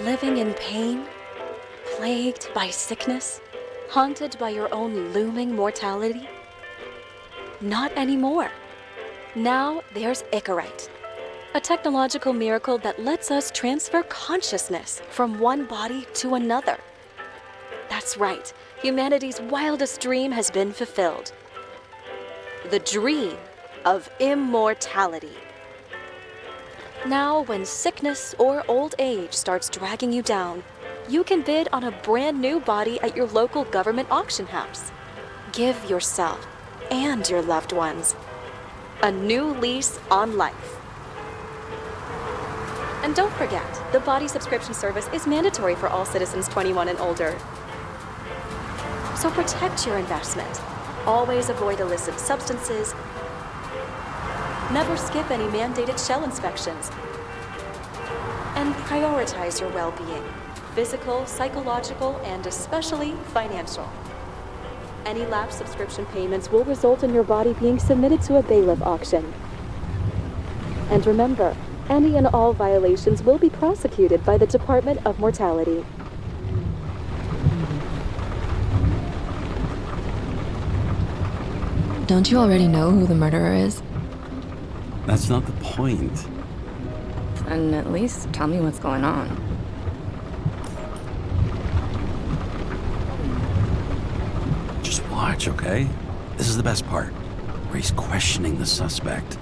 Living in pain? Plagued by sickness? Haunted by your own looming mortality? Not anymore. Now there's Icarite, a technological miracle that lets us transfer consciousness from one body to another. That's right, humanity's wildest dream has been fulfilled. The dream of immortality. Now, when sickness or old age starts dragging you down, you can bid on a brand new body at your local government auction house. Give yourself and your loved ones a new lease on life. And don't forget, the body subscription service is mandatory for all citizens 21 and older. So protect your investment. Always avoid illicit substances. Never skip any mandated shell inspections. And prioritize your well-being, physical, psychological, and especially financial. Any lapsed subscription payments will result in your body being submitted to a bailiff auction. And remember, any and all violations will be prosecuted by the Department of Mortality. Don't you already know who the murderer is? That's not the point. And at least tell me what's going on. Just watch, okay? This is the best part, where he's questioning the suspect.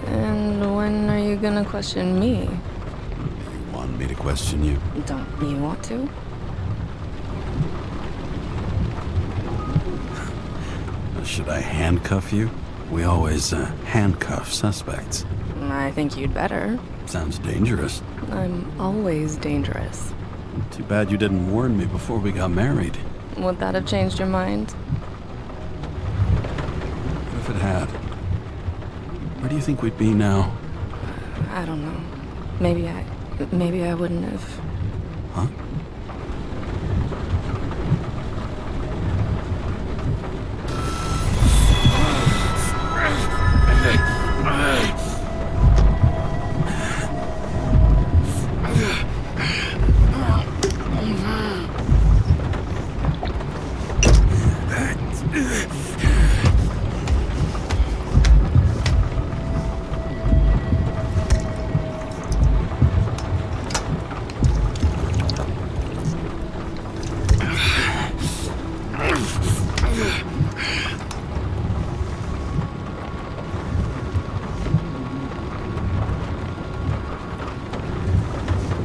And when are you gonna question me? You want me to question you? Don't you want to? Should I handcuff you? We always handcuff suspects. I think you'd better. Sounds dangerous. I'm always dangerous. Too bad you didn't warn me before we got married. Would that have changed your mind? What if it had? Where do you think we'd be now? I don't know. Maybe I wouldn't have. Huh?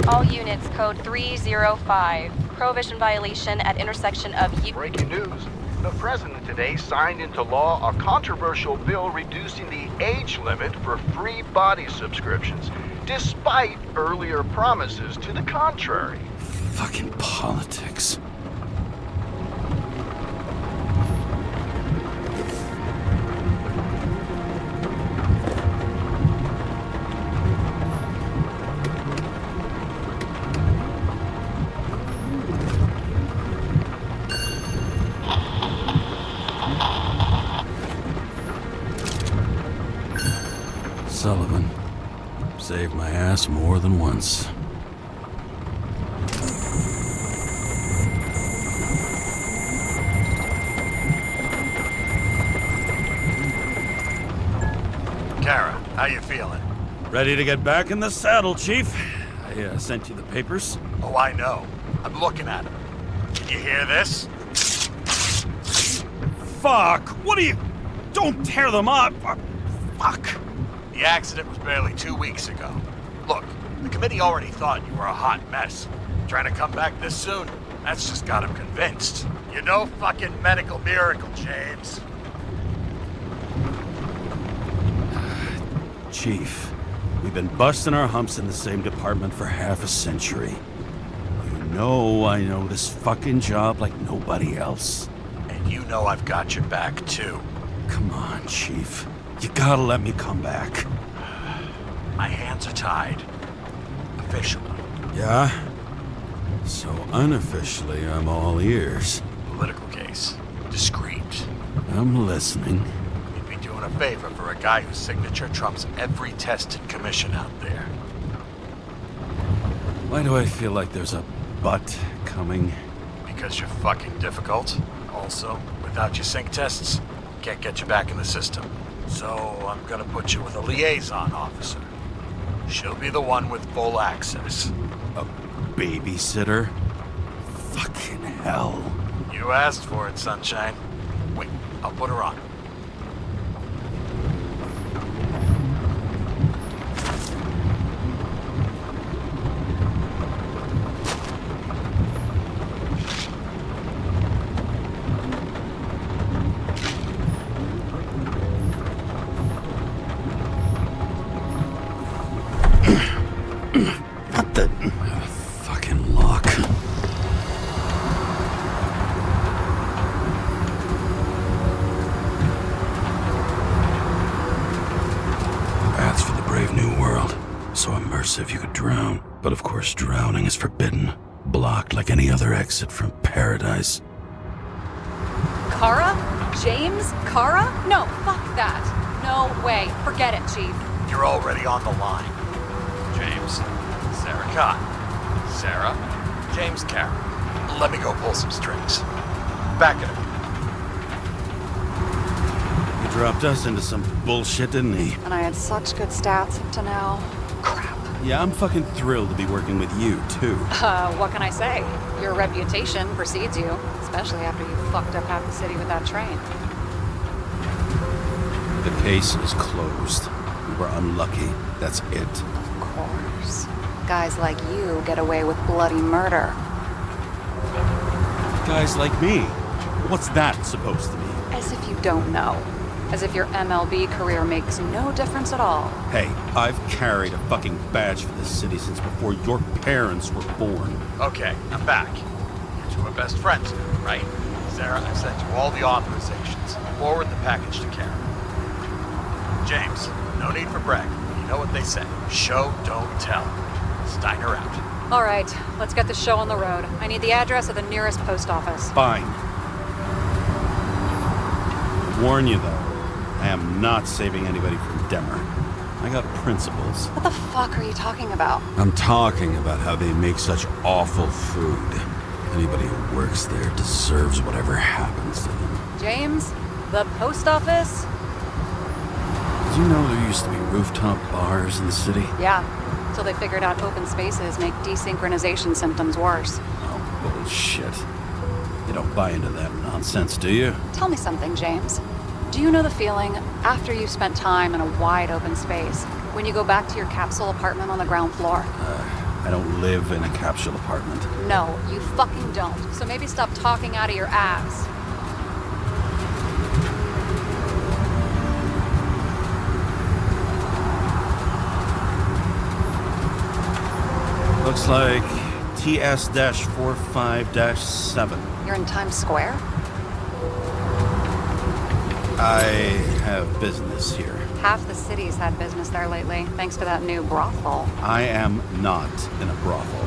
All units, code 305. Prohibition violation at intersection of Breaking news. The president today signed into law a controversial bill reducing the age limit for free body subscriptions, despite earlier promises to the contrary. Fucking politics. Sullivan. Saved my ass more than once. Kara, how you feeling? Ready to get back in the saddle, Chief. I sent you the papers. Oh, I know. I'm looking at them. Can you hear this? Fuck! What are you... Don't tear them up! Fuck! The accident was barely 2 weeks ago. Look, the committee already thought you were a hot mess. Trying to come back this soon, that's just got them convinced. You're no fucking medical miracle, James. Chief, we've been busting our humps in the same department for half a century. You know I know this fucking job like nobody else. And you know I've got your back, too. Come on, Chief. You gotta let me come back. My hands are tied. Officially. Yeah? So unofficially, I'm all ears. Political case. Discreet. I'm listening. You'd be doing a favor for a guy whose signature trumps every tested commission out there. Why do I feel like there's a butt coming? Because you're fucking difficult. Also, without your sync tests, can't get you back in the system. So I'm gonna put you with a liaison officer. She'll be the one with full access. A babysitter? Fucking hell. You asked for it, Sunshine. Wait, I'll put her on. Not the fucking lock. Paths for the brave new world. So immersive you could drown. But of course drowning is forbidden. Blocked like any other exit from paradise. Kara? James? Kara? No, fuck that. No way. Forget it, Chief. You're already on the line. James, Sarah Cott. Sarah, James Kara. Let me go pull some strings. Back it up. He dropped us into some bullshit, didn't he? And I had such good stats up to now. Crap. Yeah, I'm fucking thrilled to be working with you, too. What can I say? Your reputation precedes you, especially after you fucked up half the city with that train. The case is closed. We were unlucky. That's it. Of course. Guys like you get away with bloody murder. Guys like me. What's that supposed to mean? As if you don't know. As if your MLB career makes no difference at all. Hey, I've carried a fucking badge for this city since before your parents were born. Okay, I'm back. You two are best friends, right? Sarah, I sent you all the authorizations. Forward the package to Kara. James, no need for brag. You know what they say. Show, don't tell. Steiner out. All right, let's get the show on the road. I need the address of the nearest post office. Fine. Warn you though, I am not saving anybody from Demmer. I got principles. What the fuck are you talking about? I'm talking about how they make such awful food. Anybody who works there deserves whatever happens to them. James? The post office? Did you know there used to be rooftop bars in the city? Yeah, till they figured out open spaces make desynchronization symptoms worse. Oh, bullshit. You don't buy into that nonsense, do you? Tell me something, James. Do you know the feeling after you've spent time in a wide open space, when you go back to your capsule apartment on the ground floor? I don't live in a capsule apartment. No, you fucking don't. So maybe stop talking out of your ass. Looks like TS-45-7. You're in Times Square? I have business here. Half the city's had business there lately, thanks to that new brothel. I am not in a brothel.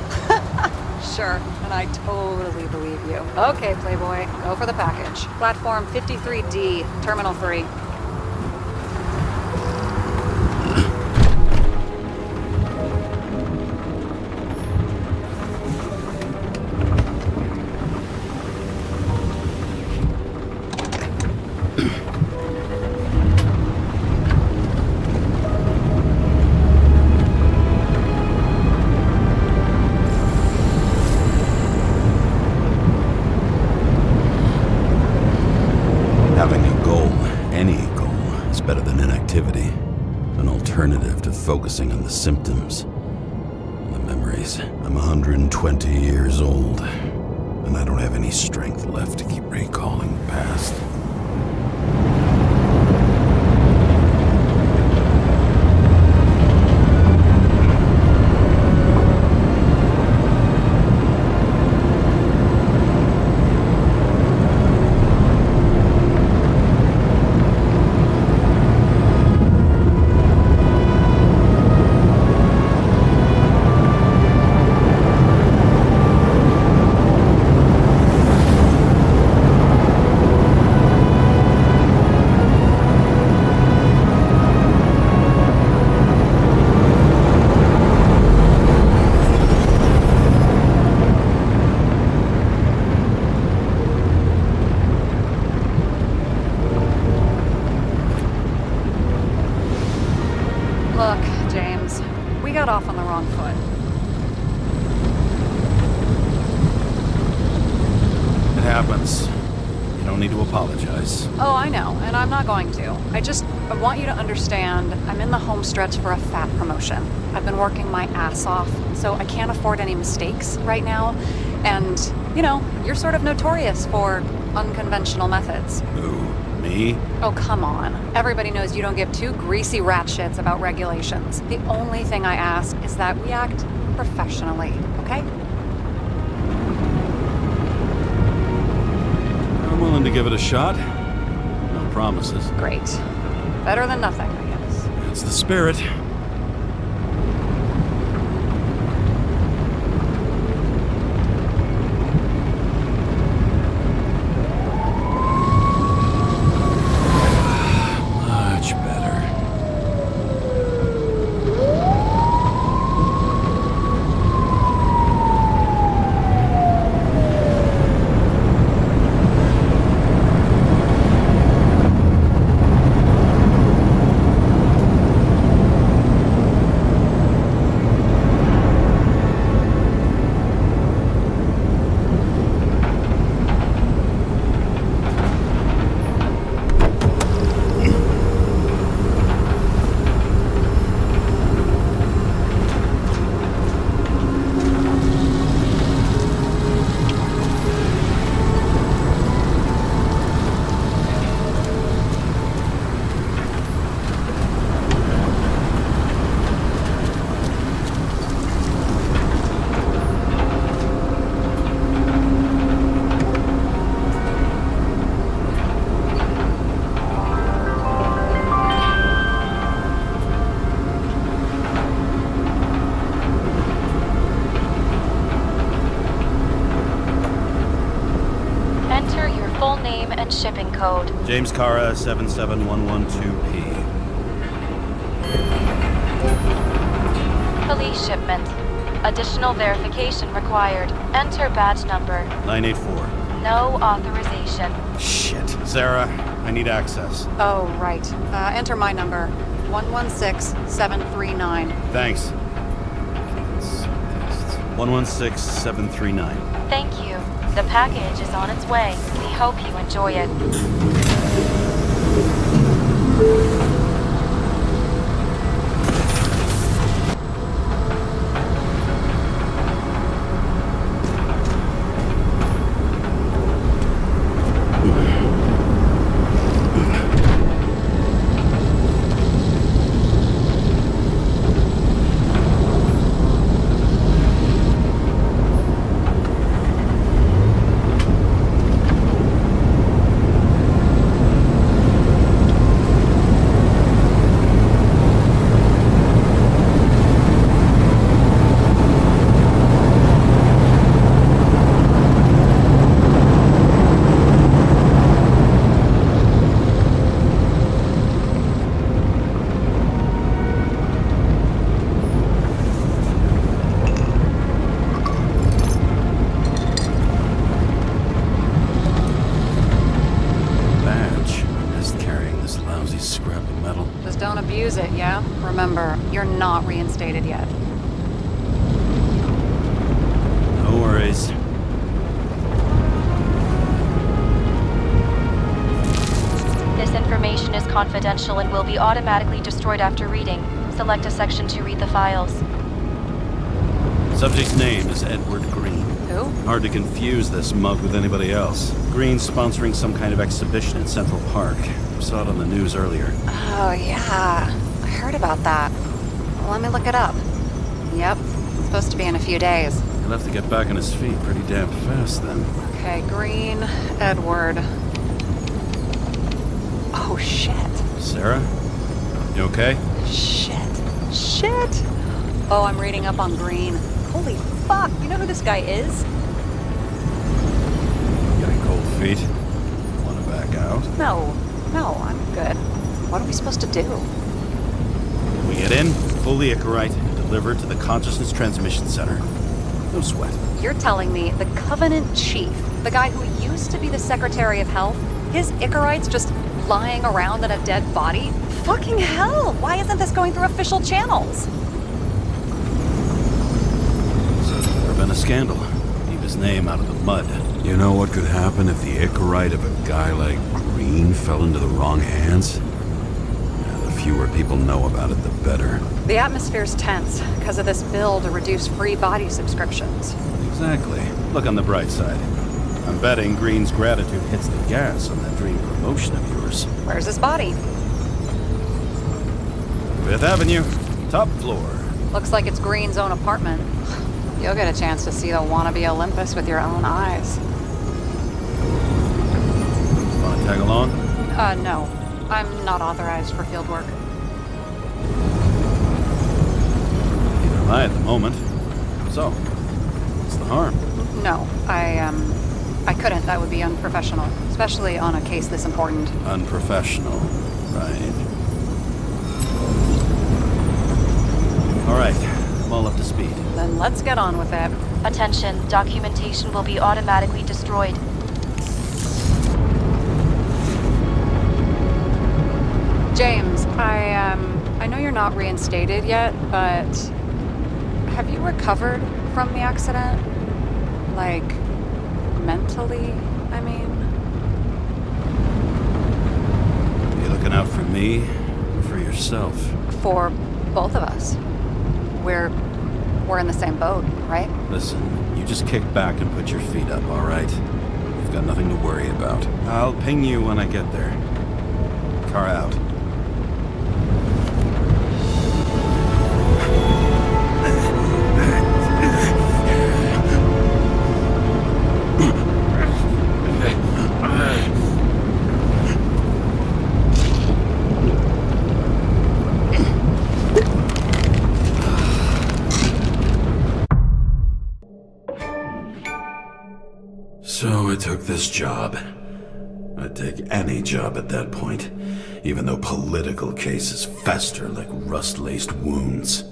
Sure, and I totally believe you. Okay, Playboy, go for the package. Platform 53D, Terminal 3. Having a goal, any goal, is better than inactivity. An alternative to focusing on the symptoms and the memories. I'm 120 years old, and I don't have any strength left to keep recalling the past. got off on the wrong foot. It happens. You don't need to apologize. Oh, I know, and I'm not going to. I want you to understand, I'm in the home stretch for a fat promotion. I've been working my ass off, so I can't afford any mistakes right now. And, you know, you're sort of notorious for unconventional methods. Who? Me? Oh, come on. Everybody knows you don't give two greasy rat shits about regulations. The only thing I ask is that we act professionally, okay? I'm willing to give it a shot. No promises. Great. Better than nothing, I guess. That's the spirit. Much better. Shipping code. James Cara 77112P. Police shipment. Additional verification required. Enter badge number. 984. No authorization. Shit. Sarah, I need access. Oh, right. Enter my number. 116739. Thanks. 116739. Thank you. The package is on its way. We hope you enjoy it. Don't abuse it, yeah? Remember, you're not reinstated yet. No worries. This information is confidential and will be automatically destroyed after reading. Select a section to read the files. Subject's name is Edward Green. Who? Hard to confuse this mug with anybody else. Green's sponsoring some kind of exhibition in Central Park. Saw it on the news earlier. Oh, yeah. I heard about that. Let me look it up. Yep. It's supposed to be in a few days. He'll have to get back on his feet pretty damn fast then. Okay, Green, Edward. Oh, shit. Sarah? You okay? Shit. Oh, I'm reading up on Green. Holy fuck, you know who this guy is? Getting cold feet? Wanna back out? No, I'm good. What are we supposed to do? We get in, fully Icarite, and deliver to the Consciousness Transmission Center. No sweat. You're telling me the Covenant Chief, the guy who used to be the Secretary of Health, his Icarite's just lying around in a dead body? Fucking hell! Why isn't this going through official channels? scandal. Keep his name out of the mud. You know what could happen if the Icarite of a guy like Green fell into the wrong hands? Yeah, the fewer people know about it, the better. The atmosphere's tense because of this bill to reduce free body subscriptions. Exactly. Look on the bright side. I'm betting Green's gratitude hits the gas on that dream promotion of yours. Where's his body? Fifth Avenue, top floor. Looks like it's Green's own apartment. You'll get a chance to see the wannabe Olympus with your own eyes. Wanna tag along? No. I'm not authorized for field work. Neither am I at the moment. So, what's the harm? No, I couldn't. That would be unprofessional, especially on a case this important. Unprofessional. Right. Alright, I'm all up to speed. Then let's get on with it. Attention, documentation will be automatically destroyed. James, I know you're not reinstated yet, but have you recovered from the accident? Like, mentally, I mean? You looking out for me or for yourself? For both of us. We're in the same boat, right? Listen, you just kick back and put your feet up, alright? You've got nothing to worry about. I'll ping you when I get there. Car out. So I took this job. I'd take any job at that point, even though political cases fester like rust-laced wounds.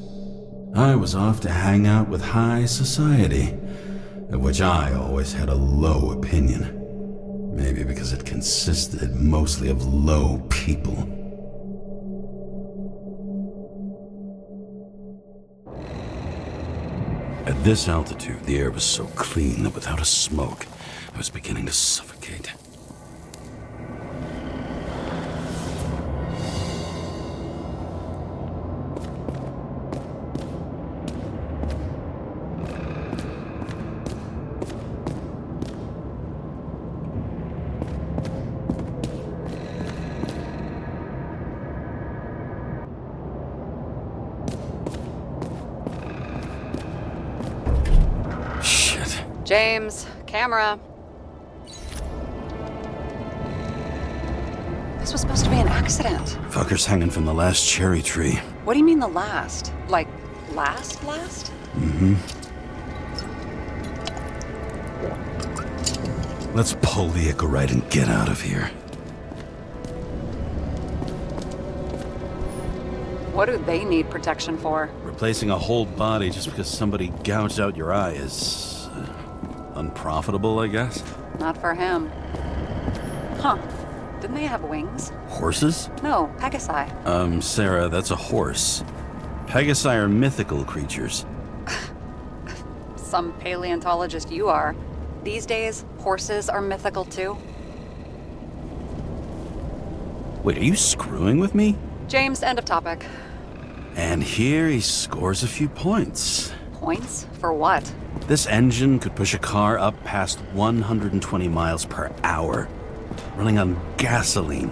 I was off to hang out with high society, of which I always had a low opinion. Maybe because it consisted mostly of low people. At this altitude, the air was so clean that without a smoke, I was beginning to suffocate. Shit. James, camera. This was supposed to be an accident. Fucker's hanging from the last cherry tree. What do you mean the last? Like, last? Let's pull the Icarite and get out of here. What do they need protection for? Replacing a whole body just because somebody gouged out your eye is unprofitable, I guess. Not for him. Huh. Didn't they have wings? Horses? No, Pegasi. Sarah, that's a horse. Pegasi are mythical creatures. Some paleontologist you are. These days, horses are mythical too. Wait, are you screwing with me? James, end of topic. And here he scores a few points. Points? For what? This engine could push a car up past 120 miles per hour, running on gasoline,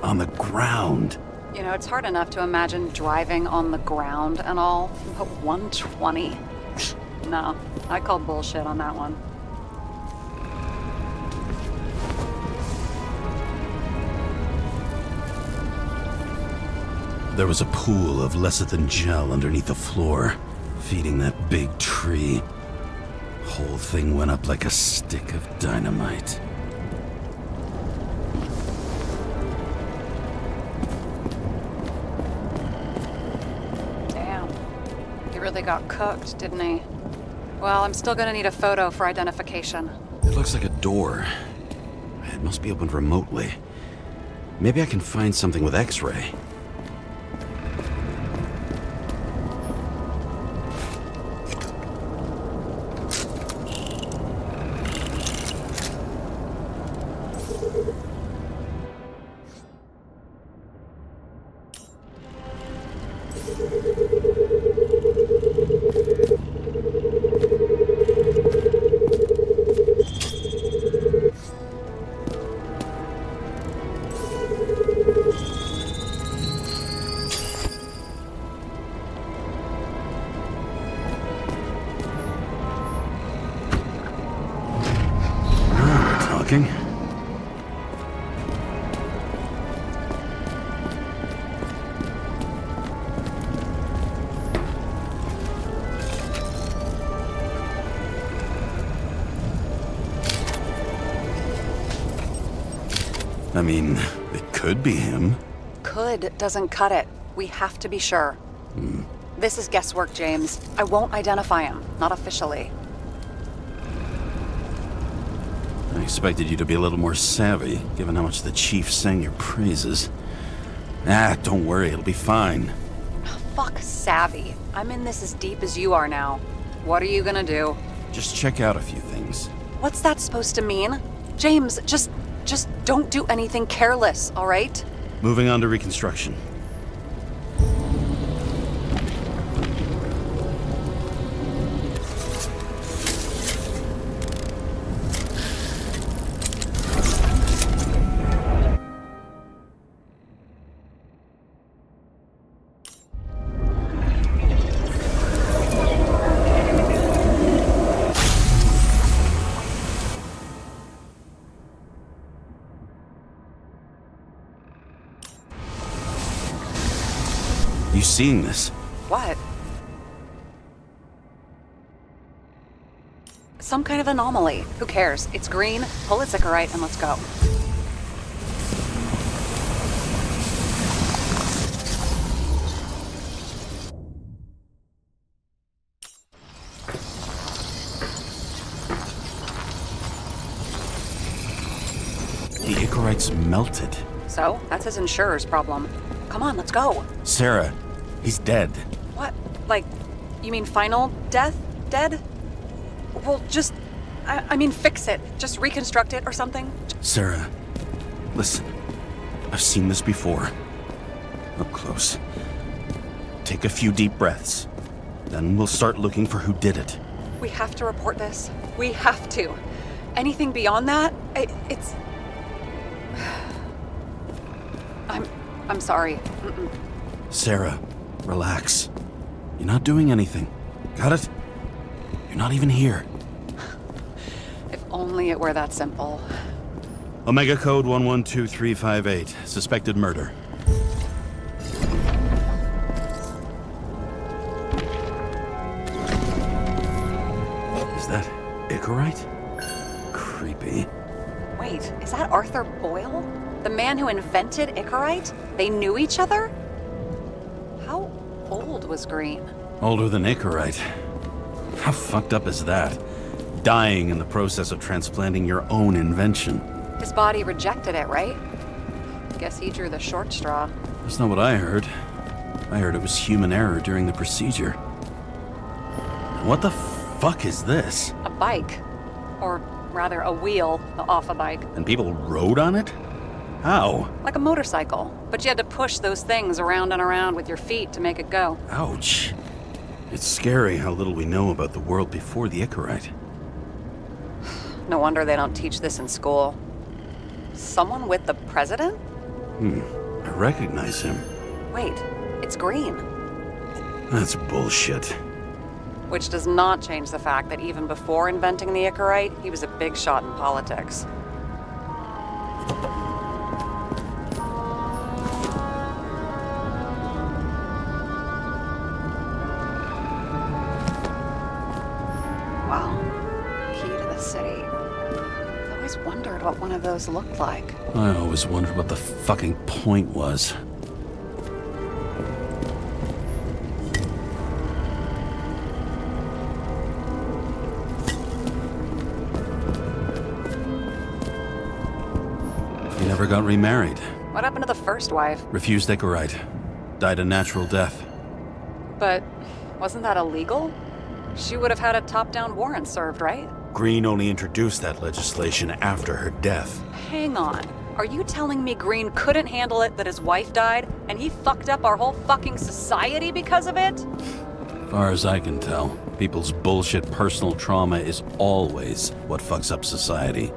on the ground. You know, it's hard enough to imagine driving on the ground and all, but 120? No, I call bullshit on that one. There was a pool of lecithin gel underneath the floor, feeding that big tree. Whole thing went up like a stick of dynamite. Damn. He really got cooked, didn't he? Well, I'm still gonna need a photo for identification. It looks like a door. It must be opened remotely. Maybe I can find something with X-ray. working? I mean, it could be him. Could doesn't cut it. We have to be sure. This is guesswork, James. I won't identify him. Not officially. I expected you to be a little more savvy, given how much the chief sang your praises. Don't worry, it'll be fine. Fuck savvy. I'm in this as deep as you are now. What are you gonna do? Just check out a few things. What's that supposed to mean? James, just don't do anything careless, all right? Moving on to reconstruction. You seeing this? What? Some kind of anomaly. Who cares? It's green, pull its Icarite, and let's go. The Icarite's melted. So, that's his insurer's problem. Come on, let's go. Sarah, he's dead. What? Like, you mean final death? Dead? Well, just... I mean, fix it. Just reconstruct it or something. Sarah, listen. I've seen this before. Up close. Take a few deep breaths. Then we'll start looking for who did it. We have to report this. We have to. Anything beyond that, it's... I'm sorry. Mm-mm. Sarah, relax. You're not doing anything. Got it? You're not even here. If only it were that simple. Omega Code 112358. Suspected murder. Is that Icarite? Creepy. Wait, is that Arthur Boyle? The man who invented Icarite? They knew each other? How old was Green? Older than Icarite. How fucked up is that? Dying in the process of transplanting your own invention. His body rejected it, right? Guess he drew the short straw. That's not what I heard. I heard it was human error during the procedure. What the fuck is this? A bike. Or rather, a wheel off a bike. And people rode on it? How? Like a motorcycle. But you had to push those things around and around with your feet to make it go. Ouch. It's scary how little we know about the world before the Icarite. No wonder they don't teach this in school. Someone with the president? I recognize him. Wait, it's Green. That's bullshit. Which does not change the fact that even before inventing the Icarite, he was a big shot in politics. Wow. Key to the city. I've always wondered what one of those looked like. I always wondered what the fucking point was. He never got remarried. What happened to the first wife? Refused Icarite. Died a natural death. But wasn't that illegal? She would have had a top-down warrant served, right? Green only introduced that legislation after her death. Hang on. Are you telling me Green couldn't handle it that his wife died, and he fucked up our whole fucking society because of it? Far as I can tell, people's bullshit personal trauma is always what fucks up society.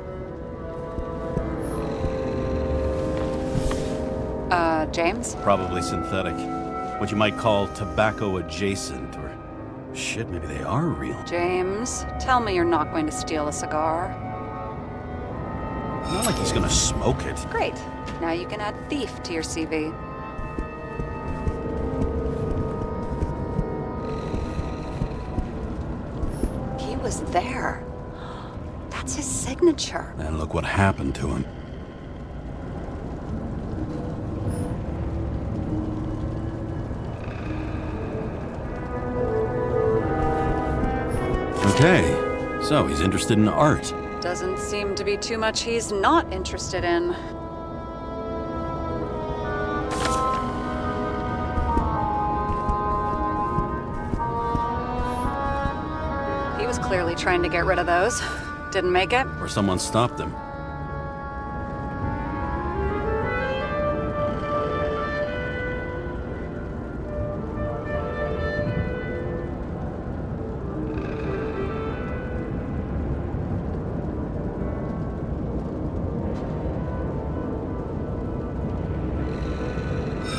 James? Probably synthetic. What you might call tobacco adjacent, or shit, maybe they are real. James, tell me you're not going to steal a cigar. Not like he's gonna smoke it. Great. Now you can add thief to your CV. He was there. That's his signature. And look what happened to him. Okay, so he's interested in art. Doesn't seem to be too much he's not interested in. He was clearly trying to get rid of those. Didn't make it. Or someone stopped him.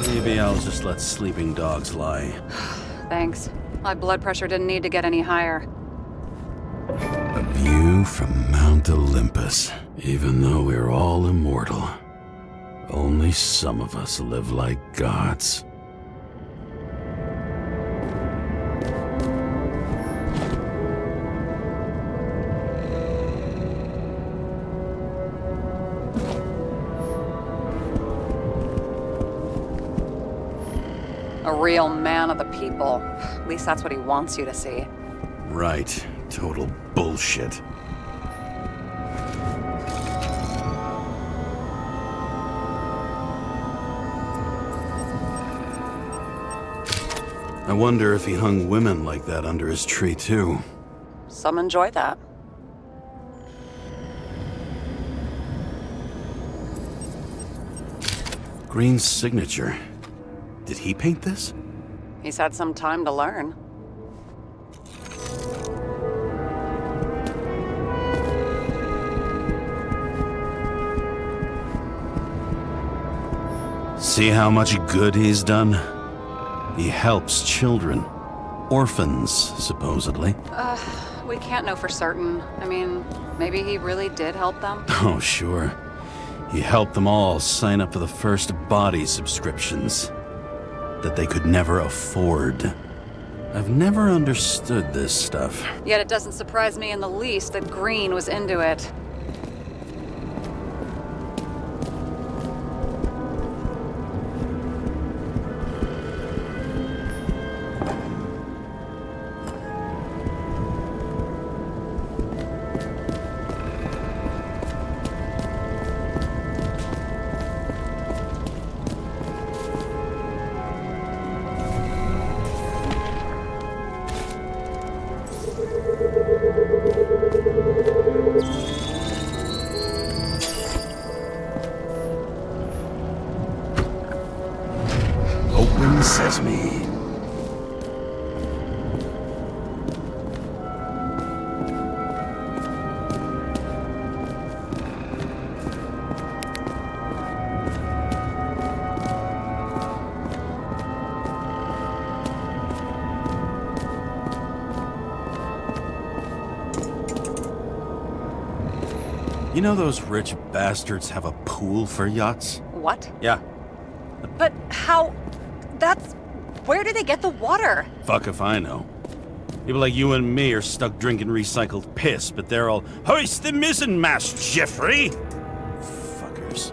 Maybe I'll just let sleeping dogs lie. Thanks. My blood pressure didn't need to get any higher. A view from Mount Olympus. Even though we're all immortal, only some of us live like gods. A real man of the people. At least that's what he wants you to see. Right. Total bullshit. I wonder if he hung women like that under his tree, too. Some enjoy that. Green's signature. Did he paint this? He's had some time to learn. See how much good he's done? He helps children. Orphans, supposedly. We can't know for certain. I mean, maybe he really did help them. Oh, sure. He helped them all sign up for the first body subscriptions that they could never afford. I've never understood this stuff. Yet it doesn't surprise me in the least that Green was into it. Open sesame. You know those rich bastards have a pool for yachts? What? Yeah. But how? That's... Where do they get the water? Fuck if I know. People like you and me are stuck drinking recycled piss, but they're all, hoist the mizzenmast, Jeffrey! Fuckers.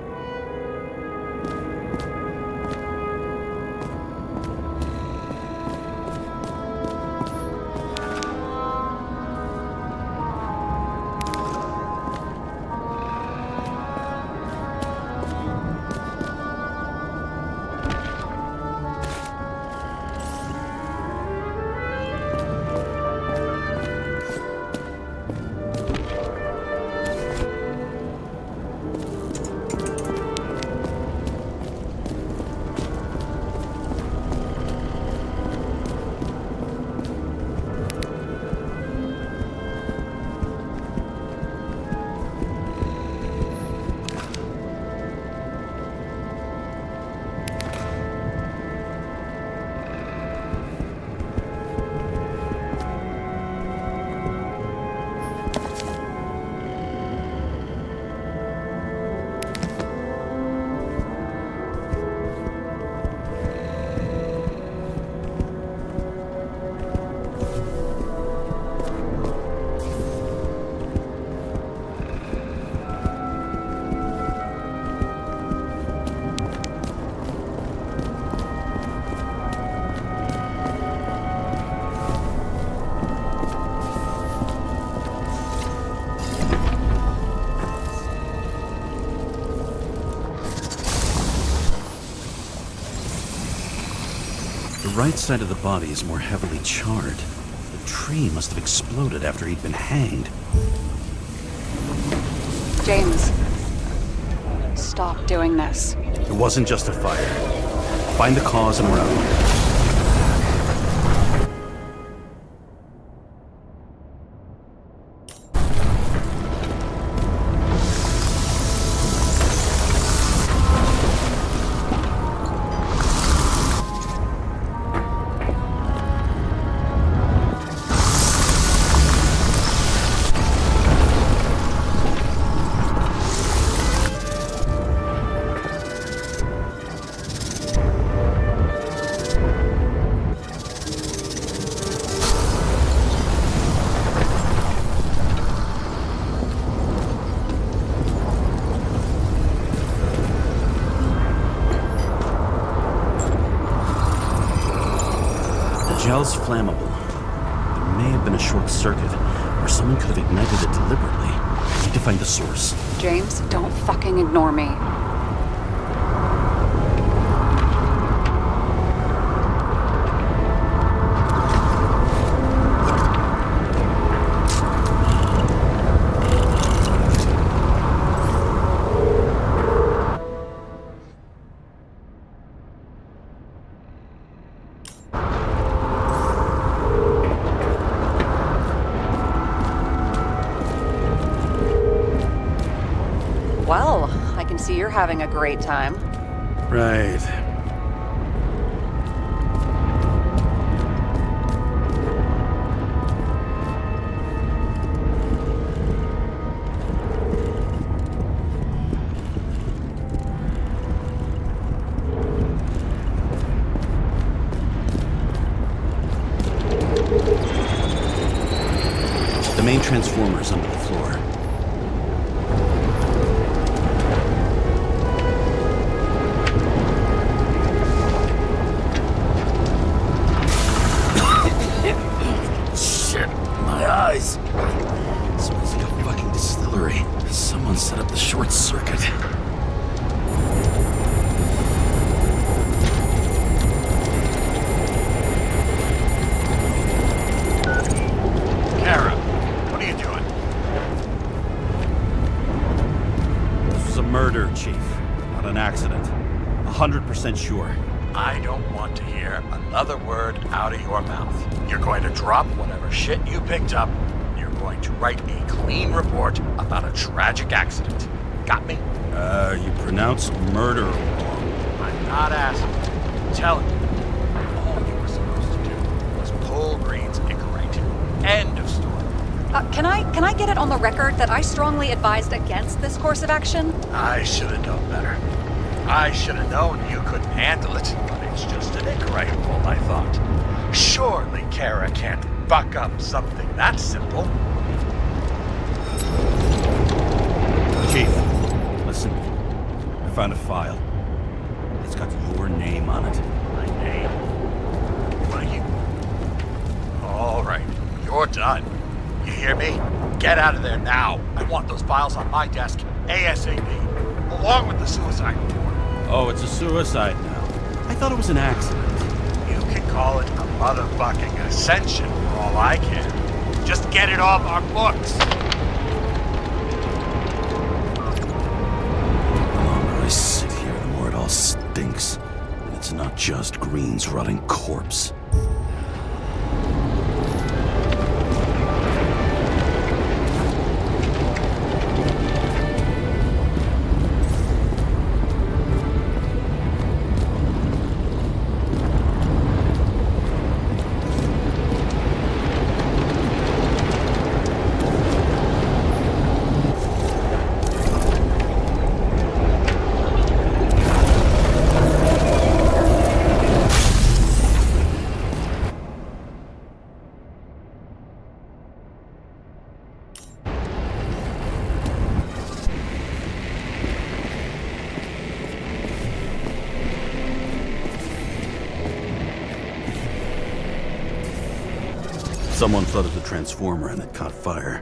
right side of the body is more heavily charred. The tree must have exploded after he'd been hanged. James, stop doing this. It wasn't just a fire. Find the cause and we're out. Gel's flammable. There may have been a short circuit, or someone could have ignited it deliberately. I need to find the source. James, don't fucking ignore me. Well, I can see you're having a great time. Right. The main transformer's under the floor. Shit, my eyes. Smells like a fucking distillery. Someone set up the short circuit. Kara, what are you doing? This was a murder, Chief. Not an accident. 100% sure. I don't want to hear another word out of your mouth. You're going to drop whatever shit you picked up. You're going to write a clean report about a tragic accident. Got me? You pronounce murder wrong. I'm not asking. I'm telling you. All you were supposed to do was pull Green's Icarite. End of story. Can I get it on the record that I strongly advised against this course of action? I should have known better. I should have known you couldn't handle it, but it's just an Icarite pull, I thought. Surely Kara can't fuck up something that simple. Chief, listen. I found a file. It's got your name on it. My name? What are you? All right, you're done. You hear me? Get out of there now. I want those files on my desk ASAP, along with the suicide report. Oh, it's a suicide now. I thought it was an accident. You can call it a motherfucking ascension for all I care. Just get it off our books. The longer I sit here, the more it all stinks. And it's not just Green's rotting corpse. Someone flooded the transformer and it caught fire.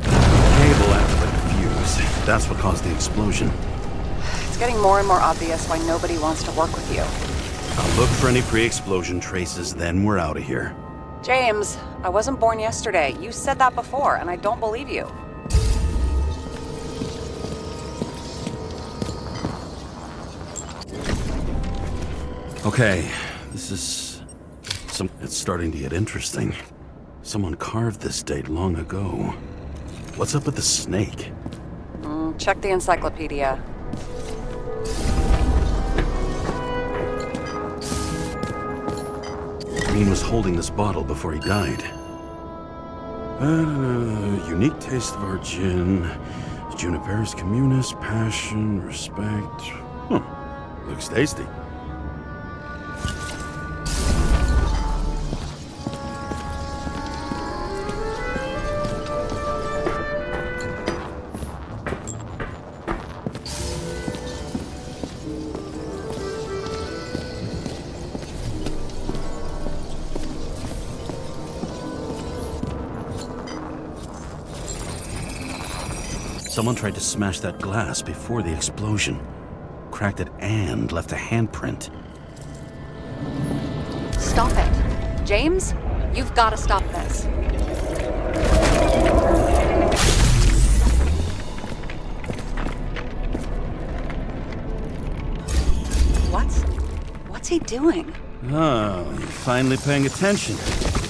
Cable activated the fuse. That's what caused the explosion. It's getting more and more obvious why nobody wants to work with you. I'll look for any pre-explosion traces, then we're out of here. James, I wasn't born yesterday. You said that before, and I don't believe you. Okay, this is... It's starting to get interesting. Someone carved this date long ago. What's up with the snake? Check the encyclopedia. Green was holding this bottle before he died. Unique taste of our gin. Juniper's communis, passion, respect. Looks tasty. Someone tried to smash that glass before the explosion. Cracked it and left a handprint. Stop it. James, you've got to stop this. What's he doing? Oh, you're finally paying attention.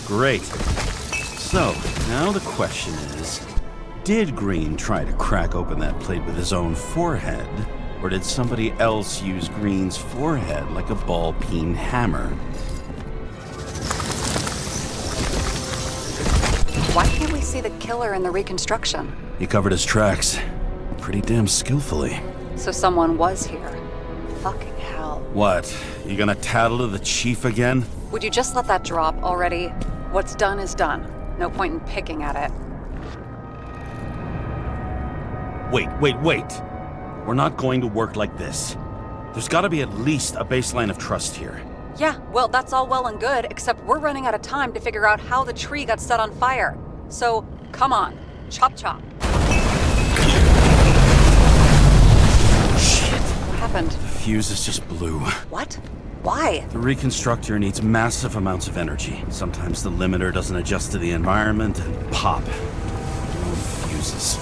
Great. So, now the question is, did Green try to crack open that plate with his own forehead? Or did somebody else use Green's forehead like a ball-peen hammer? Why can't we see the killer in the reconstruction? He covered his tracks pretty damn skillfully. So someone was here. Fucking hell. What? You gonna tattle to the chief again? Would you just let that drop already? What's done is done. No point in picking at it. Wait. We're not going to work like this. There's gotta be at least a baseline of trust here. Yeah, well, that's all well and good, except we're running out of time to figure out how the tree got set on fire. So, come on. Chop chop. Shit. What happened? The fuses just blew. What? Why? The reconstructor needs massive amounts of energy. Sometimes the limiter doesn't adjust to the environment and pop. Fuses.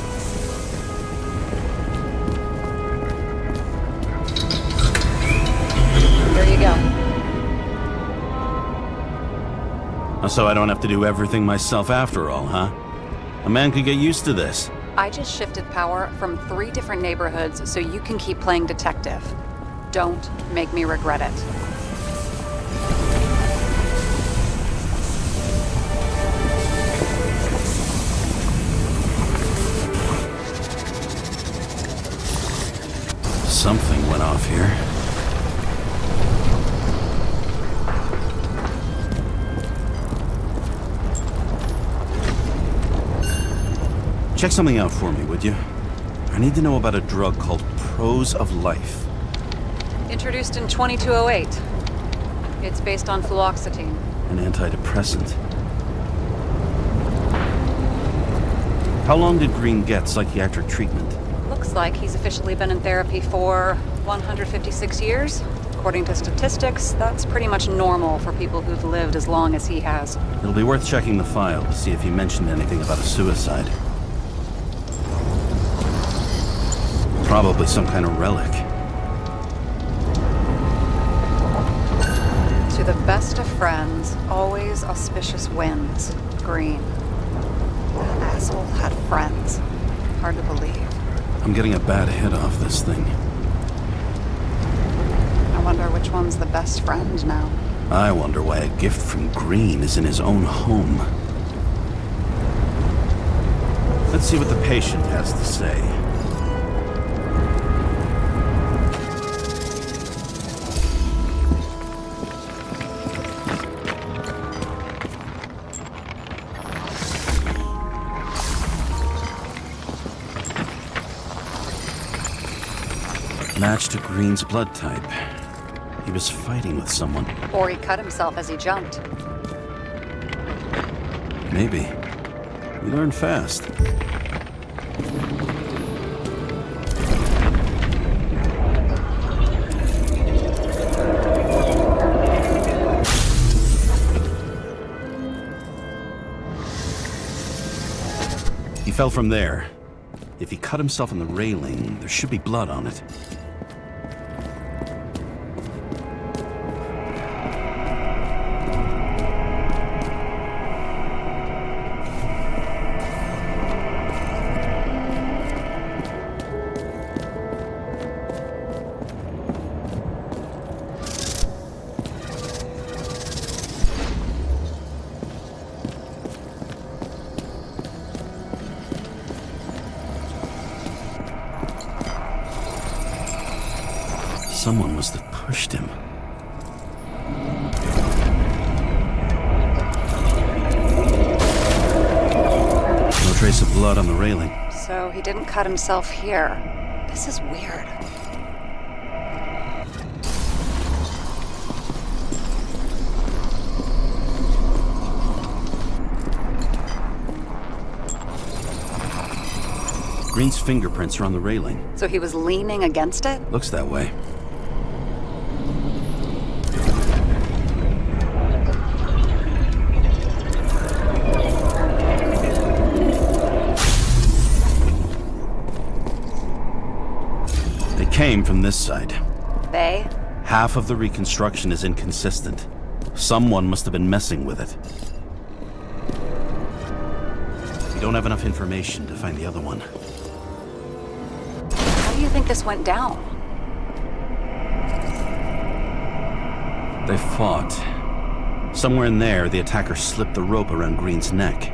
There you go. So I don't have to do everything myself after all, huh? A man could get used to this. I just shifted power from 3 different neighborhoods so you can keep playing detective. Don't make me regret it. Something went off here. Check something out for me, would you? I need to know about a drug called Prose of Life. Introduced in 2208. It's based on fluoxetine. An antidepressant. How long did Green get psychiatric treatment? Looks like he's officially been in therapy for 156 years. According to statistics, that's pretty much normal for people who've lived as long as he has. It'll be worth checking the file to see if he mentioned anything about a suicide. Probably some kind of relic. To the best of friends, always auspicious winds. Green. That asshole had friends. Hard to believe. I'm getting a bad hit off this thing. I wonder which one's the best friend now. I wonder why a gift from Green is in his own home. Let's see what the patient has to say. Match to Green's blood type. He was fighting with someone. Or he cut himself as he jumped. Maybe. We learn fast. fell from there. If he cut himself on the railing, there should be blood on it. Someone must have pushed him. No trace of blood on the railing. So he didn't cut himself here. This is weird. Green's fingerprints are on the railing. So he was leaning against it? Looks that way. Came from this side. They? Half of the reconstruction is inconsistent. Someone must have been messing with it. We don't have enough information to find the other one. How do you think this went down? They fought. Somewhere in there, the attacker slipped the rope around Green's neck.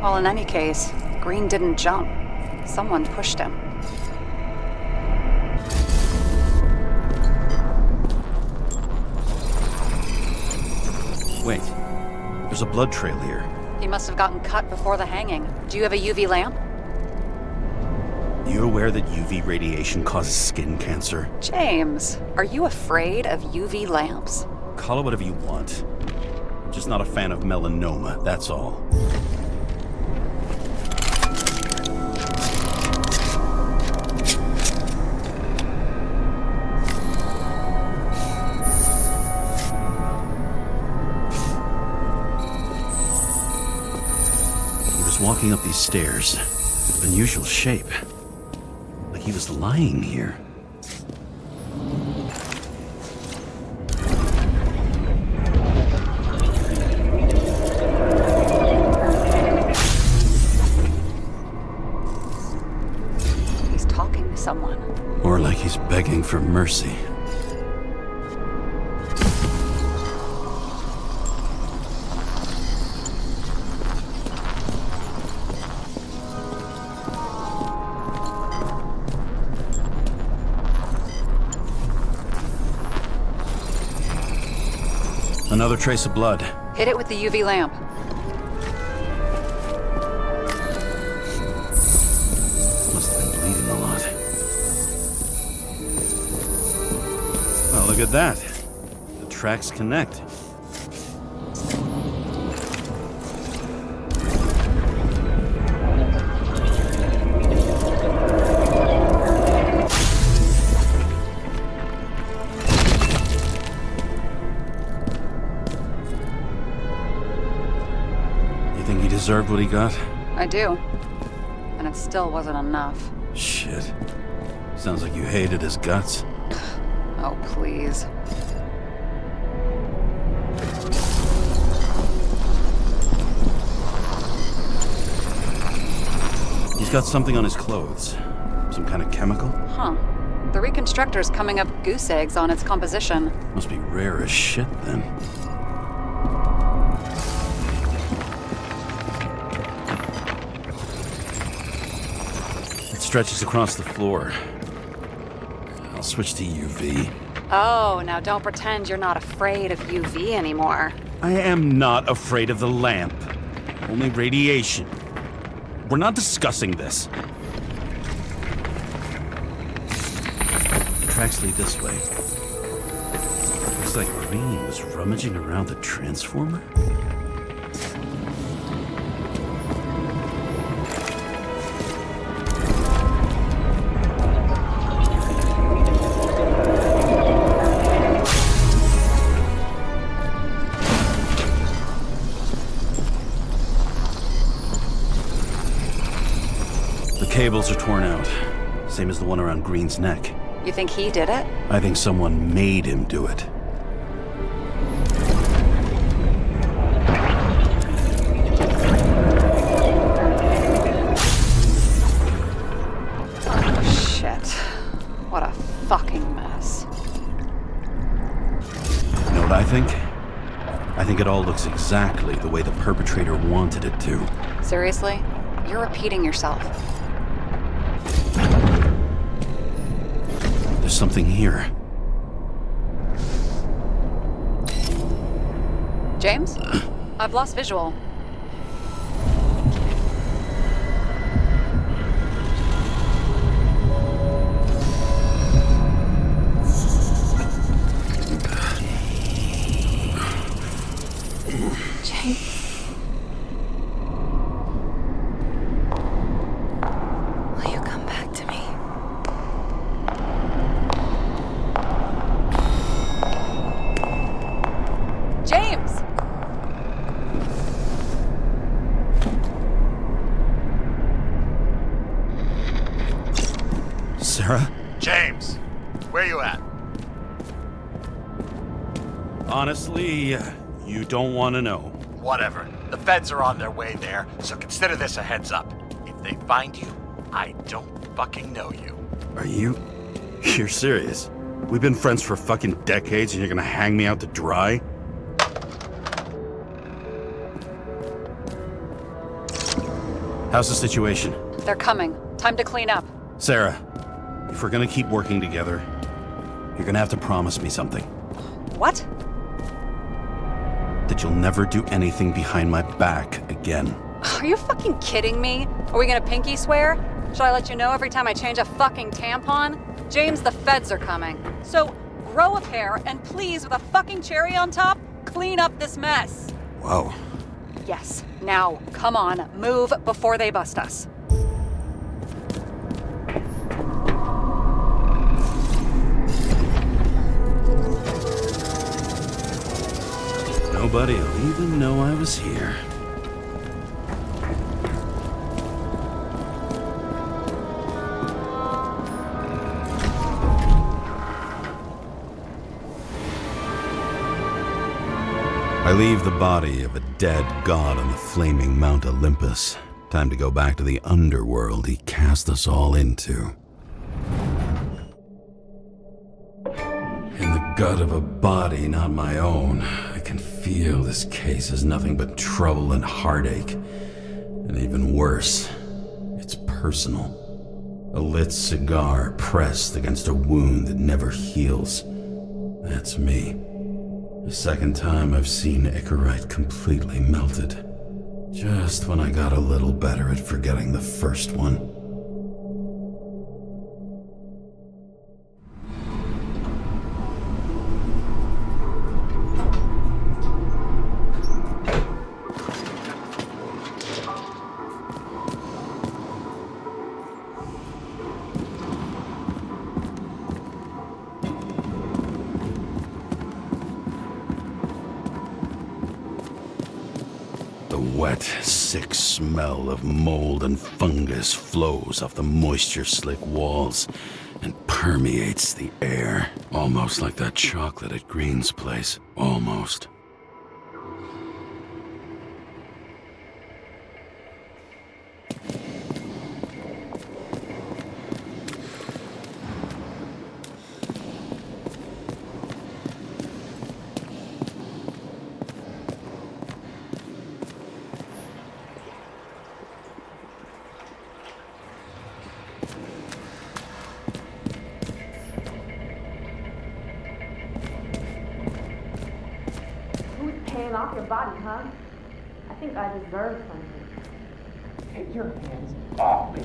Well, in any case, Green didn't jump. Someone pushed him. Wait, there's a blood trail here. He must have gotten cut before the hanging. Do you have a UV lamp? You aware that UV radiation causes skin cancer? James, are you afraid of UV lamps? Call it whatever you want. I'm just not a fan of melanoma, that's all. Walking up these stairs. Unusual shape. Like he was lying here. He's talking to someone. Or like he's begging for mercy. Another trace of blood. Hit it with the UV lamp. Must have been bleeding a lot. Well, look at that. The tracks connect. Deserved what he got? I do. And it still wasn't enough. Shit. Sounds like you hated his guts. Oh, please. He's got something on his clothes. Some kind of chemical? Huh. The reconstructor's coming up goose eggs on its composition. Must be rare as shit, then. Stretches across the floor. I'll switch to UV. Oh, now don't pretend you're not afraid of UV anymore. I am not afraid of the lamp. Only radiation. We're not discussing this. The tracks lead this way. Looks like Green was rummaging around the transformer. cables are torn out. Same as the one around Green's neck. You think he did it? I think someone made him do it. Shit. What a fucking mess. You know what I think? I think it all looks exactly the way the perpetrator wanted it to. Seriously? You're repeating yourself. There's something here. James? I've lost visual. James. Will you come back to me? James! Sarah? James, where you at? Honestly, you don't want to know. Whatever. The feds are on their way there, so consider this a heads up. If they find you, I don't fucking know you. Are you? You're serious? We've been friends for fucking decades and you're gonna hang me out to dry? How's the situation? They're coming. Time to clean up. Sarah, if we're gonna keep working together, you're gonna have to promise me something. What? That you'll never do anything behind my back again. Are you fucking kidding me? Are we gonna pinky swear? Should I let you know every time I change a fucking tampon? James, the feds are coming. So grow a pair and please, with a fucking cherry on top, clean up this mess. Whoa. Yes. Now, come on, move before they bust us. Nobody'll even know I was here. I leave the body of a dead god on the flaming Mount Olympus. Time to go back to the underworld he cast us all into. In the gut of a body not my own, I can feel this case is nothing but trouble and heartache. And even worse, it's personal. A lit cigar pressed against a wound that never heals. That's me. The second time I've seen Icarite completely melted. Just when I got a little better at forgetting the first one. The wet, sick smell of mold and fungus flows off the moisture-slick walls and permeates the air. Almost like that chocolate at Green's place. Almost. Who's paying off your body, huh? I think I deserve something. Take your hands off me.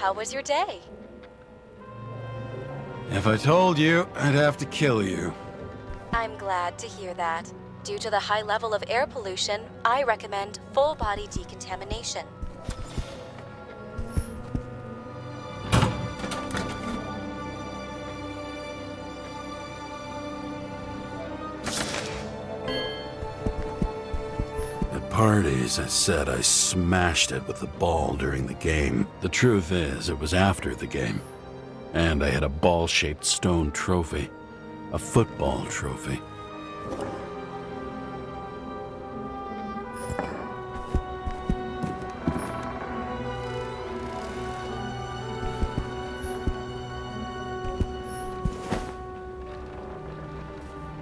how was your day? If I told you, I'd have to kill you. I'm glad to hear that. Due to the high level of air pollution, I recommend full body decontamination. At parties, I said I smashed it with the ball during the game. The truth is, it was after the game. And I had a ball-shaped stone trophy. A football trophy.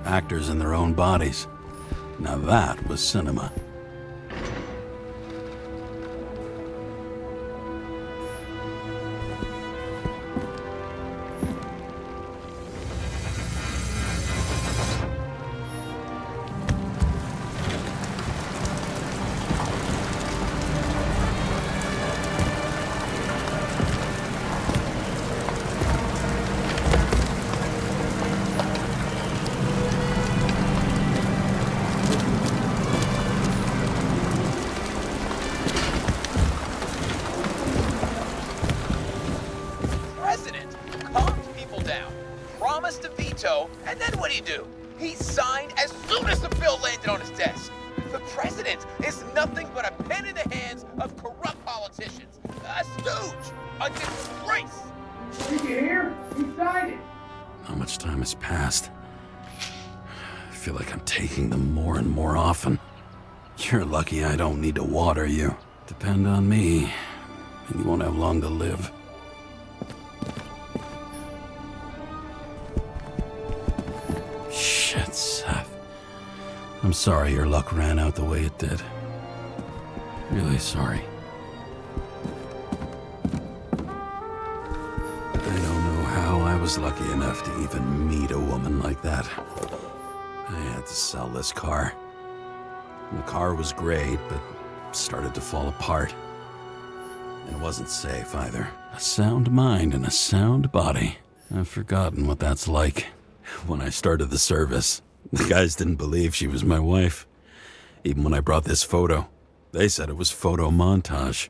Actors in their own bodies. Now that was cinema. And then what do? He signed as soon as the bill landed on his desk. The president is nothing but a pen in the hands of corrupt politicians. A stooge. A disgrace. Did you hear? He signed it. How much time has passed? I feel like I'm taking them more and more often. You're lucky I don't need to water you. Depend on me, and you won't have long to live. Shit, Seth. I'm sorry your luck ran out the way it did. Really sorry. I don't know how I was lucky enough to even meet a woman like that. I had to sell this car. The car was great, but started to fall apart. And it wasn't safe either. A sound mind and a sound body. I've forgotten what that's like. When I started the service, the guys didn't believe she was my wife. Even when I brought this photo, they said it was photo montage.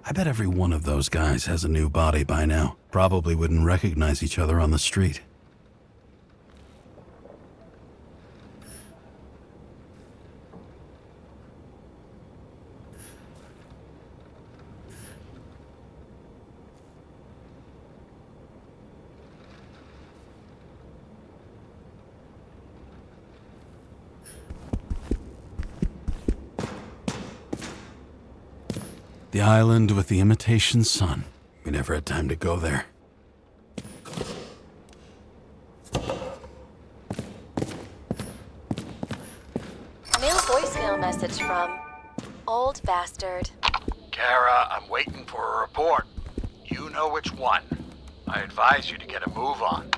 I bet every one of those guys has a new body by now. Probably wouldn't recognize each other on the street. The island with the imitation sun. We never had time to go there. New voicemail message from Old Bastard. Kara, I'm waiting for a report. You know which one. I advise you to get a move on.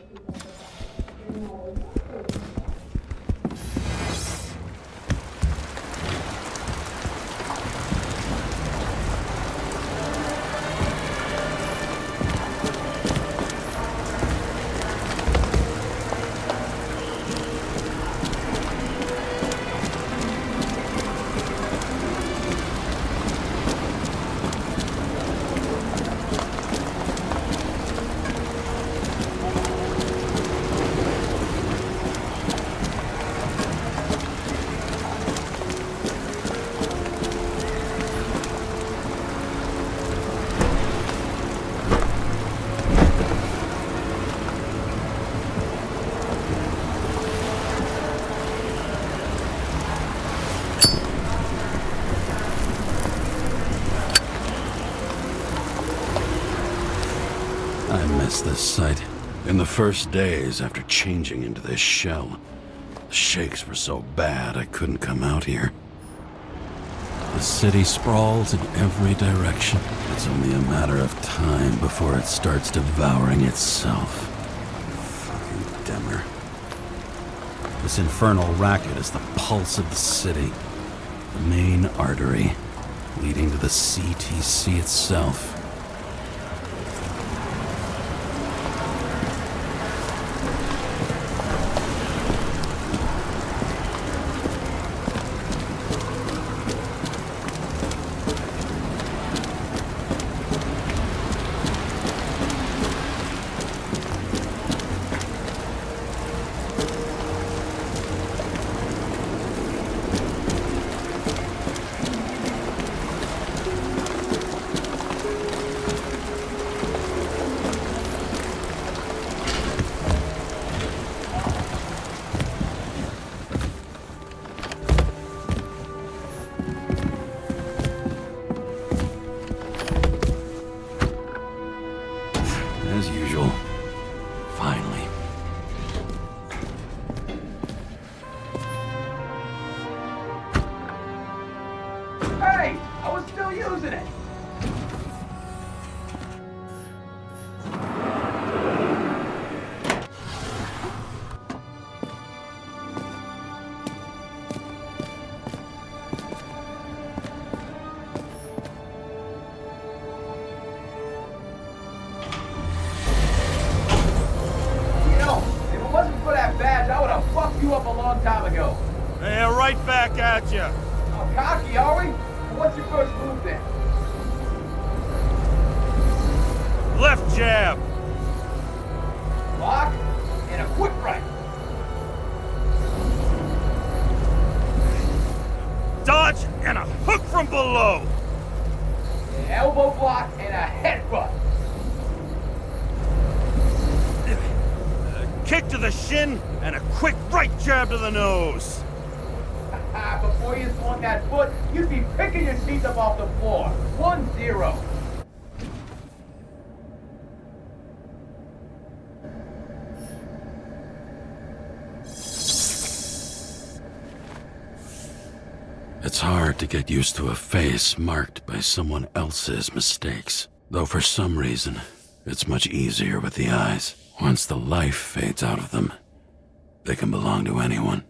I miss this site. In the first days after changing into this shell, the shakes were so bad I couldn't come out here. The city sprawls in every direction. It's only a matter of time before it starts devouring itself. Fucking Demmer. This infernal racket is the pulse of the city. The main artery leading to the CTC itself. still using it. You up a long time ago. Hey, right back at you. Oh, cocky, are we? What's your first move then? Left jab. Block and a quick right. Dodge and a hook from below. An elbow block and a headbutt. Kick to the shin and a quick right jab to the nose. Before you swung that foot, you'd be picking your teeth up off the floor. 1-0. It's hard to get used to a face marked by someone else's mistakes. Though for some reason, it's much easier with the eyes. Once the life fades out of them, they can belong to anyone.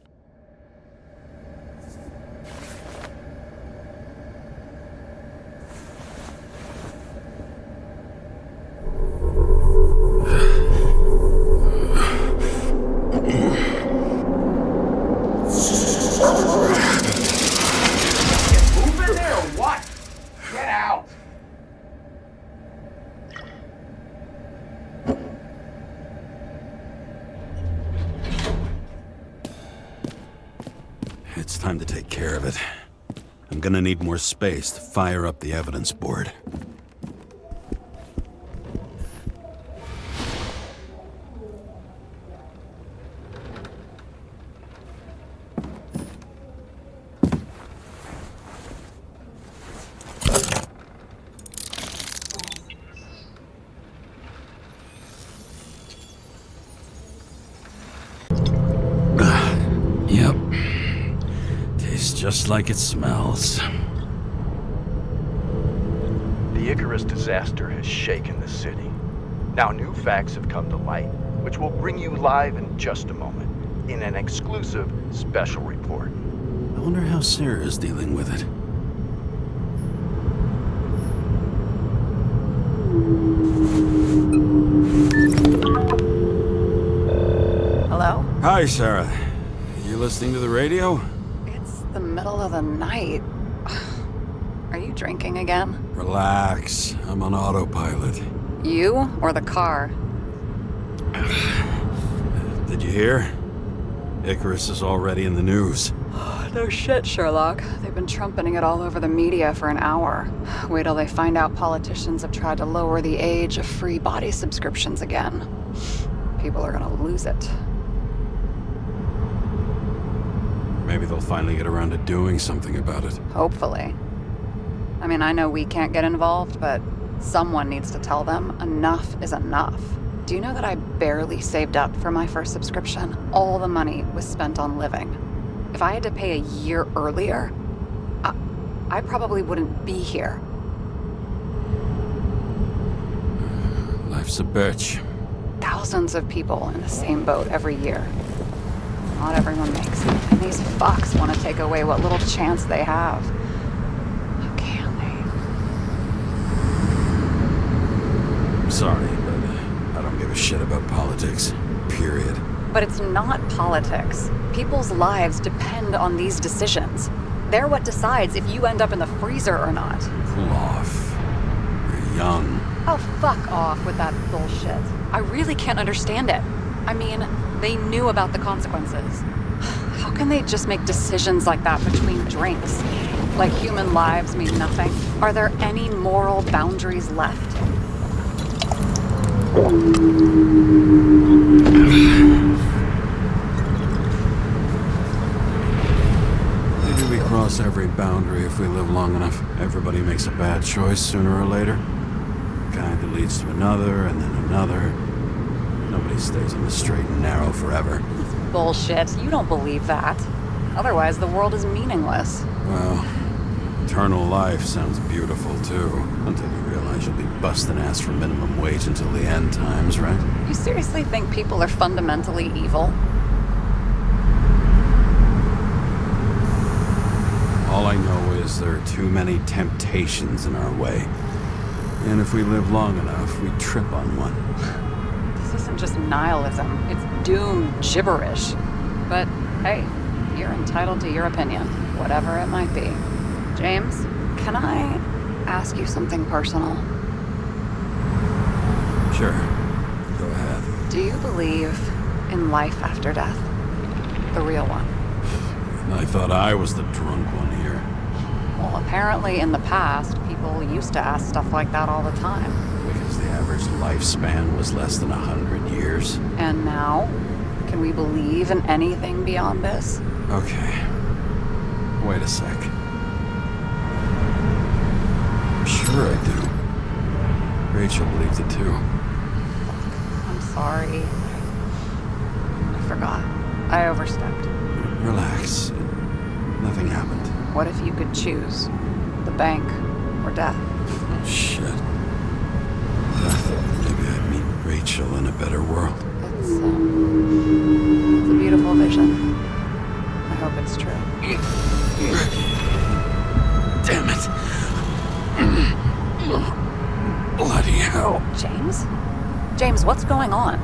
Moving there or what? Get out. It's time to take care of it. I'm gonna need more space to fire up the evidence board. Yep. Tastes just like it smells. The Icarus disaster has shaken the city. Now new facts have come to light, which we'll bring you live in just a moment, in an exclusive special report. I wonder how Sarah's dealing with it. Hello? Hi, Sarah. You listening to the radio? It's the middle of the night. Are you drinking again? Relax. I'm on autopilot. You or the car? Did you hear? Icarus is already in the news. No shit, Sherlock. They've been trumpeting it all over the media for an hour. Wait till they find out politicians have tried to lower the age of free body subscriptions again. People are gonna lose it. Maybe they'll finally get around to doing something about it. Hopefully. I mean, I know we can't get involved, but someone needs to tell them enough is enough. Do you know that I barely saved up for my first subscription? All the money was spent on living. If I had to pay a year earlier, I probably wouldn't be here. Life's a bitch. Thousands of people in the same boat every year. Not everyone makes it, and these fucks want to take away what little chance they have. How can they? I'm sorry, but I don't give a shit about politics. Period. But it's not politics. People's lives depend on these decisions. They're what decides if you end up in the freezer or not. Cool off. You're young. Oh, fuck off with that bullshit. I really can't understand it. I mean, they knew about the consequences. How can they just make decisions like that between drinks? Like human lives mean nothing? Are there any moral boundaries left? Maybe we cross every boundary if we live long enough. Everybody makes a bad choice sooner or later. Kind that leads to another, and then another. Nobody stays on the straight and narrow forever. Bullshit. You don't believe that. Otherwise, the world is meaningless. Well, Eternal life sounds beautiful, too. Until you realize you'll be busting ass for minimum wage until the end times, right? You seriously think people are fundamentally evil? All I know is there are too many temptations in our way. And if we live long enough, we trip on one. This isn't just nihilism, it's doom gibberish. But hey, you're entitled to your opinion, whatever it might be. James, can I ask you something personal? Sure. Go ahead. Do you believe in life after death? The real one? I thought I was the drunk one here. Well, apparently in the past, people used to ask stuff like that all the time. Because the average lifespan was less than 100 years. And now? Can we believe in anything beyond this? Okay. Wait a sec. Sure I do. Rachel believes it too. I'm sorry. I forgot. I overstepped. Relax. Nothing happened. What if you could choose? The bank or death? Oh, shit. I thought maybe I'd meet Rachel in a better world. It's a beautiful vision. I hope it's true. Damn it. Bloody hell. James? James, what's going on?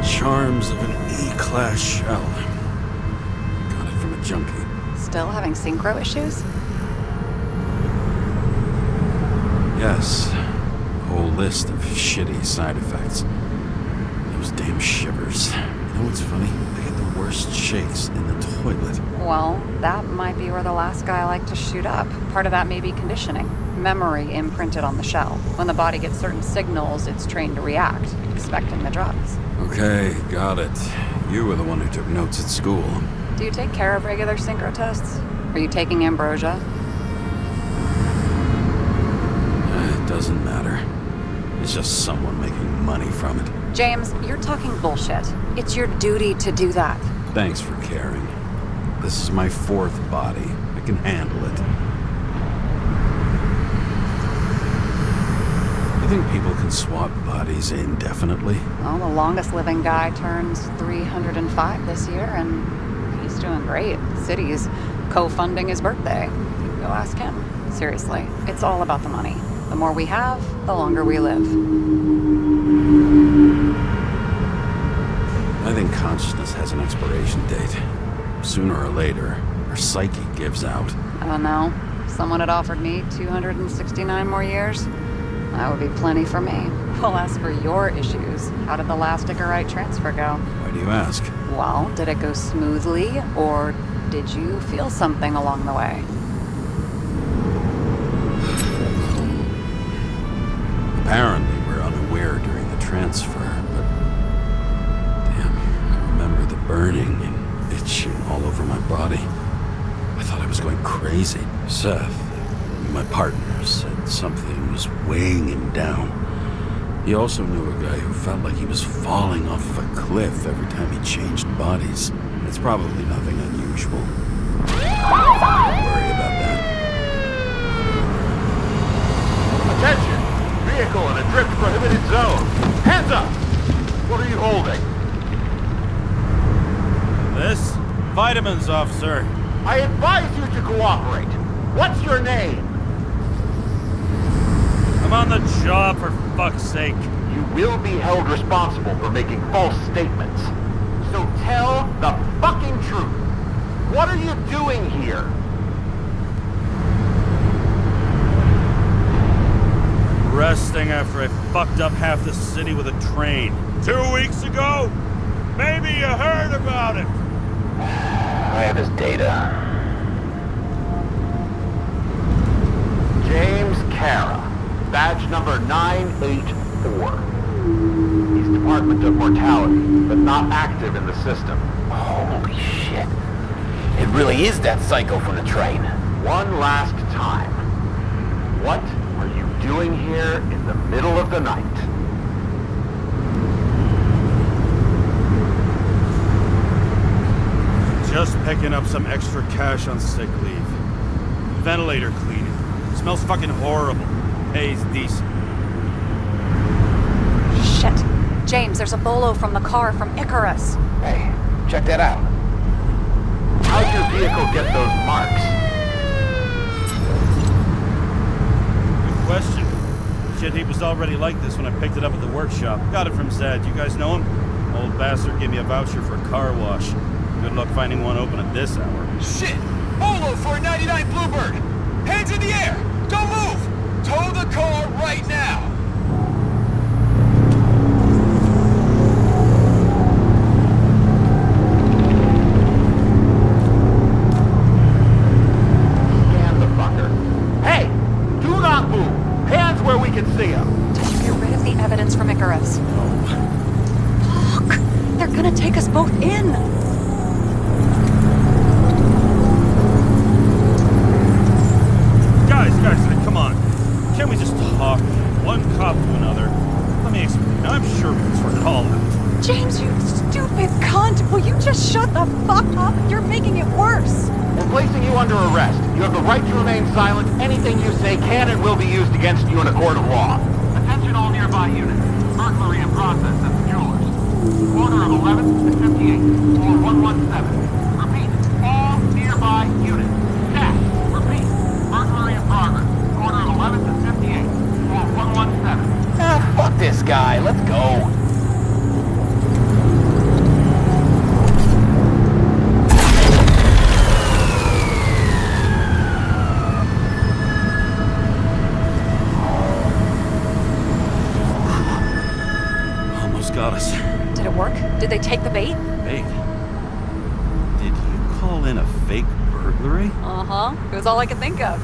Charms of an E-class shell. Got it from a junkie. Still having synchro issues? Yes. A whole list of shitty side effects. Those damn shivers. You know what's funny? I get the worst shakes in the toilet. Well, that might be where the last guy liked to shoot up. Part of that may be conditioning. Memory imprinted on the shell. When the body gets certain signals, it's trained to react, expecting the drugs. Okay, got it. You were the one who took notes at school. Do you take care of regular synchro tests? Are you taking ambrosia? It doesn't matter. It's just someone making money from it. James, you're talking bullshit. It's your duty to do that. Thanks for caring. This is my fourth body. I can handle it. You think people can swap bodies indefinitely? Well, the longest living guy turns 305 this year, and he's doing great. The city's co-funding his birthday. You can go ask him. Seriously, it's all about the money. The more we have, the longer we live. I think consciousness has an expiration date. Sooner or later, our psyche gives out. I don't know. If someone had offered me 269 more years, that would be plenty for me. Well, as for your issues, how did the last Icarite transfer go? Why do you ask? Well, did it go smoothly, or did you feel something along the way? Apparently, we're unaware during the transfer, but... Damn, I remember the burning and itching all over my body. I thought I was going crazy. Seth, my partner, said something was weighing him down. He also knew a guy who felt like he was falling off of a cliff every time he changed bodies. It's probably nothing unusual. Don't worry about that. Attention! Vehicle in a drift prohibited zone. Hands up! What are you holding? This? Vitamins, officer. I advise you to cooperate. What's your name? I'm on the job, for fuck's sake. You will be held responsible for making false statements. So tell the fucking truth. What are you doing here? Resting after I fucked up half the city with a train. 2 weeks ago? Maybe you heard about it. I have his data. James Kara, badge number 984. He's departed Department of Mortality, but not active in the system. Holy shit. It really is that psycho from the train. One last time. What are you doing here in the middle of the night? Just picking up some extra cash on sick leave. Ventilator cleaning. Smells fucking horrible. Pays decent. Shit. James, there's a bolo from the car from Icarus. Hey, check that out. How'd your vehicle get those marks? Good question. Shit, he was already like this when I picked it up at the workshop. Got it from Zed. You guys know him? Old bastard gave me a voucher for a car wash. Good luck finding one open at this hour. Shit! Bolo for a 99 Bluebird! Hands in the air! Don't move! Tow the car right now! Scan the fucker. Hey! Do not move! Hands where we can see him! Did you get rid of the evidence from Icarus? Fuck! They're gonna take us both in! Guys, come on. Can't we just talk? One cop to another. Let me explain. I'm sure we can sort it all out. James, you stupid cunt! Will you just shut the fuck up? You're making it worse! We're placing you under arrest. You have the right to remain silent. Anything you say can and will be used against you in a court of law. Attention all nearby units. Burglary in process at the jewelers. Corner of 11th and 58. Floor 117. Repeat. All nearby units. Staff. Repeat. Burglary in progress. Corner of 11th and 58. Floor 117. Ah, fuck this guy. Let's go. Got us. Did it work? Did they take the bait? Bait? Did you call in a fake burglary? Uh-huh. It was all I could think of.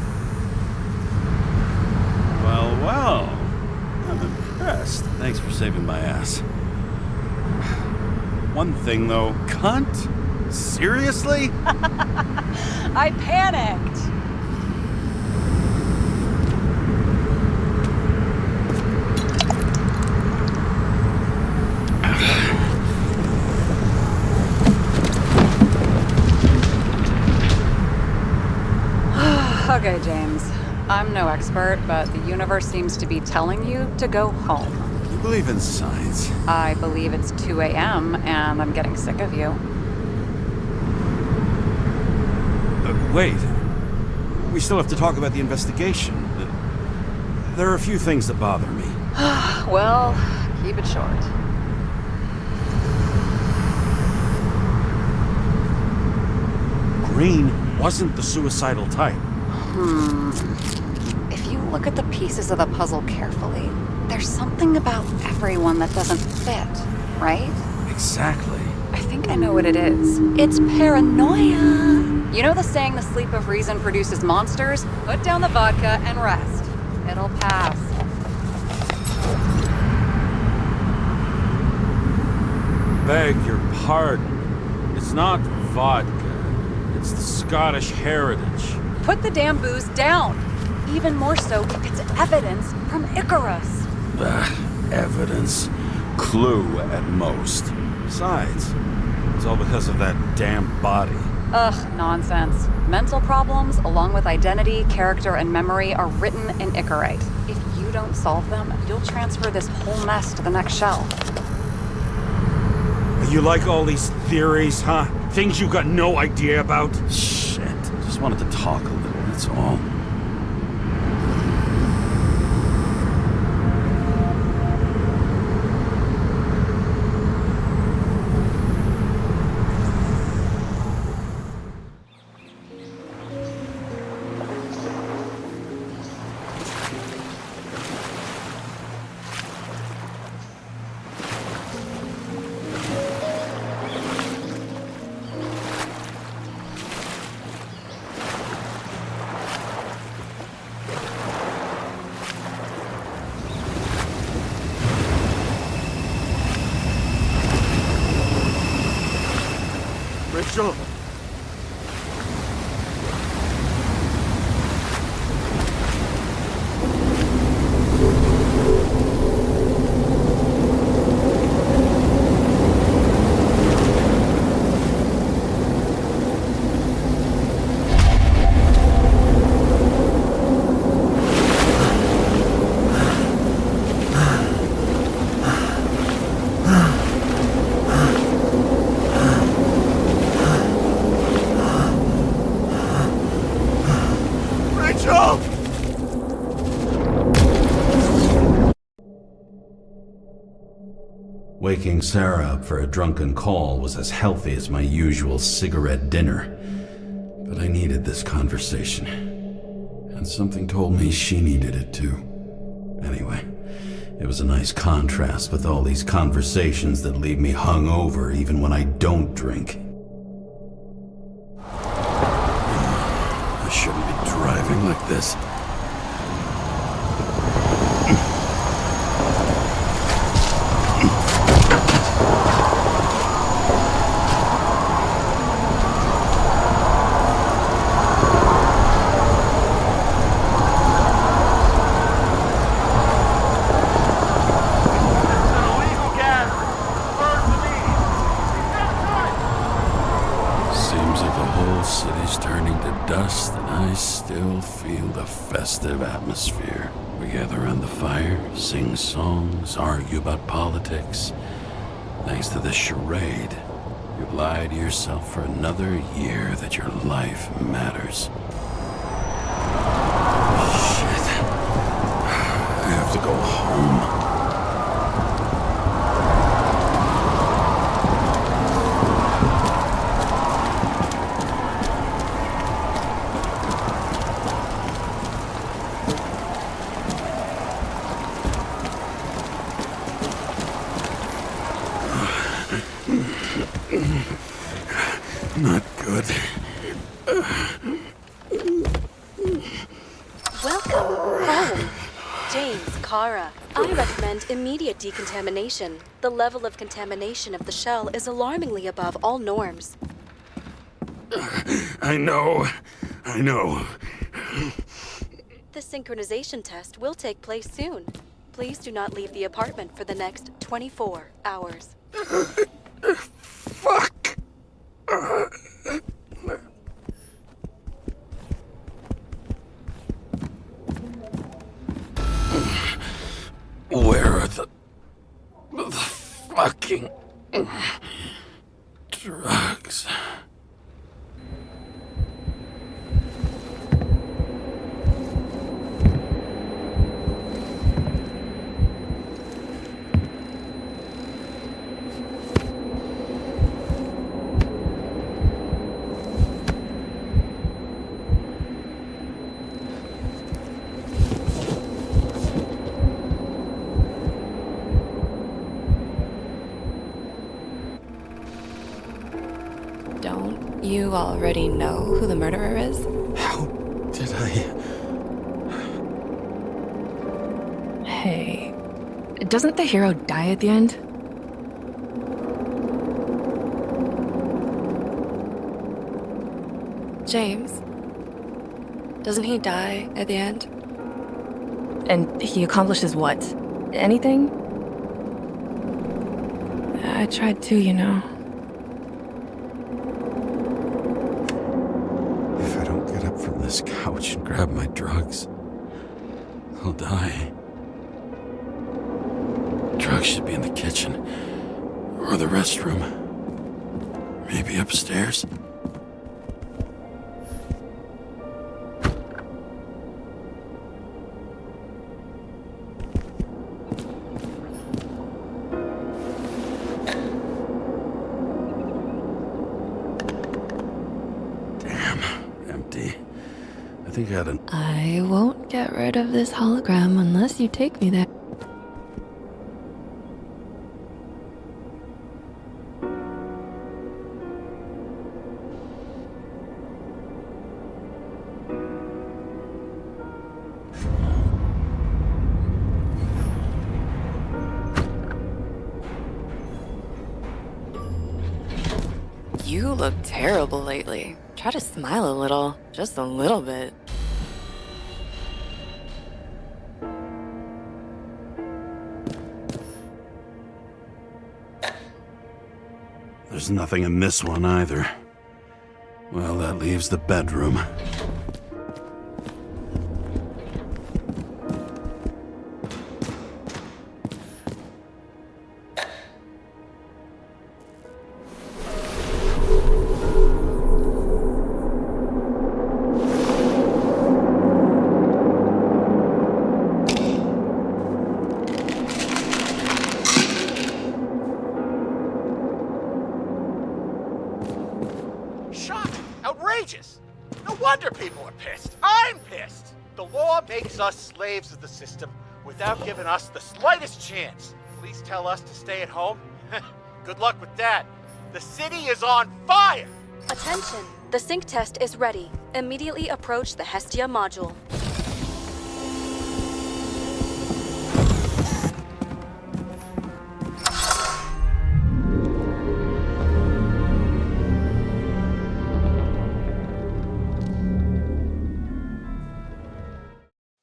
Well. I'm impressed. Thanks for saving my ass. One thing, though. Cunt? Seriously? I panicked. Okay, James. I'm no expert, but the universe seems to be telling you to go home. You believe in science? I believe it's 2 a.m. and I'm getting sick of you. Wait. We still have to talk about the investigation. There are a few things that bother me. Well, keep it short. Green wasn't the suicidal type. If you look at the pieces of the puzzle carefully, there's something about everyone that doesn't fit, right? Exactly. I think I know what it is. It's paranoia. You know the saying, the sleep of reason produces monsters? Put down the vodka and rest. It'll pass. Beg your pardon. It's not vodka. It's the Scottish heritage. Put the damn booze down. Even more so if it's evidence from Icarus. Evidence. Clue at most. Besides, it's all because of that damn body. Ugh, nonsense. Mental problems, along with identity, character, and memory, are written in Icarite. If you don't solve them, you'll transfer this whole mess to the next shell. You like all these theories, huh? Things you got no idea about? Shit. Just wanted to talk a little, that's all. Rachel! Rachel! Waking Sarah up for a drunken call was as healthy as my usual cigarette dinner. But I needed this conversation. And something told me she needed it too. Anyway, it was a nice contrast with all these conversations that leave me hungover even when I don't drink. I shouldn't be driving like this. Seems like the whole city's turning to dust, and I still feel the festive atmosphere. We gather around the fire, sing songs, argue about politics. Thanks to this charade, you've lied to yourself for another year that your life matters. Shit. I have to go home. Not good. Welcome home. James, Kara, I recommend immediate decontamination. The level of contamination of the shell is alarmingly above all norms. I know. The synchronization test will take place soon. Please do not leave the apartment for the next 24 hours. Fuck! Where are the fucking drugs? Don't you already know who the murderer is? How did I... Hey, doesn't the hero die at the end? James, doesn't he die at the end? And he accomplishes what? Anything? I tried to, you know. If I don't get up from this couch and grab my drugs, I'll die. Drugs should be in the kitchen. Or the restroom. Maybe upstairs. I think I had an... I won't get rid of this hologram unless you take me there. You look terrible lately. Try to smile a little. Just a little bit. There's nothing in this one either. Well, that leaves the bedroom. Outrageous! No wonder people are pissed. I'm pissed! The law makes us slaves of the system without giving us the slightest chance. Police tell us to stay at home. Good luck with that. The city is on fire! Attention! The sync test is ready. Immediately approach the Hestia module.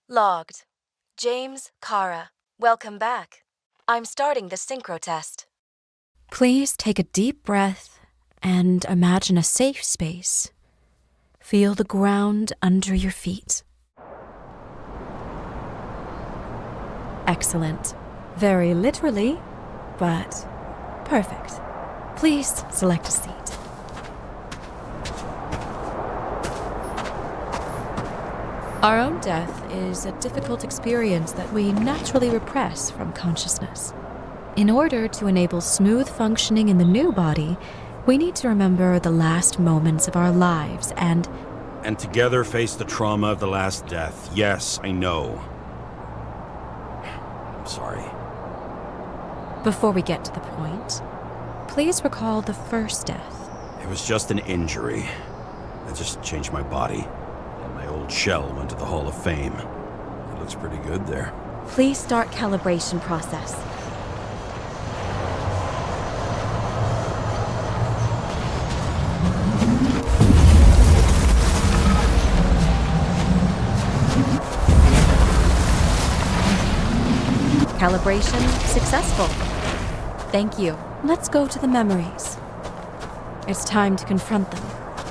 Logged. James Kara, welcome back. I'm starting the synchro test. Please take a deep breath and imagine a safe space. Feel the ground under your feet. Excellent. Very literally, but perfect. Please select a seat. Our own death is a difficult experience that we naturally repress from consciousness. In order to enable smooth functioning in the new body, we need to remember the last moments of our lives and together face the trauma of the last death. Yes, I know. I'm sorry. Before we get to the point, please recall the first death. It was just an injury. I just changed my body. My old shell went to the Hall of Fame. It looks pretty good there. Please start calibration process. Calibration successful. Thank you. Let's go to the memories. It's time to confront them.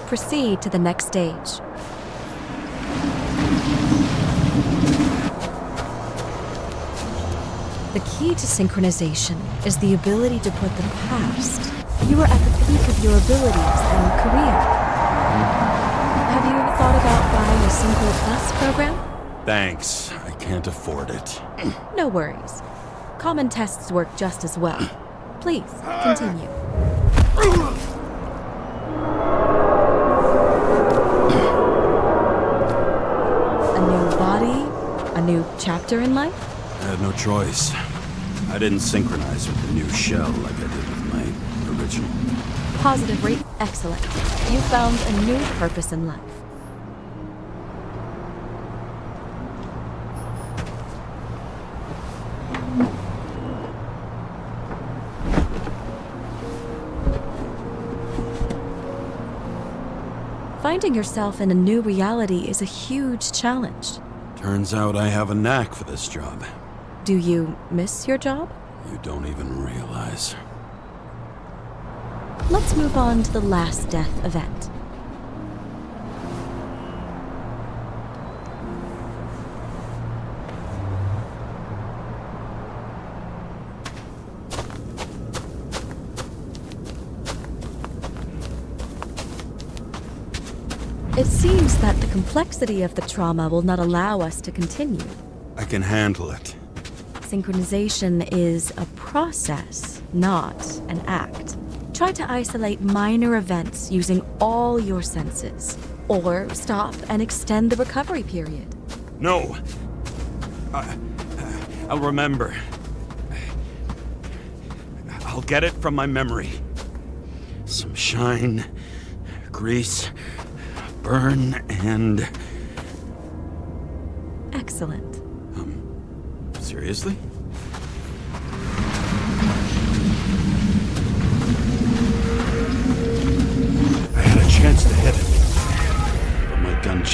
Proceed to the next stage. The key to synchronization is the ability to put the past. You are at the peak of your abilities and career. Have you thought about buying a Synchro Plus program? Thanks. I can't afford it. No worries. Common tests work just as well. Please, continue. A new body? A new chapter in life? I had no choice. I didn't synchronize with the new shell like I did with my original. Positive rate, excellent. You found a new purpose in life. Finding yourself in a new reality is a huge challenge. Turns out I have a knack for this job. Do you miss your job? You don't even realize. Let's move on to the last death event. It seems that the complexity of the trauma will not allow us to continue. I can handle it. Synchronization is a process, not an act. Try to isolate minor events using all your senses, or stop and extend the recovery period. No. I'll remember. I'll get it from my memory. Some shine, grease, burn, and... Excellent. Seriously?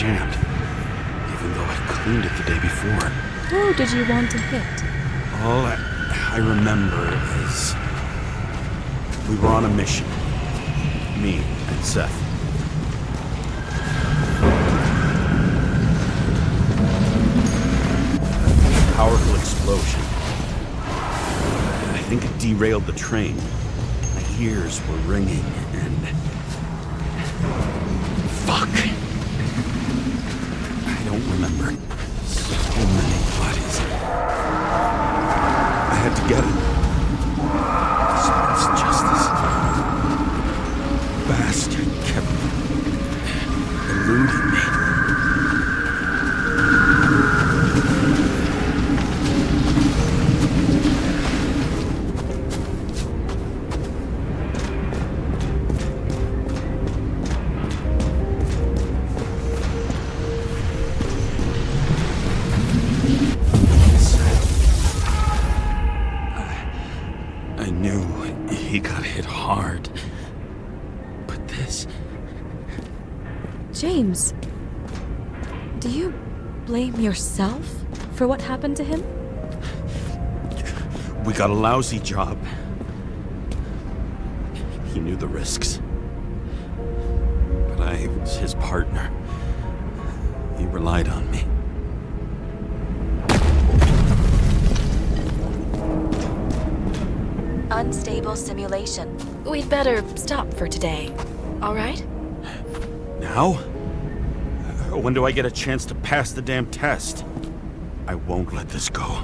jammed, even though I cleaned it the day before. Who did you want to hit? All I remember is we were on a mission. Me and Seth. A powerful explosion. I think it derailed the train. My ears were ringing and... Fuck. I don't remember. So many bodies. I had to get it. It's justice. Bastard kept eluding me. I knew he got hit hard. But this... James, do you blame yourself for what happened to him? We got a lousy job. He knew the risks. But I was his partner. He relied on me. Unstable simulation. We'd better stop for today, all right? Now? When do I get a chance to pass the damn test? I won't let this go.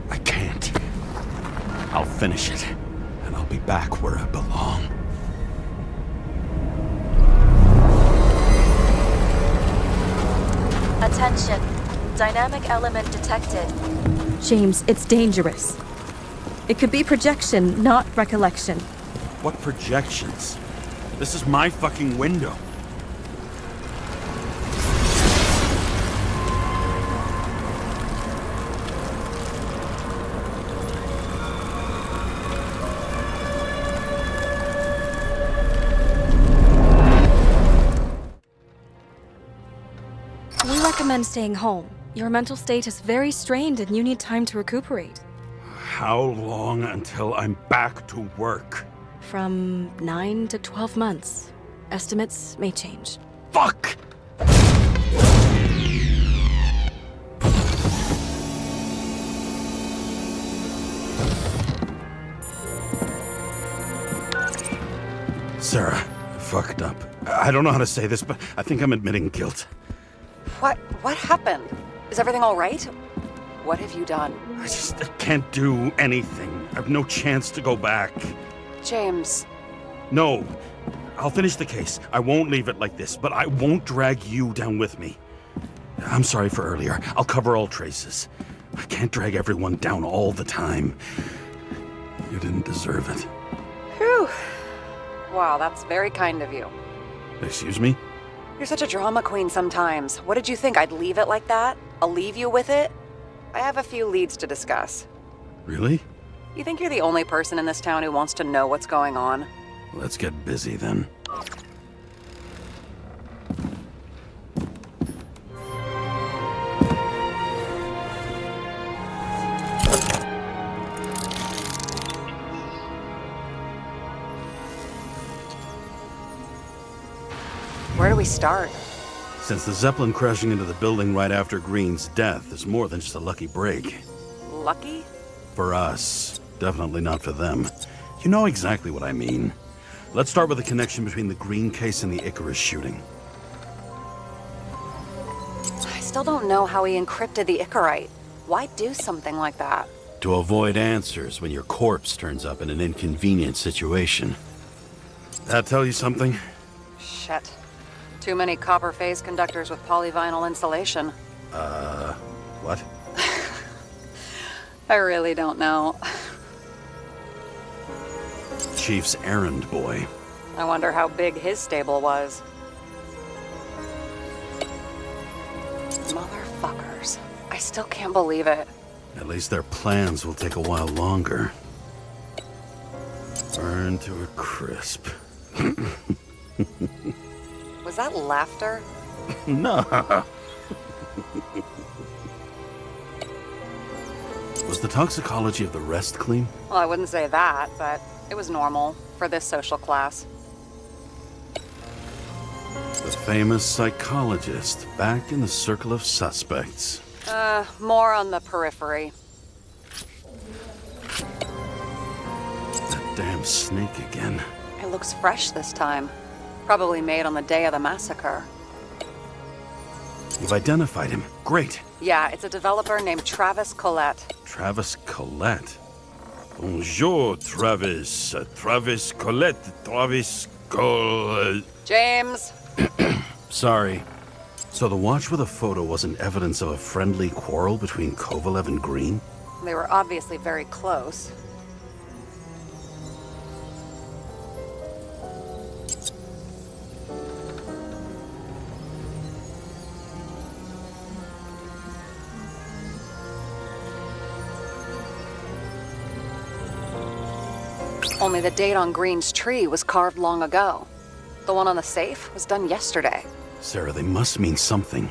I can't. I'll finish it, and I'll be back where I belong. Attention. Dynamic element detected. James, it's dangerous. It could be projection, not recollection. What projections? This is my fucking window. We recommend staying home. Your mental state is very strained and you need time to recuperate. How long until I'm back to work? From 9 to 12 months. Estimates may change. Fuck! Sarah, I fucked up. I don't know how to say this, but I think I'm admitting guilt. What happened? Is everything all right? What have you done? I can't do anything. I have no chance to go back. James. No. I'll finish the case. I won't leave it like this, but I won't drag you down with me. I'm sorry for earlier. I'll cover all traces. I can't drag everyone down all the time. You didn't deserve it. Whew. Wow, that's very kind of you. Excuse me? You're such a drama queen sometimes. What did you think, I'd leave it like that? I'll leave you with it? I have a few leads to discuss. Really? You think you're the only person in this town who wants to know what's going on? Let's get busy then. Where do we start? Since the Zeppelin crashing into the building right after Green's death is more than just a lucky break. Lucky? For us. Definitely not for them. You know exactly what I mean. Let's start with the connection between the Green case and the Icarus shooting. I still don't know how he encrypted the Icarite. Why do something like that? To avoid answers when your corpse turns up in an inconvenient situation. That tell you something? Shit. Too many copper phase conductors with polyvinyl insulation. What? I really don't know. Chief's errand boy. I wonder how big his stable was. Motherfuckers. I still can't believe it. At least their plans will take a while longer. Burn to a crisp. Was that laughter? No. Was the toxicology of the rest clean? Well, I wouldn't say that, but it was normal for this social class. The famous psychologist, back in the circle of suspects. More on the periphery. That damn snake again. It looks fresh this time. Probably made on the day of the massacre. You've identified him. Great. Yeah, it's a developer named Travis Collette. Travis Collette. Bonjour, Travis. Travis Collette. Travis Collette. James! Sorry. So the watch with a photo wasn't evidence of a friendly quarrel between Kovalev and Green? They were obviously very close. Only the date on Green's tree was carved long ago. The one on the safe was done yesterday. Sarah, they must mean something.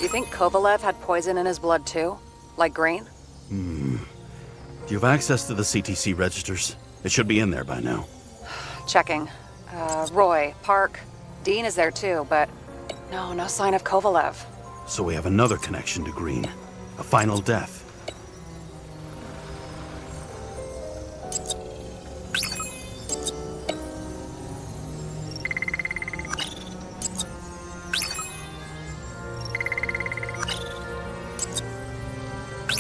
You think Kovalev had poison in his blood too? Like Green? Do you have access to the CTC registers? It should be in there by now. Checking. Roy, Park, Dean is there too, but no sign of Kovalev. So we have another connection to Green. A final death.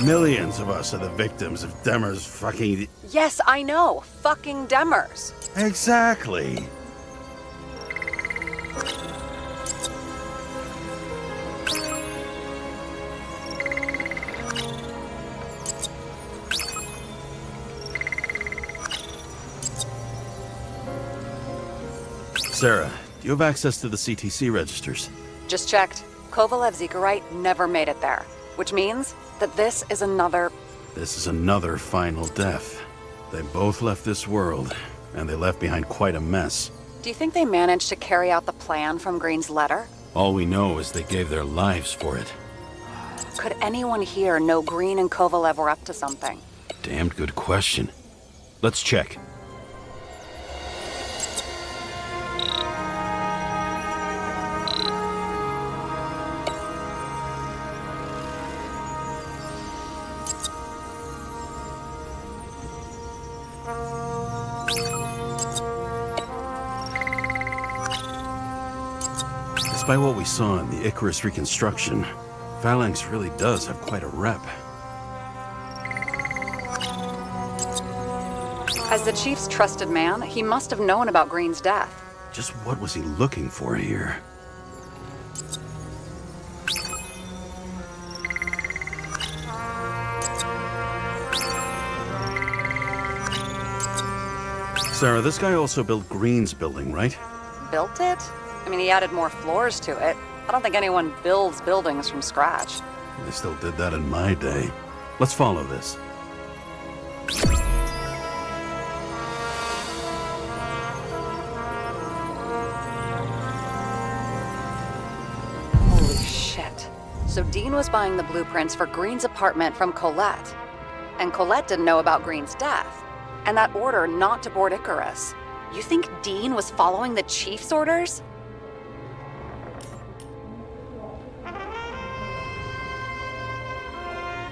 Millions of us are the victims of Demmer's fucking... Yes, I know. Fucking Demers. Exactly. Sarah, do you have access to the CTC registers? Just checked. Kovalev Zekarite never made it there, which means that this is another... This is another final death. They both left this world, and they left behind quite a mess. Do you think they managed to carry out the plan from Green's letter? All we know is they gave their lives for it. Could anyone here know Green and Kovalev were up to something? Damned good question. Let's check. Despite what we saw in the Icarus reconstruction, Phalanx really does have quite a rep. As the Chief's trusted man, he must have known about Green's death. Just what was he looking for here? Sarah, this guy also built Green's building, right? Built it? I mean, he added more floors to it. I don't think anyone builds buildings from scratch. They still did that in my day. Let's follow this. Holy shit. So Dean was buying the blueprints for Green's apartment from Collette. And Collette didn't know about Green's death. And that order not to board Icarus. You think Dean was following the Chief's orders?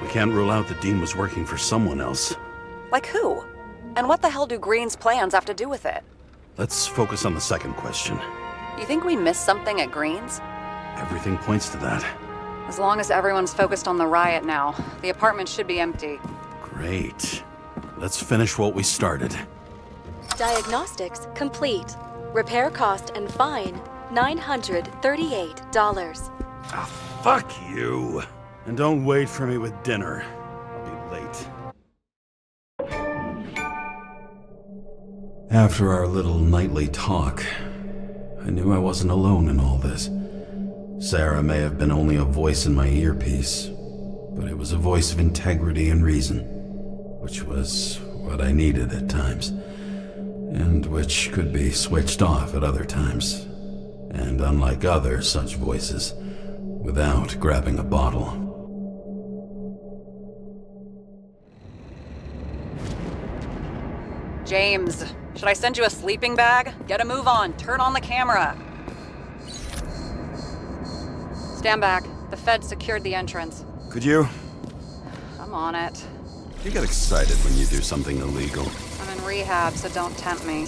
We can't rule out that Dean was working for someone else. Like who? And what the hell do Green's plans have to do with it? Let's focus on the second question. You think we missed something at Green's? Everything points to that. As long as everyone's focused on the riot now, the apartment should be empty. Great. Let's finish what we started. Diagnostics complete. Repair cost and fine $938. Ah, fuck you. And don't wait for me with dinner. I'll be late. After our little nightly talk, I knew I wasn't alone in all this. Sarah may have been only a voice in my earpiece, but it was a voice of integrity and reason, which was what I needed at times, and which could be switched off at other times, and unlike other such voices, without grabbing a bottle. James, should I send you a sleeping bag? Get a move on. Turn on the camera. Stand back. The Fed secured the entrance. Could you? I'm on it. You get excited when you do something illegal. I'm in rehab, so don't tempt me.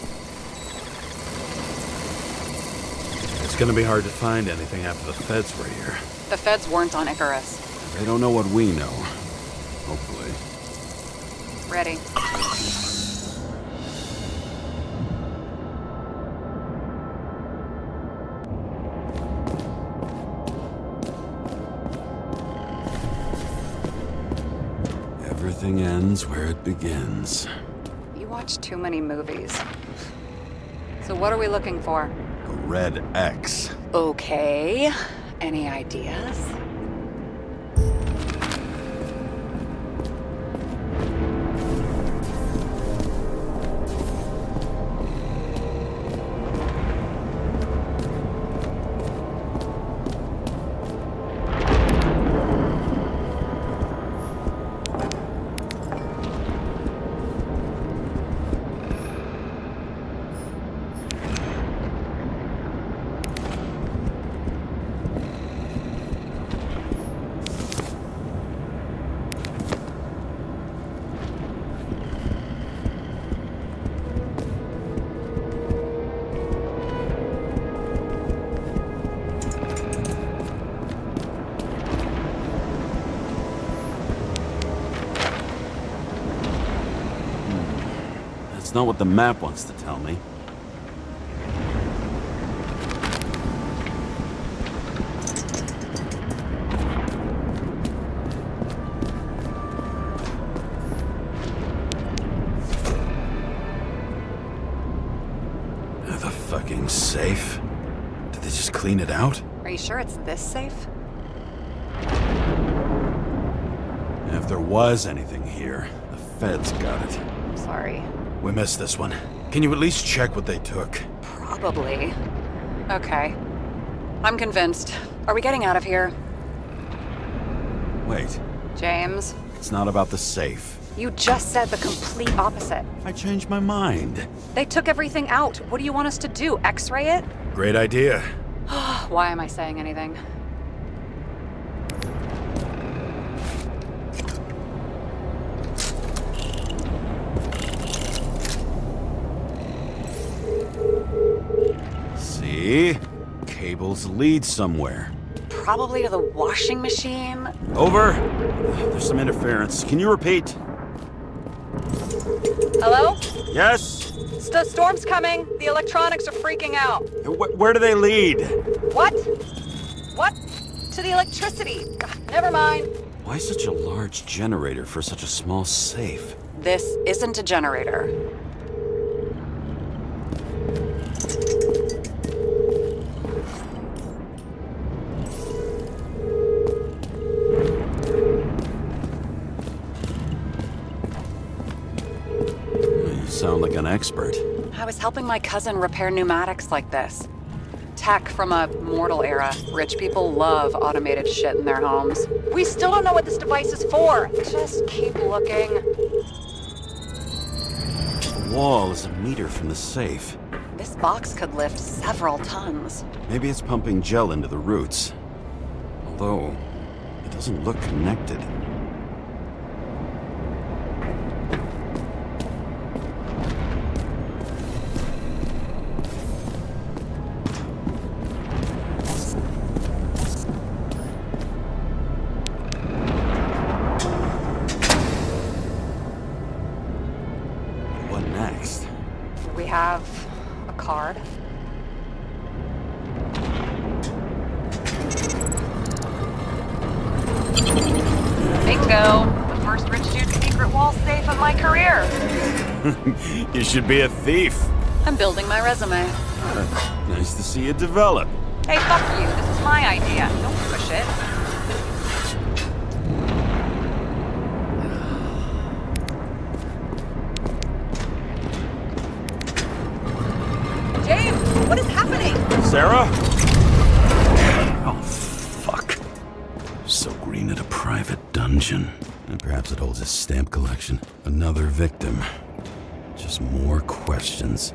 It's gonna be hard to find anything after the Feds were here. The Feds weren't on Icarus. They don't know what we know. Hopefully. Ready. Everything ends where it begins. You watch too many movies. So what are we looking for? A red X. Okay. Any ideas? That's not what the map wants to tell me. The fucking safe? Did they just clean it out? Are you sure it's this safe? If there was anything here, the Feds got it. Sorry. We missed this one. Can you at least check what they took? Probably. Okay. I'm convinced. Are we getting out of here? Wait. James? It's not about the safe. You just said the complete opposite. I changed my mind. They took everything out. What do you want us to do? X-ray it? Great idea. Why am I saying anything? See? Cables lead somewhere. Probably to the washing machine. Over. There's some interference. Can you repeat? Hello? Yes? Storm's coming. The electronics are freaking out. Where do they lead? What? What? To the electricity. Never mind. Why such a large generator for such a small safe? This isn't a generator. You sound like an expert. I was helping my cousin repair pneumatics like this. Tech from a mortal era. Rich people love automated shit in their homes. We still don't know what this device is for. Just keep looking. The wall is a meter from the safe. This box could lift several tons. Maybe it's pumping gel into the roots. Although, it doesn't look connected. my career. You should be a thief. I'm building my resume. Nice to see you develop. Hey, fuck you. This is my idea. Don't push it. James, what is happening? Sarah? Oh, fuck. So Green at a private dungeon. And perhaps it holds his stamp collection. Another victim. Just more questions.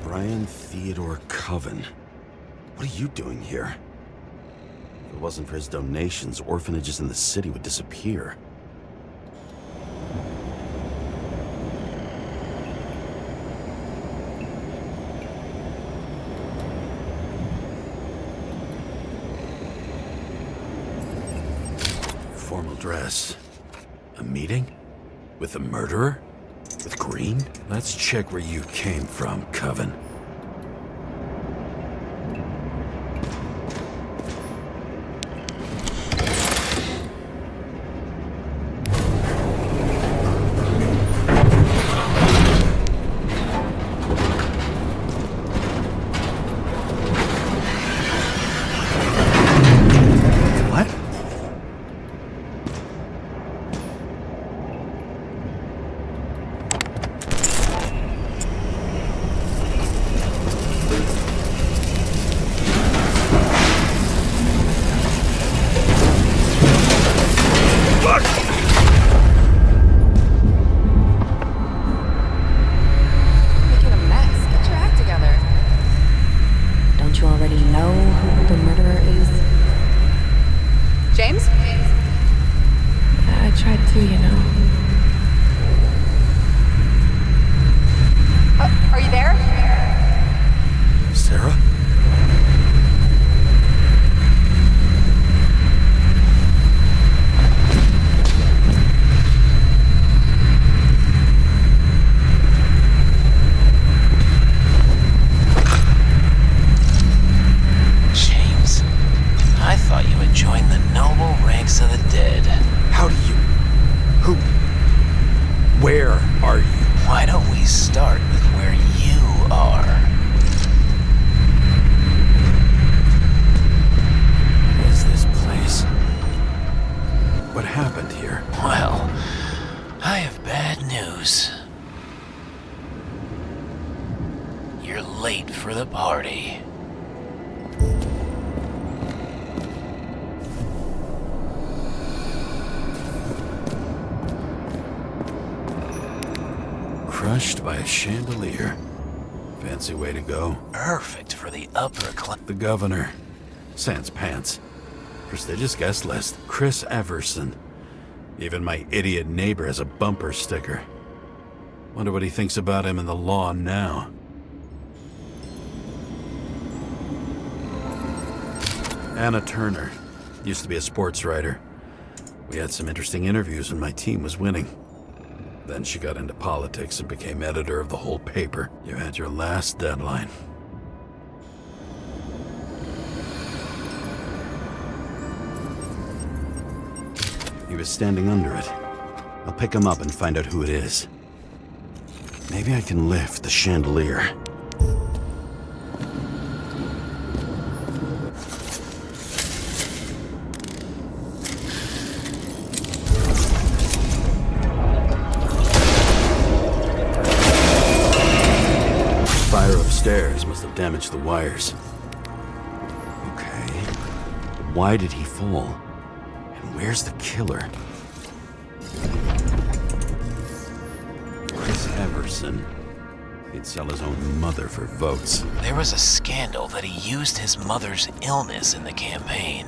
Brian Theodore Coven. What are you doing here? If it wasn't for his donations, orphanages in the city would disappear. Formal dress. A meeting? With the murderer? With Green? Let's check where you came from, Coven. Crushed by a chandelier. Fancy way to go. Perfect for the upper class. The governor. Sans pants. Prestigious guest list. Chris Everson. Even my idiot neighbor has a bumper sticker. Wonder what he thinks about him in the law now. Anna Turner. Used to be a sports writer. We had some interesting interviews when my team was winning. Then she got into politics and became editor of the whole paper. You had your last deadline. He was standing under it. I'll pick him up and find out who it is. Maybe I can lift the chandelier. Stairs must have damaged the wires. Okay, but why did he fall? And where's the killer? Chris Everson. He'd sell his own mother for votes. There was a scandal that he used his mother's illness in the campaign.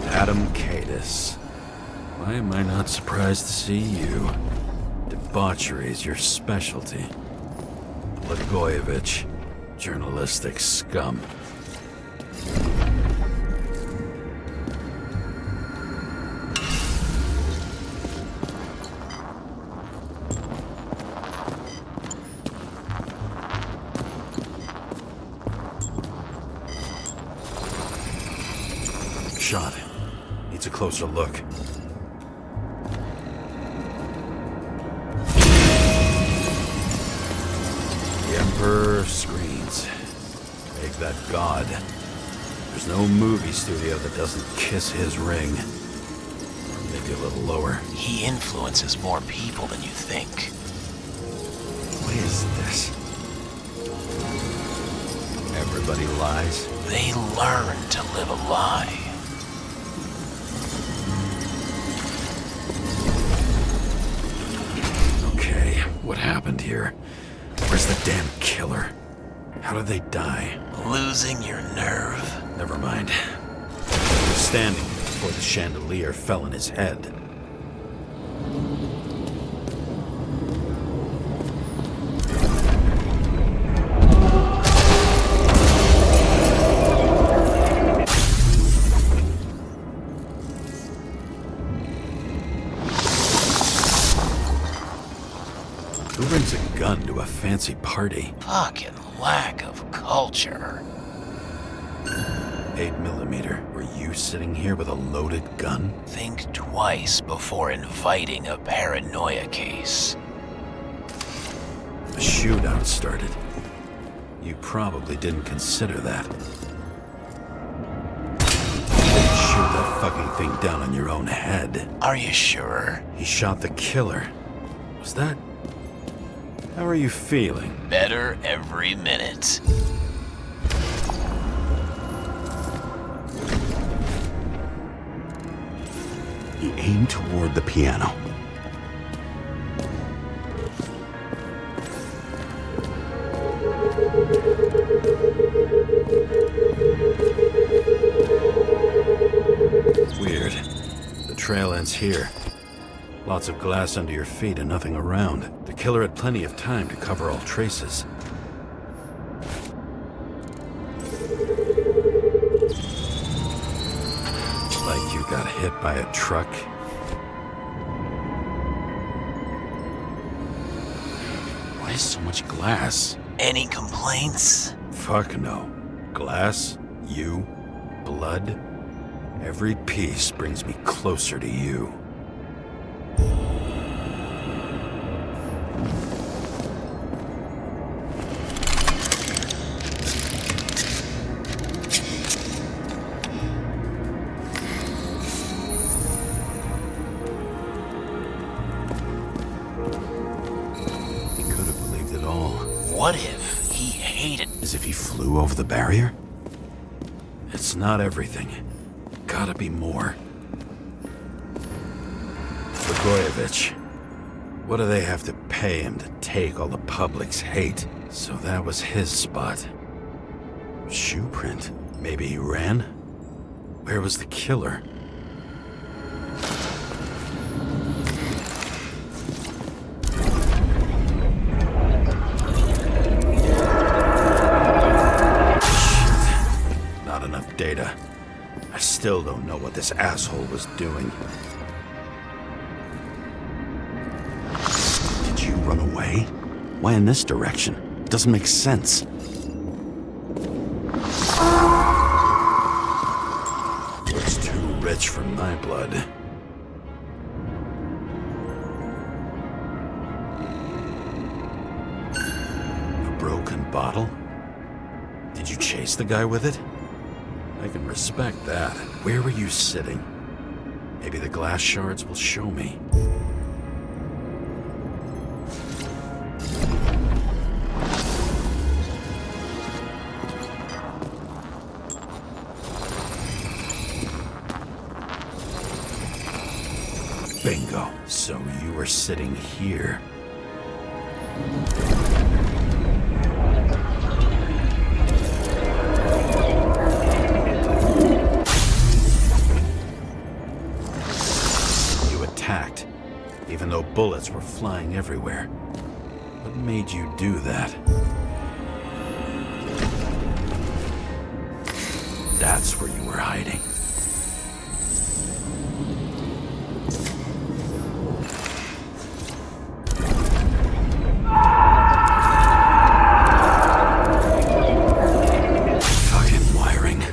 Adam Cadis. Why am I not surprised to see you? Debauchery is your specialty. Blagojevich, journalistic scum. shot. Needs a closer look. The Emperor screens. Make that god. There's no movie studio that doesn't kiss his ring. Or maybe a little lower. He influences more people than you think. What is this? Everybody lies? They learn to live a lie. Okay, what happened here? Where's the damn killer? How did they die? Losing your nerve. Never mind. He was standing before the chandelier fell on his head. Who brings a gun to a fancy party? Fucking lack of culture. 8mm. Were you sitting here with a loaded gun? Think twice before inviting a paranoia case. A shootout started. You probably didn't consider that. You didn't shoot that fucking thing down on your own head. Are you sure? He shot the killer. Was that... How are you feeling? Better every minute. He aimed toward the piano. Weird. The trail ends here. Lots of glass under your feet and nothing around. The killer had plenty of time to cover all traces. Like you got hit by a truck. Why so much glass? Any complaints? Fuck no. Glass, you, blood. Every piece brings me closer to you. What if he hated... As if he flew over the barrier? It's not everything. Gotta be more. Blagojevich. What do they have to pay him to take all the public's hate? So that was his spot. Shoe print. Maybe he ran? Where was the killer? Data. I still don't know what this asshole was doing. Did you run away? Why in this direction? It doesn't make sense. Looks too rich for my blood. A broken bottle? Did you chase the guy with it? I can respect that. Where were you sitting? Maybe the glass shards will show me. Bingo. So you were sitting here. Even though bullets were flying everywhere. What made you do that? That's where you were hiding. Fucking wiring.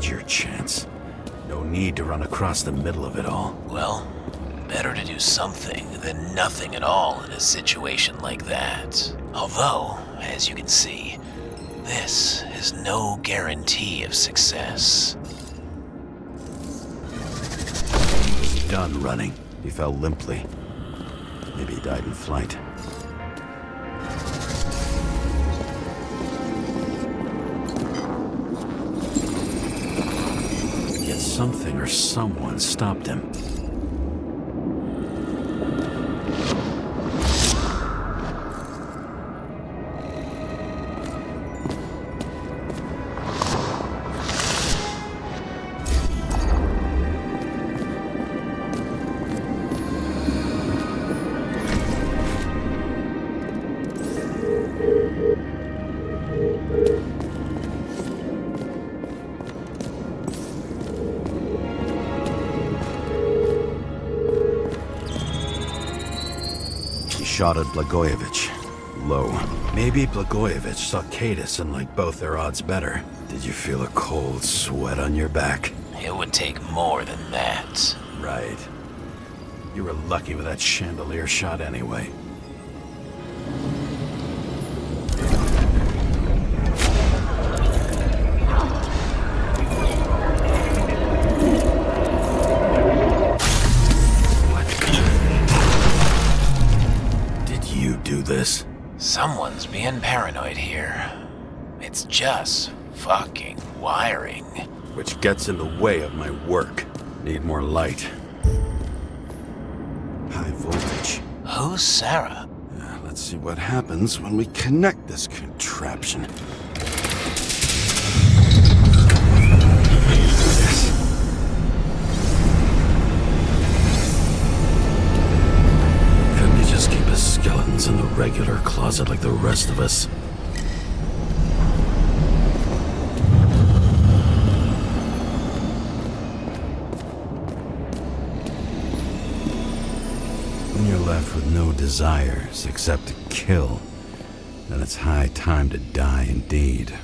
had your chance. No need to run across the middle of it all. Well, better to do something than nothing at all in a situation like that. Although, as you can see, this is no guarantee of success. He was done running. He fell limply. Maybe he died in flight. Yet something or someone stopped him. Shot at Blagojevich. Low. Maybe Blagojevich saw Cadis and liked both their odds better. Did you feel a cold sweat on your back? It would take more than that. Right. You were lucky with that chandelier shot anyway. This? Someone's being paranoid here. It's just fucking wiring. Which gets in the way of my work. Need more light. High voltage. Who's Sarah? Let's see what happens when we connect this contraption. Skeletons in the regular closet like the rest of us. When you're left with no desires except to kill, then it's high time to die indeed.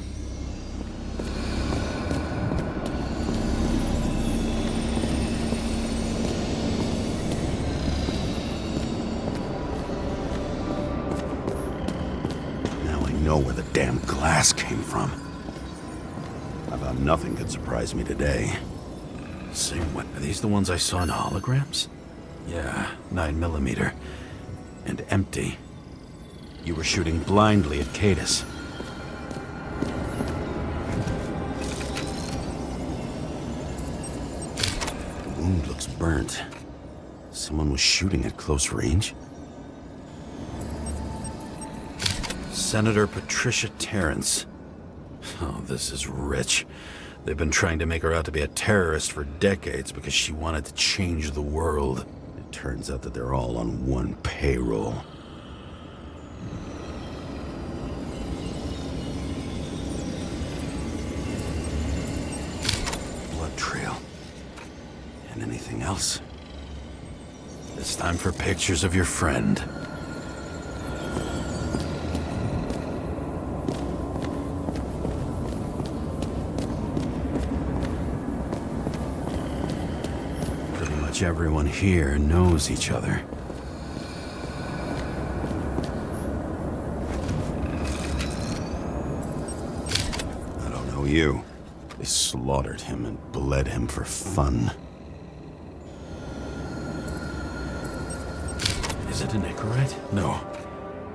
Know where the damn glass came from. I thought nothing could surprise me today. Same what? Are these the ones I saw in holograms? Yeah, 9mm. And empty. You were shooting blindly at Cadis. The wound looks burnt. Someone was shooting at close range? Senator Patricia Terrence. Oh, this is rich. They've been trying to make her out to be a terrorist for decades because she wanted to change the world. It turns out that they're all on one payroll. Blood trail. And anything else? It's time for pictures of your friend. Everyone here knows each other. I don't know you. They slaughtered him and bled him for fun. Is it an Icarite? No.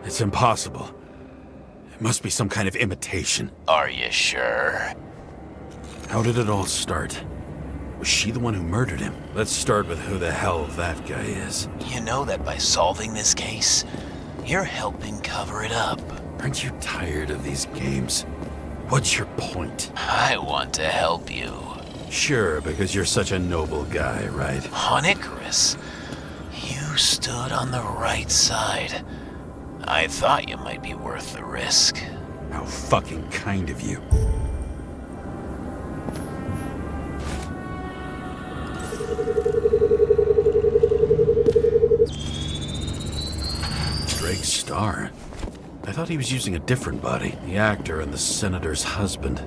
It's impossible. It must be some kind of imitation. Are you sure? How did it all start? Was she the one who murdered him? Let's start with who the hell that guy is. You know that by solving this case, you're helping cover it up. Aren't you tired of these games? What's your point? I want to help you. Sure, because you're such a noble guy, right? On Icarus, you stood on the right side. I thought you might be worth the risk. How fucking kind of you. Drake Starr? I thought he was using a different body. The actor and the senator's husband.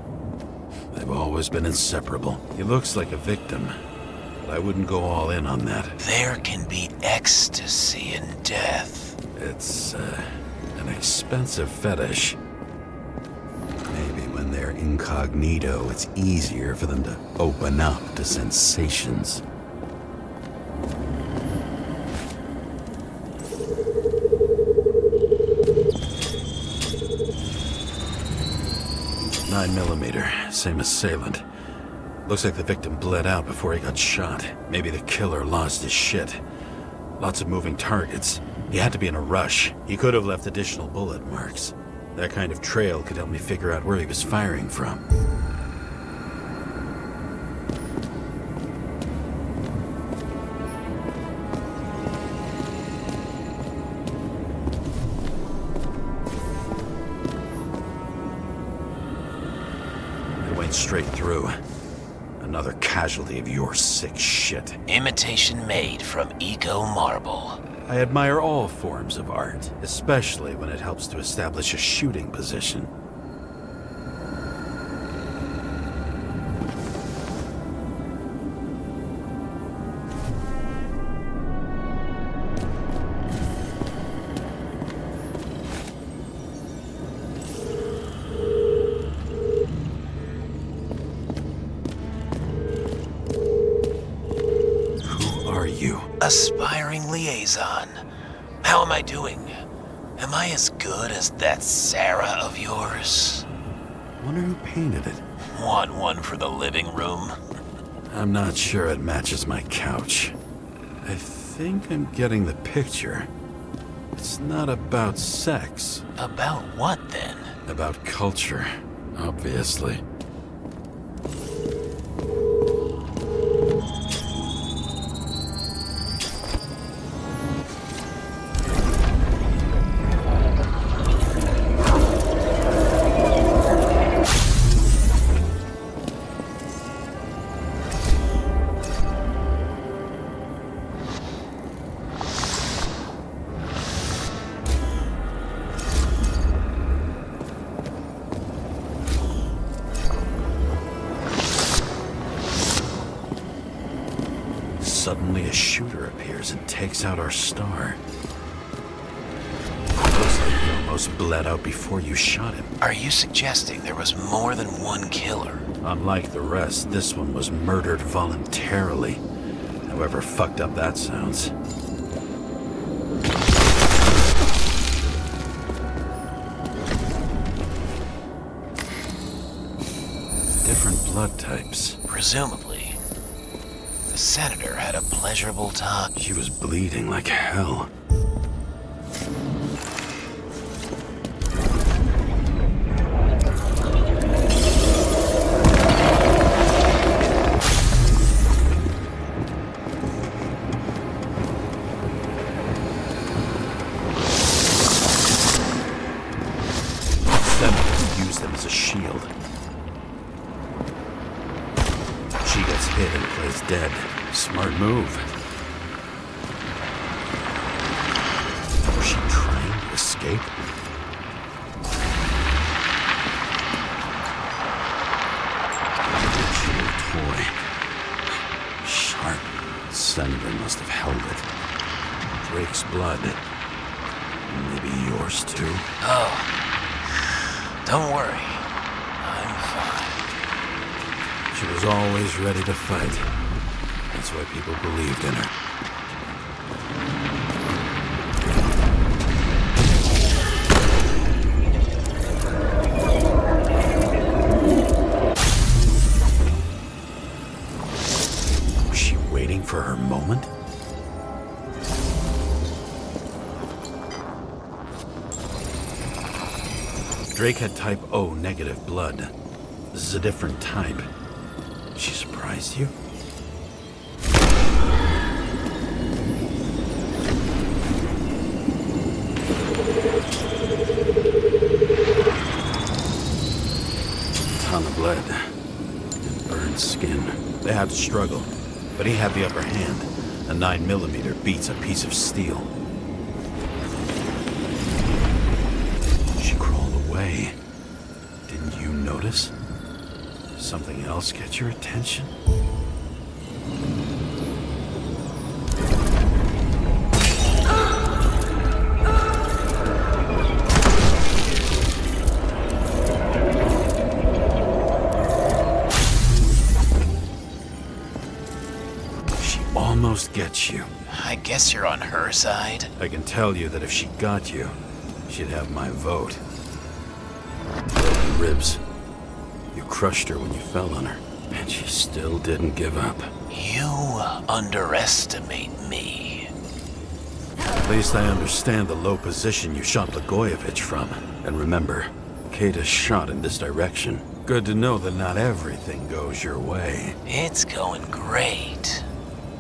They've always always been inseparable. He looks like a victim, but I wouldn't go all in on that. There can be ecstasy in death. It's, an expensive fetish. Maybe when they're incognito, it's easier for them to open up to sensations. .9mm, same assailant. Looks like the victim bled out before he got shot. Maybe the killer lost his shit. Lots of moving targets. He had to be in a rush. He could have left additional bullet marks. That kind of trail could help me figure out where he was firing from. It went straight through. Another casualty of your sick shit. Imitation made from Eco Marble. I admire all forms of art, especially when it helps to establish a shooting position. Aspiring liaison. How am I doing? Am I as good as that Sarah of yours? Wonder who painted it. Want one for the living room? I'm not sure it matches my couch. I think I'm getting the picture. It's not about sex. About what, then? About culture, obviously. Suddenly a shooter appears and takes out our star. Looks like he almost bled out before you shot him. Are you suggesting there was more than one killer? Unlike the rest, this one was murdered voluntarily. However fucked up that sounds. Different blood types. Presumably. The senator had a pleasurable time. She was bleeding like hell. Senator used them as a shield. She gets hit and plays dead. Smart move. Was she trying to escape? Your toy. Sharp. Senator must have held it. Drake's blood. Maybe yours too. Oh. Don't worry. I'm fine. She was always ready to fight. That's why people believed in her. Was she waiting for her moment? Drake had type O negative blood. This is a different type. She surprised you? Ton of blood and burned skin. They had to struggle, but he had the upper hand. A 9mm beats a piece of steel. She crawled away. Didn't you notice? something else get your attention? She almost gets you. I guess you're on her side. I can tell you that if she got you, she'd have my vote. Broken ribs. You crushed her when you fell on her, and she still didn't give up. You underestimate me. At least I understand the low position you shot Blagojevich from. And remember, Kata's shot in this direction. Good to know that not everything goes your way. It's going great.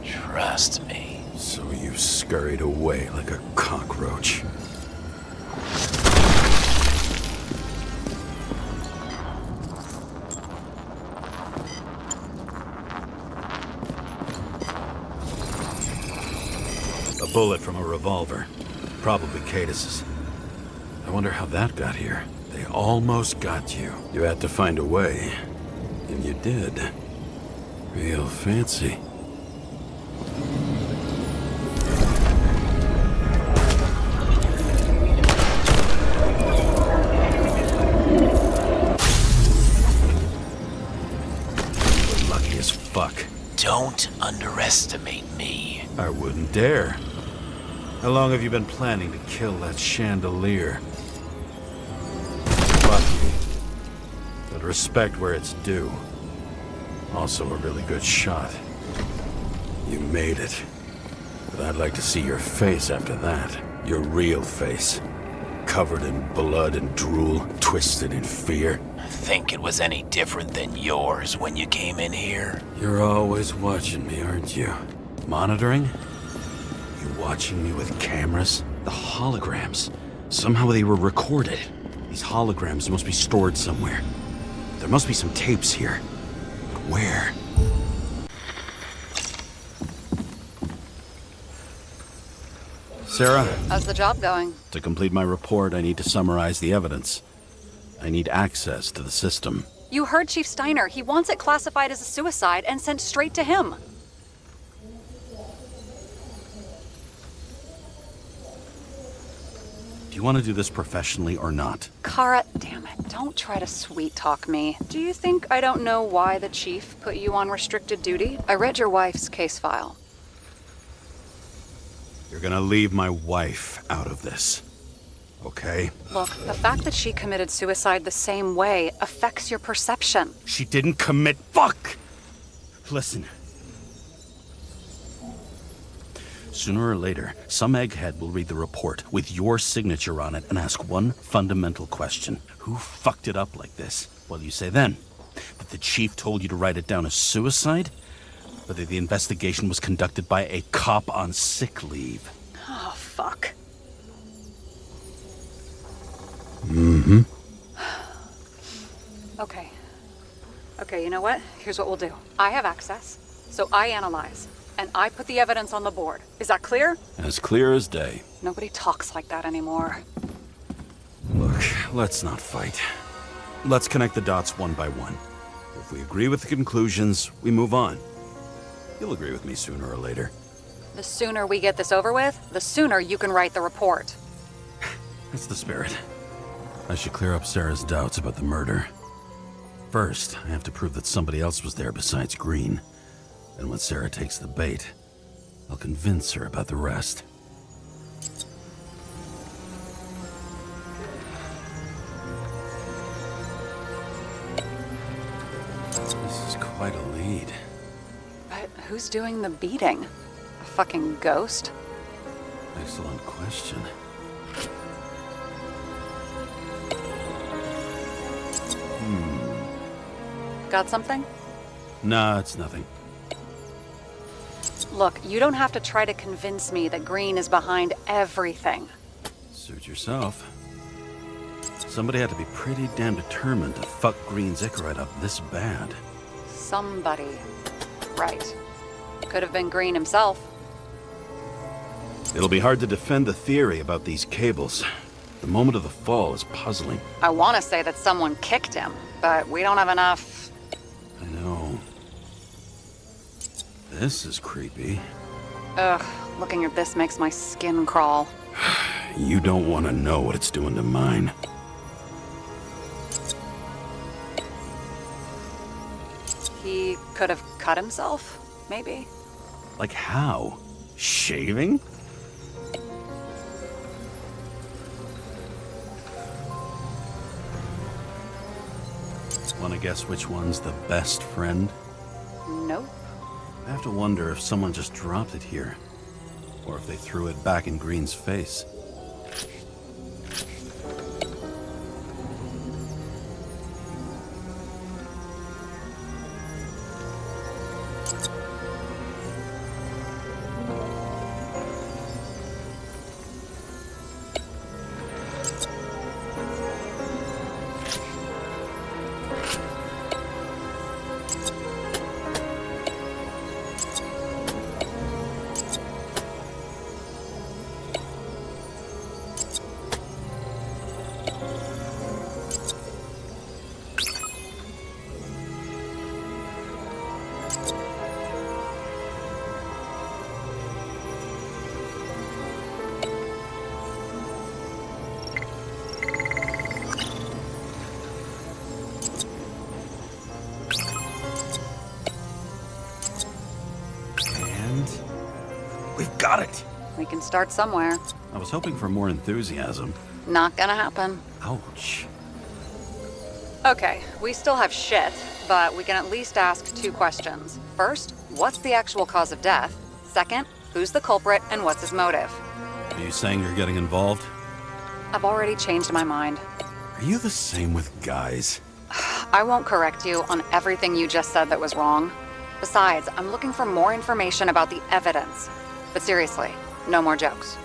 Trust me. So you scurried away like a cockroach. A bullet from a revolver. Probably Cadis's. I wonder how that got here. They almost got you. You had to find a way. And you did. Real fancy. We're lucky as fuck. Don't underestimate me. I wouldn't dare. How long have you been planning to kill that chandelier? Lucky. But respect where it's due. Also a really good shot. You made it. But I'd like to see your face after that. Your real face. Covered in blood and drool, twisted in fear. Think it was any different than yours when you came in here? You're always watching me, aren't you? Monitoring? You watching me with cameras? The holograms. Somehow they were recorded. These holograms must be stored somewhere. There must be some tapes here. But where? Sarah? How's the job going? To complete my report, I need to summarize the evidence. I need access to the system. You heard Chief Steiner. He wants it classified as a suicide and sent straight to him. Do you want to do this professionally or not? Kara, damn it, don't try to sweet-talk me. Do you think I don't know why the chief put you on restricted duty? I read your wife's case file. You're gonna leave my wife out of this. Okay? Look, the fact that she committed suicide the same way affects your perception. She didn't commit. Fuck! Listen. Sooner or later, some egghead will read the report with your signature on it and ask one fundamental question. Who fucked it up like this? What do you say then? That the chief told you to write it down as suicide? Whether the investigation was conducted by a cop on sick leave? Oh, fuck. Mm-hmm. Okay. Okay, you know what? Here's what we'll do. I have access, so I analyze. And I put the evidence on the board. Is that clear? As clear as day. Nobody talks like that anymore. Look, let's not fight. Let's connect the dots one by one. If we agree with the conclusions, we move on. You'll agree with me sooner or later. The sooner we get this over with, the sooner you can write the report. That's the spirit. I should clear up Sarah's doubts about the murder. First, I have to prove that somebody else was there besides Green. And when Sarah takes the bait, I'll convince her about the rest. This is quite a lead. But who's doing the beating? A fucking ghost? Excellent question. Got something? Nah, it's nothing. Look, you don't have to try to convince me that Green is behind everything. Suit yourself. Somebody had to be pretty damn determined to fuck Green's Icarite up this bad. Somebody. Right. Could have been Green himself. It'll be hard to defend the theory about these cables. The moment of the fall is puzzling. I want to say that someone kicked him, but we don't have enough This is creepy. Ugh, looking at this makes my skin crawl. You don't want to know what it's doing to mine. He could have cut himself, maybe? Like how? Shaving? Want to guess which one's the best friend? Nope. I have to wonder if someone just dropped it here. Or if they threw it back in Green's face. We've got it! We can start somewhere. I was hoping for more enthusiasm. Not gonna happen. Ouch. Okay, we still have shit, but we can at least ask 2 questions. First, what's the actual cause of death? Second, who's the culprit and what's his motive? Are you saying you're getting involved? I've already changed my mind. Are you the same with guys? I won't correct you on everything you just said that was wrong. Besides, I'm looking for more information about the evidence. But seriously, no more jokes.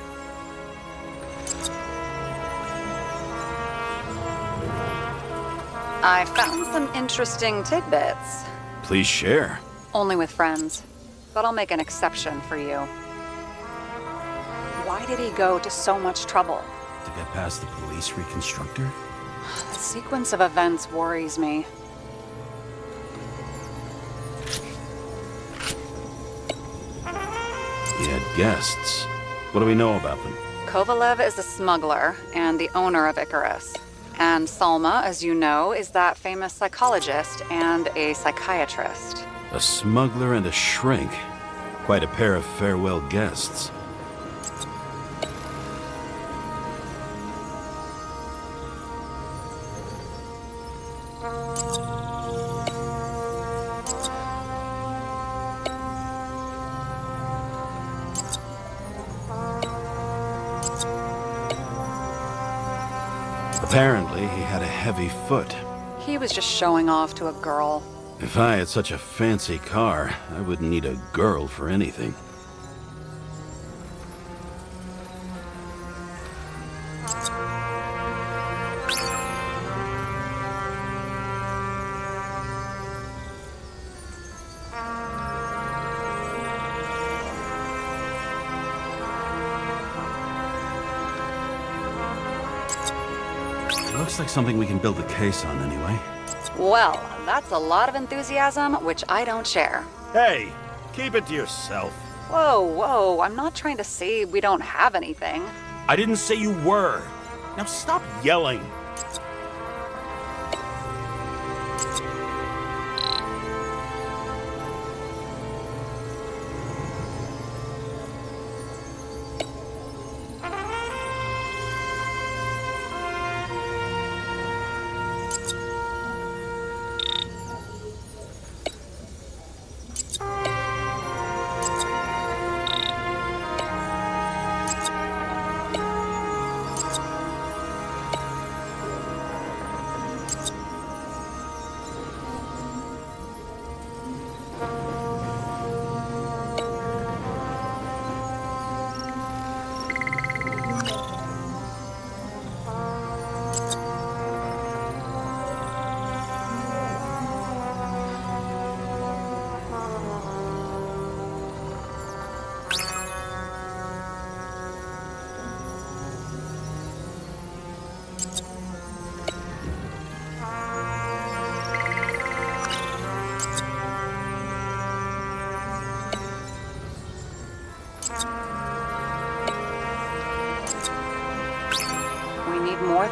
I found some interesting tidbits. Please share. Only with friends. But I'll make an exception for you. Why did he go to so much trouble? To get past the police reconstructor? The sequence of events worries me. He had guests. What do we know about them? Kovalev is a smuggler and the owner of Icarus. And Salma, as you know, is that famous psychologist and a psychiatrist. A smuggler and a shrink. Quite a pair of farewell guests. Apparently, he had a heavy foot. He was just showing off to a girl. If I had such a fancy car, I wouldn't need a girl for anything. Looks like something we can build a case on anyway. Well, that's a lot of enthusiasm, which I don't share. Hey, keep it to yourself. Whoa, whoa, I'm not trying to say we don't have anything. I didn't say you were. Now stop yelling.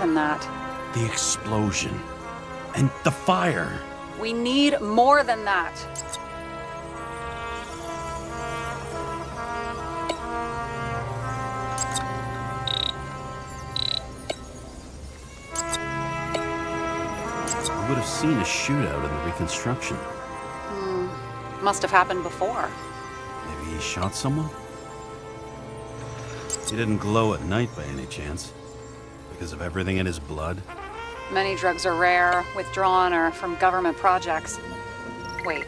than that. The explosion. And the fire. We need more than that. We would have seen a shootout in the reconstruction. Must have happened before. Maybe he shot someone? He didn't glow at night by any chance? Because of everything in his blood? Many drugs are rare, withdrawn, or from government projects. Wait,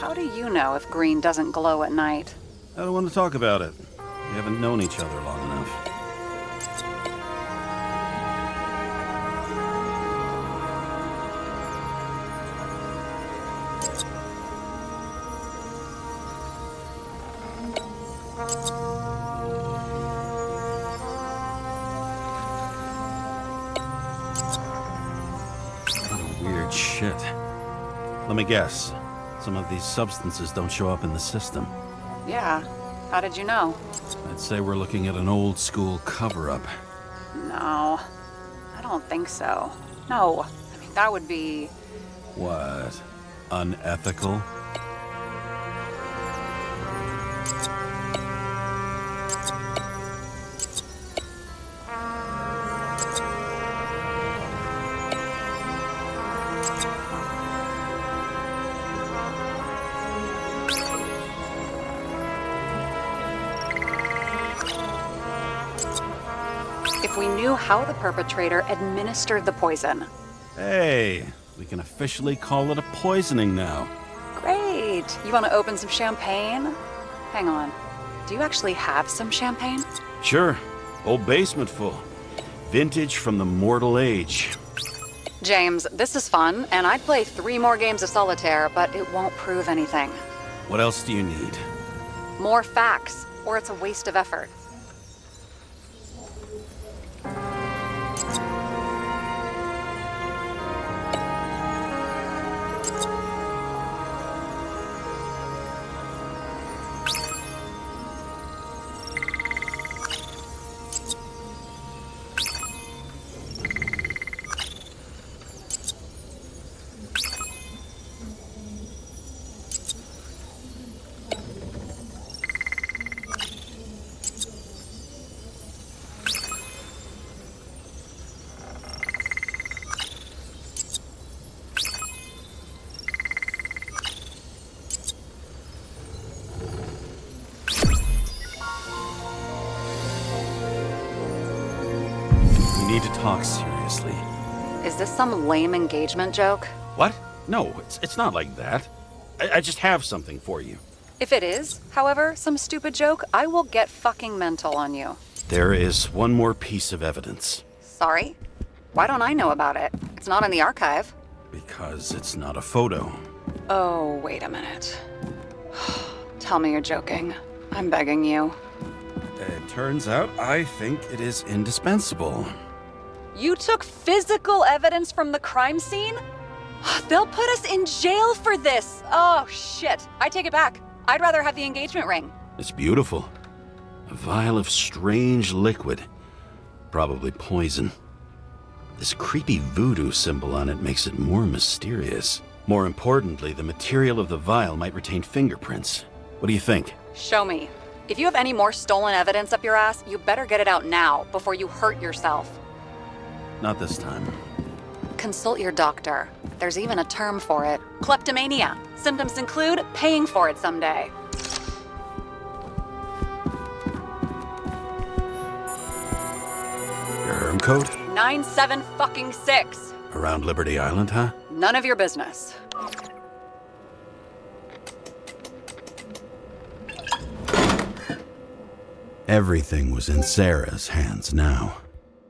how do you know if green doesn't glow at night? I don't want to talk about it. We haven't known each other long enough. Weird shit. Let me guess. Some of these substances don't show up in the system. Yeah, how did you know? I'd say we're looking at an old school cover-up. No, I don't think so. No, I mean, that would be... What? Unethical? If we knew how the perpetrator administered the poison. Hey, we can officially call it a poisoning now. Great! You want to open some champagne? Hang on. Do you actually have some champagne? Sure. Old basement full. Vintage from the mortal age. James, this is fun, and I'd play 3 more games of solitaire, but it won't prove anything. What else do you need? More facts, or it's a waste of effort. We need to talk seriously. Is this some lame engagement joke? What? No, it's not like that. I just have something for you. If it is, however, some stupid joke, I will get fucking mental on you. There is one more piece of evidence. Sorry? Why don't I know about it? It's not in the archive. Because it's not a photo. Oh, wait a minute. Tell me you're joking. I'm begging you. It turns out I think it is indispensable. You took physical evidence from the crime scene? They'll put us in jail for this! Oh, shit. I take it back. I'd rather have the engagement ring. It's beautiful. A vial of strange liquid. Probably poison. This creepy voodoo symbol on it makes it more mysterious. More importantly, the material of the vial might retain fingerprints. What do you think? Show me. If you have any more stolen evidence up your ass, you better get it out now, before you hurt yourself. Not this time. Consult your doctor. There's even a term for it. Kleptomania. Symptoms include paying for it someday. Your herm code? 97-fucking-6. Around Liberty Island, huh? None of your business. Everything was in Sarah's hands now,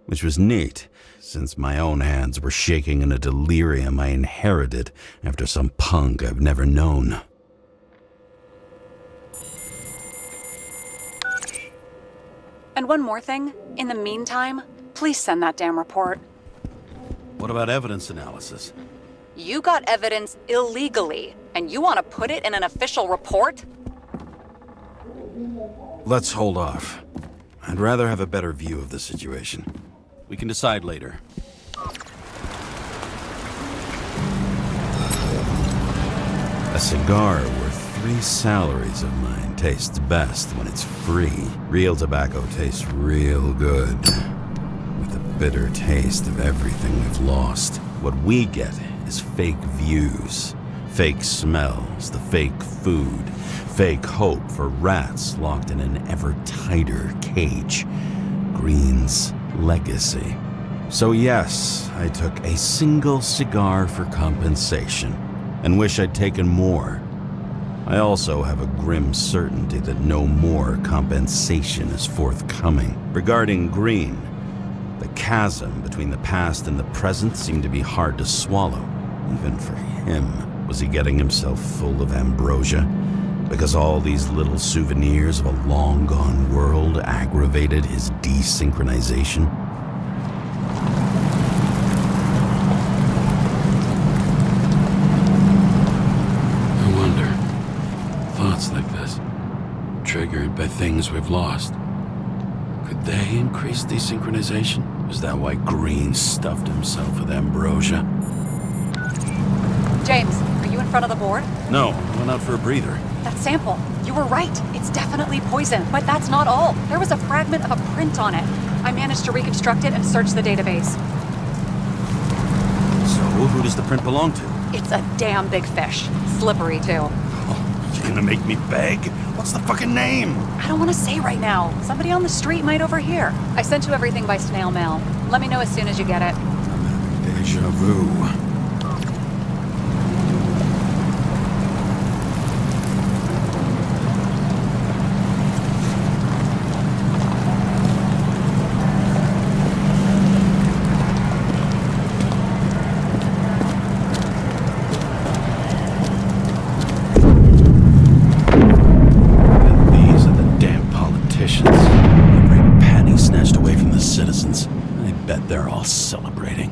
which was neat, since my own hands were shaking in a delirium I inherited after some punk I've never known. And one more thing. In the meantime, please send that damn report. What about evidence analysis? You got evidence illegally, and you want to put it in an official report? Let's hold off. I'd rather have a better view of the situation. We can decide later. A cigar worth 3 salaries of mine tastes best when it's free. Real tobacco tastes real good. With the bitter taste of everything we've lost. What we get is fake views, fake smells, the fake food, fake hope for rats locked in an ever tighter cage. Green's legacy. So yes, I took a single cigar for compensation, and wish I'd taken more. I also have a grim certainty that no more compensation is forthcoming. Regarding Green, the chasm between the past and the present seemed to be hard to swallow, even for him. Was he getting himself full of ambrosia? Because all these little souvenirs of a long-gone world aggravated his desynchronization? I wonder, thoughts like this, triggered by things we've lost, could they increase desynchronization? Is that why Green stuffed himself with ambrosia? James, are you in front of the board? No, I went out for a breather. That sample. You were right. It's definitely poison. But that's not all. There was a fragment of a print on it. I managed to reconstruct it and search the database. So, who does the print belong to? It's a damn big fish. Slippery, too. Oh, you gonna make me beg? What's the fucking name? I don't want to say right now. Somebody on the street might overhear. I sent you everything by snail mail. Let me know as soon as you get it. Deja vu. They're all celebrating.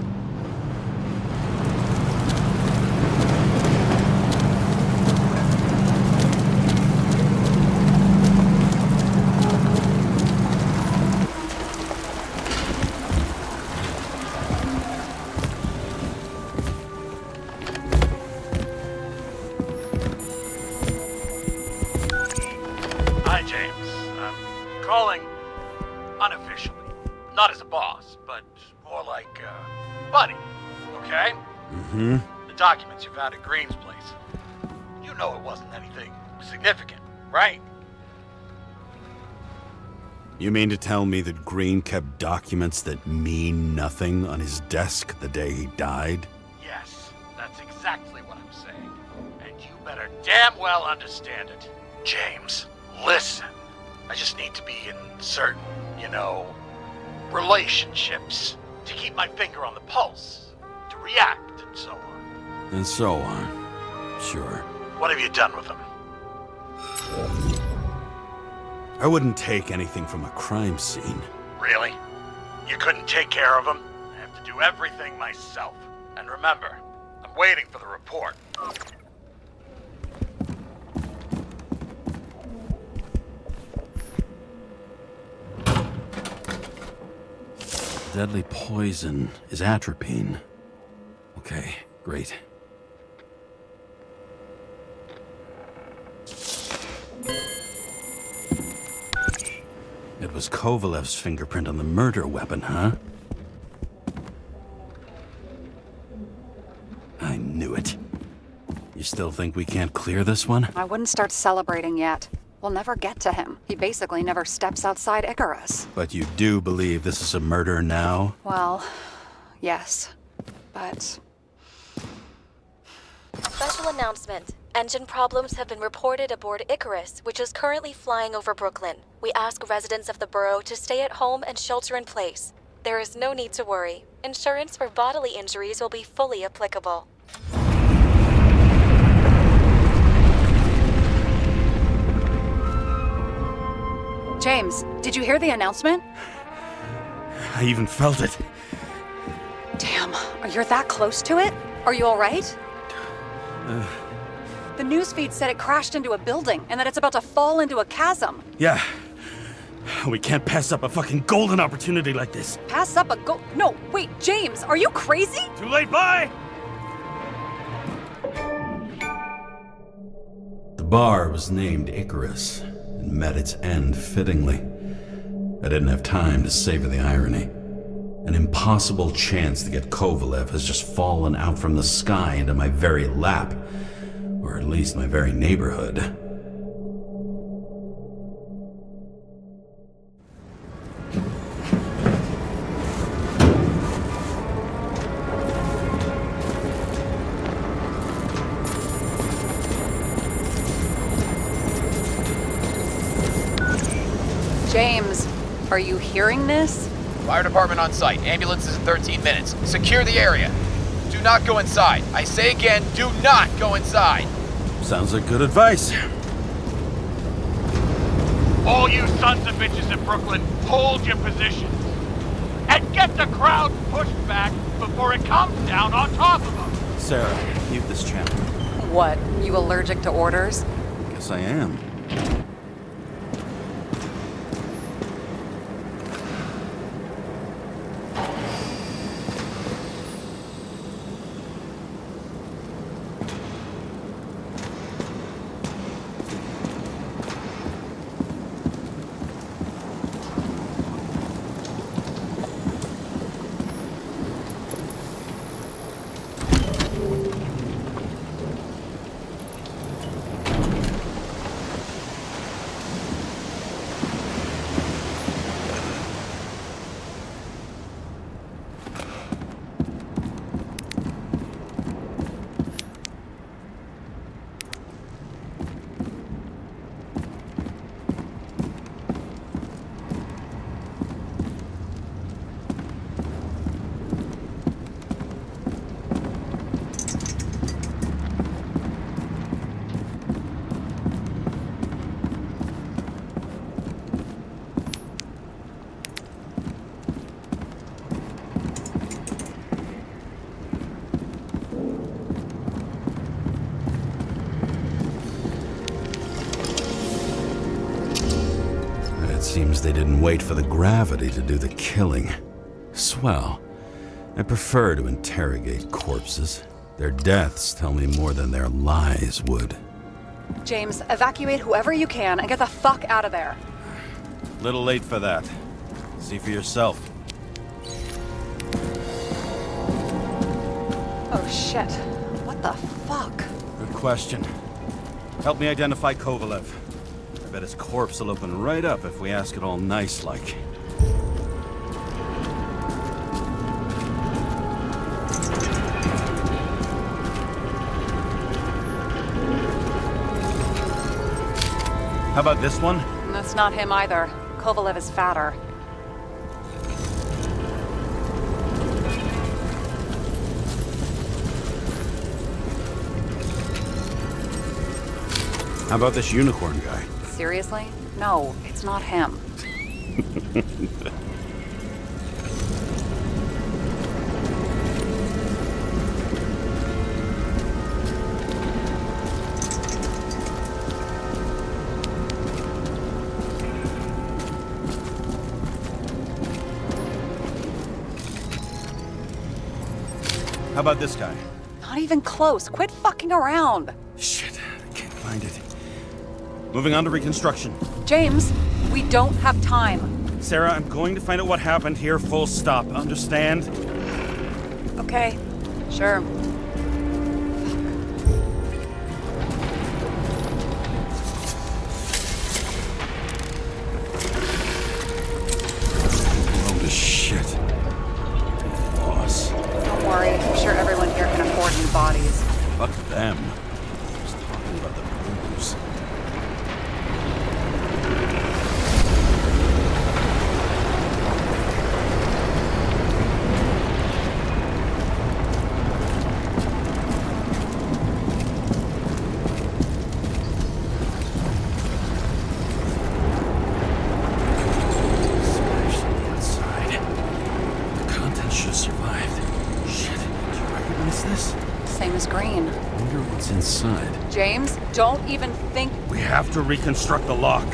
Hi, James. I'm calling unofficially. Not as a boss, but more like, buddy, okay? Mm-hmm. The documents you found at Green's place. You know it wasn't anything significant, right? You mean to tell me that Green kept documents that mean nothing on his desk the day he died? Yes, that's exactly what I'm saying. And you better damn well understand it. James, listen. I just need to be in certain, relationships to keep my finger on the pulse, to react, and so on. And so on. Sure. What have you done with them? I wouldn't take anything from a crime scene. Really? You couldn't take care of them? I have to do everything myself. And remember, I'm waiting for the report. Deadly poison is atropine. Okay, great. It was Kovalev's fingerprint on the murder weapon, huh? I knew it. You still think we can't clear this one? I wouldn't start celebrating yet. We'll never get to him. He basically never steps outside Icarus. But you do believe this is a murder now? Well, yes. But... Special announcement. Engine problems have been reported aboard Icarus, which is currently flying over Brooklyn. We ask residents of the borough to stay at home and shelter in place. There is no need to worry. Insurance for bodily injuries will be fully applicable. James, did you hear the announcement? I even felt it. Damn, you're that close to it? Are you all right? The newsfeed said it crashed into a building and that it's about to fall into a chasm. Yeah. We can't pass up a fucking golden opportunity like this. Pass up a go. No, wait, James, are you crazy? Too late, bye! The bar was named Icarus and met its end fittingly. I didn't have time to savor the irony. An impossible chance to get Kovalev has just fallen out from the sky into my very lap, or at least my very neighborhood. James, are you hearing this? Fire department on site. Ambulances in 13 minutes. Secure the area. Do not go inside. I say again, do not go inside. Sounds like good advice. All you sons of bitches in Brooklyn, hold your positions. And get the crowd pushed back before it comes down on top of them. Sarah, mute this channel. What, you allergic to orders? Guess I am. Seems they didn't wait for the gravity to do the killing. Swell. I prefer to interrogate corpses. Their deaths tell me more than their lies would. James, evacuate whoever you can and get the fuck out of there. Little late for that. See for yourself. Oh shit. What the fuck? Good question. Help me identify Kovalev. I bet his corpse will open right up if we ask it all nice-like. How about this one? That's not him either. Kovalev is fatter. How about this unicorn guy? Seriously? No, it's not him. How about this guy? Not even close. Quit fucking around. Shit, I can't find it. Moving on to reconstruction. James, we don't have time. Sarah, I'm going to find out what happened here, full stop. Understand? Okay, sure. Load of shit. Loss. Don't worry, I'm sure everyone here can afford new bodies. Fuck them. Just talking about the booze. Inside. James, don't even think. We have to reconstruct the lock.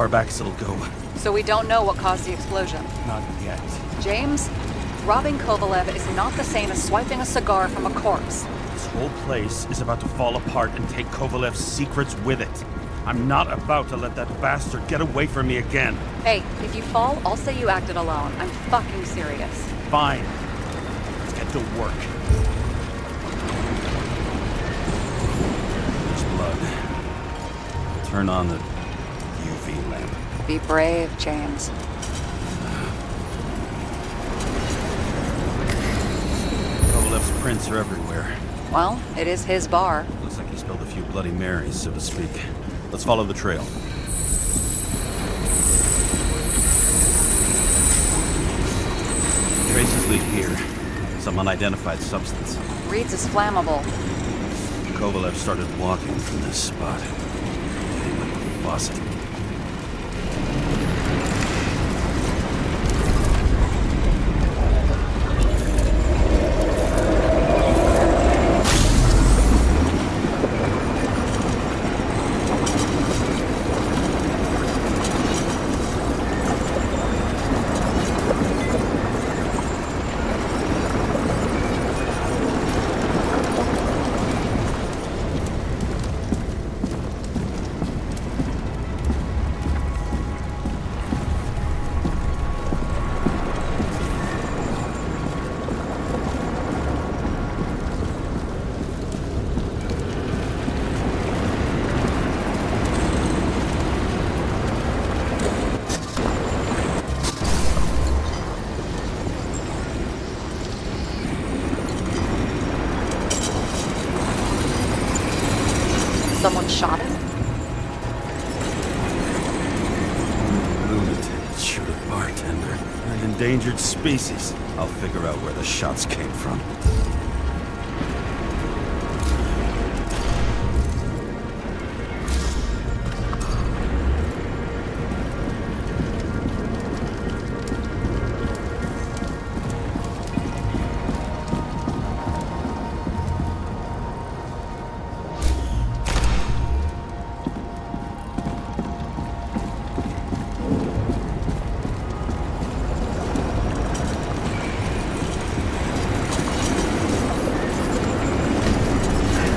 far back as it'll go. So we don't know what caused the explosion. Not yet. James, robbing Kovalev is not the same as swiping a cigar from a corpse. This whole place is about to fall apart and take Kovalev's secrets with it. I'm not about to let that bastard get away from me again. Hey, if you fall, I'll say you acted alone. I'm fucking serious. Fine. Let's get to work. There's blood. Turn on the UV lamp. Be brave, James. Kovalev's prints are everywhere. Well, it is his bar. Looks like he spilled a few Bloody Marys, so to speak. Let's follow the trail. Traces lead here. Some unidentified substance. Reads is flammable. Kovalev started walking from this spot. Heading like a faucet. Someone shot him? Lunatic, shoot a bartender. An endangered species. I'll figure out where the shots came from.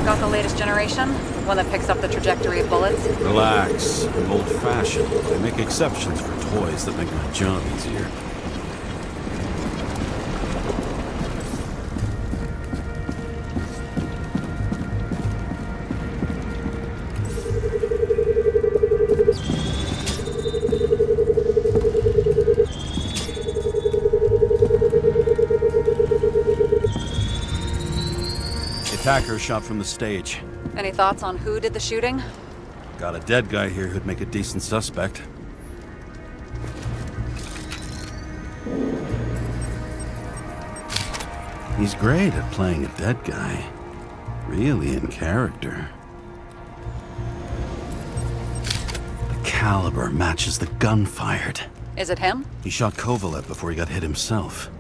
Got the latest generation? One that picks up the trajectory of bullets? Relax. I'm old-fashioned. I make exceptions for toys that make my job easier. Attacker shot from the stage. Any thoughts on who did the shooting? Got a dead guy here who'd make a decent suspect. He's great at playing a dead guy. Really in character. The caliber matches the gun fired. Is it him? He shot Kovalev before he got hit himself.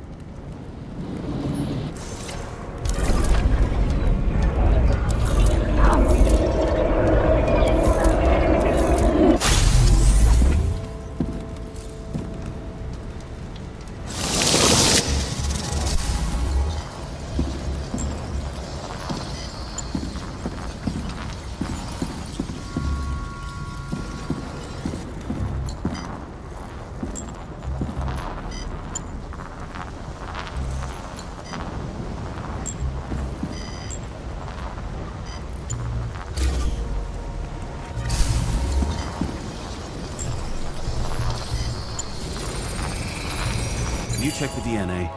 You check the DNA.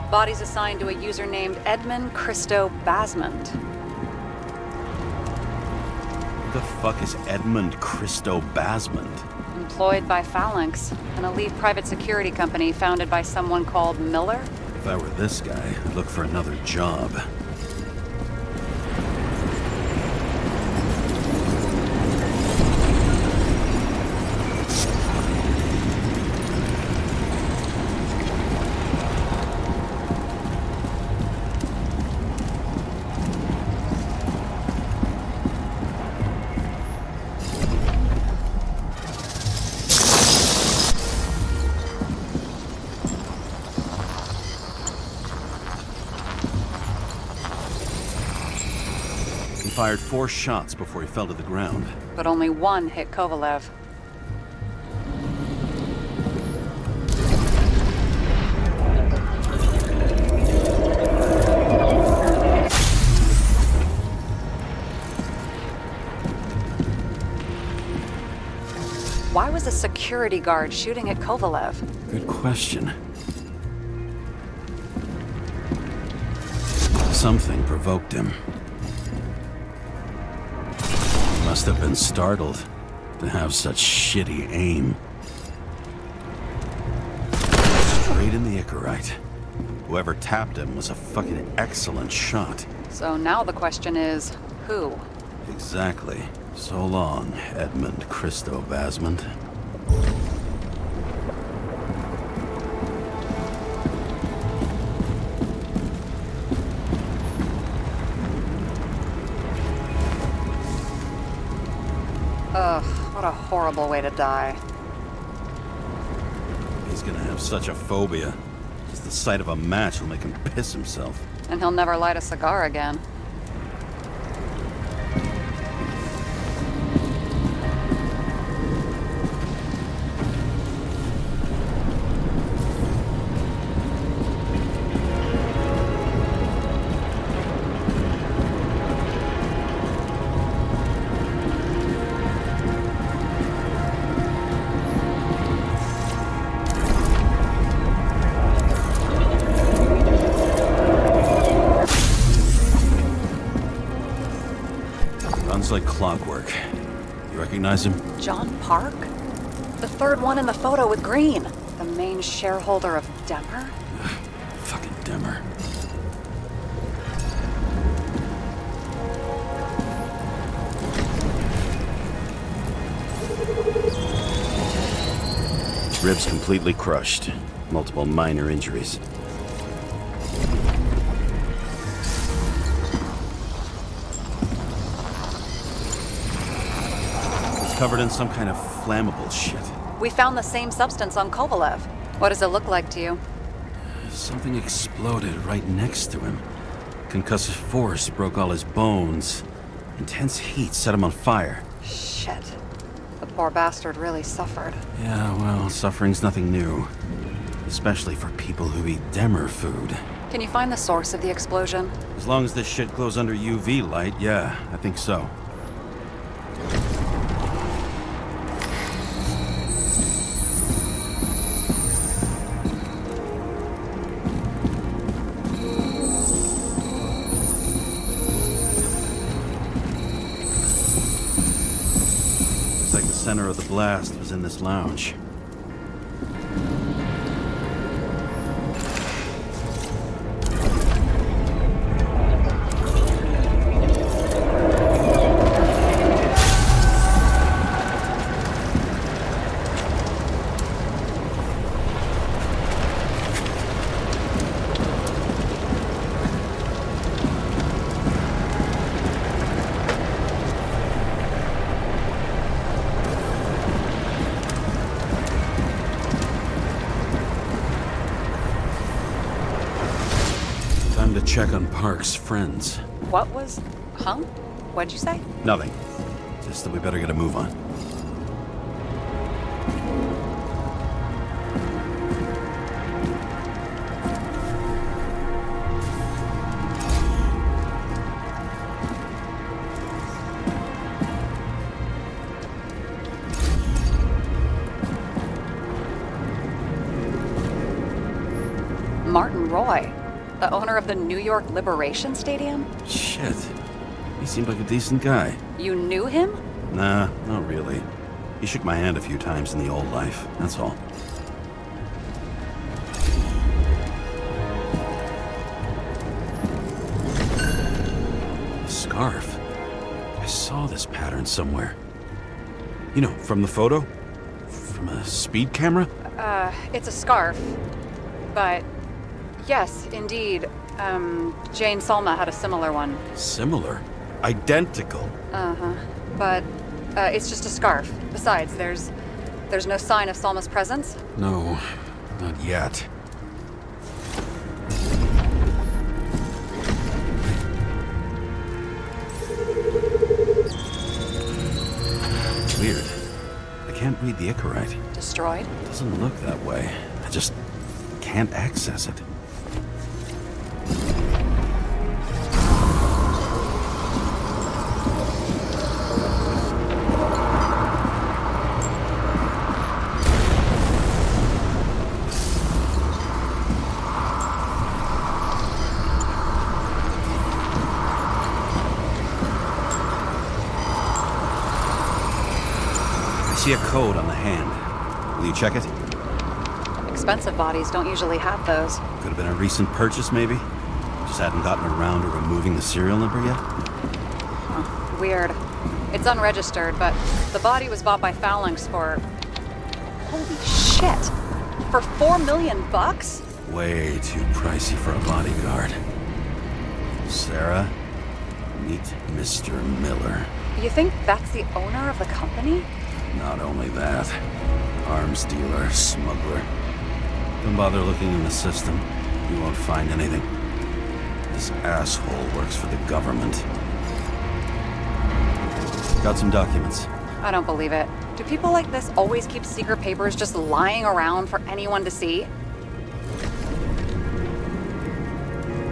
Body's assigned to a user named Edmund Christo Basmond. Who the fuck is Edmund Christo Basmond? Employed by Phalanx, an elite private security company founded by someone called Miller. If I were this guy, I'd look for another job. fired 4 shots before he fell to the ground. But only one hit Kovalev. Why was a security guard shooting at Kovalev? Good question. Something provoked him. He must have been startled to have such shitty aim. Straight in the Icarite. Whoever tapped him was a fucking excellent shot. So now the question is, who? Exactly. So long, Edmund Christo Basmond. Ugh, what a horrible way to die. He's gonna have such a phobia. Just the sight of a match will make him piss himself. And he'll never light a cigar again. Like clockwork. You recognize him? John Park? The third one in the photo with Green. The main shareholder of Demmer? Fucking Demmer. Ribs completely crushed. Multiple minor injuries. Covered in some kind of flammable shit. We found the same substance on Kovalev. What does it look like to you? Something exploded right next to him. Concussive force broke all his bones. Intense heat set him on fire. Shit. The poor bastard really suffered. Yeah, well, suffering's nothing new. Especially for people who eat Demmer food. Can you find the source of the explosion? As long as this shit glows under UV light, yeah, I think so. The center of the blast was in this lounge. To check on Park's friends. What was... Huh? What'd you say? Nothing. Just that we better get a move on. Martin Roy. The owner of the New York Liberation Stadium? Shit. He seemed like a decent guy. You knew him? Nah, not really. He shook my hand a few times in the old life, that's all. A scarf. I saw this pattern somewhere. You know, from the photo? From a speed camera? It's a scarf. But... yes, indeed. Jane Salma had a similar one. Similar? Identical? Uh-huh. But, it's just a scarf. Besides, there's no sign of Salma's presence? No, not yet. read the Icarite. Destroyed? Doesn't look that way. I just can't access it. I see a code on the hand. Will you check it? Expensive bodies don't usually have those. Could have been a recent purchase, maybe? Just hadn't gotten around to removing the serial number yet? Huh. Weird. It's unregistered, but the body was bought by Phalanx for... Holy shit! For $4 million? Way too pricey for a bodyguard. Sarah, meet Mr. Miller. You think that's the owner of the company? Not only that, arms dealer, smuggler. Don't bother looking in the system. You won't find anything. This asshole works for the government. Got some documents. I don't believe it. Do people like this always keep secret papers just lying around for anyone to see?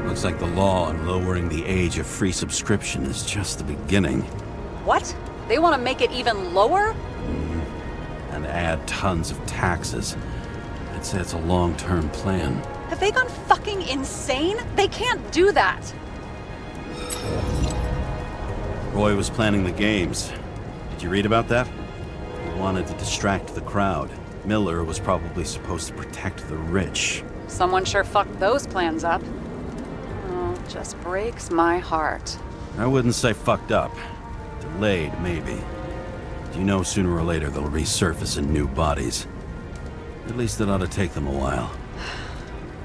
Looks like the law on lowering the age of free subscription is just the beginning. What? They want to make it even lower? And add tons of taxes. I'd say it's a long-term plan. Have they gone fucking insane? They can't do that! Roy was planning the games. Did you read about that? He wanted to distract the crowd. Miller was probably supposed to protect the rich. Someone sure fucked those plans up. Oh, just breaks my heart. I wouldn't say fucked up. Delayed, maybe. You know sooner or later they'll resurface in new bodies. At least it ought to take them a while.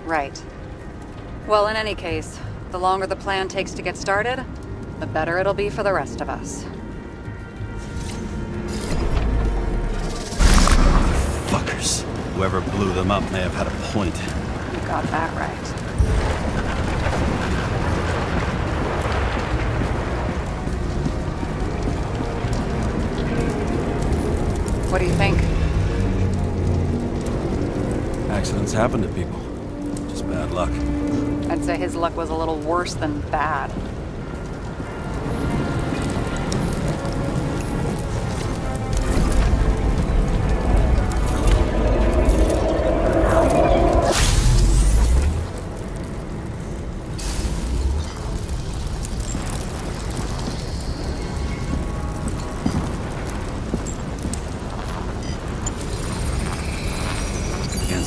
Right. Well, in any case, the longer the plan takes to get started, the better it'll be for the rest of us. Fuckers. Whoever blew them up may have had a point. You got that right. What do you think? Accidents happen to people. Just bad luck. I'd say his luck was a little worse than bad.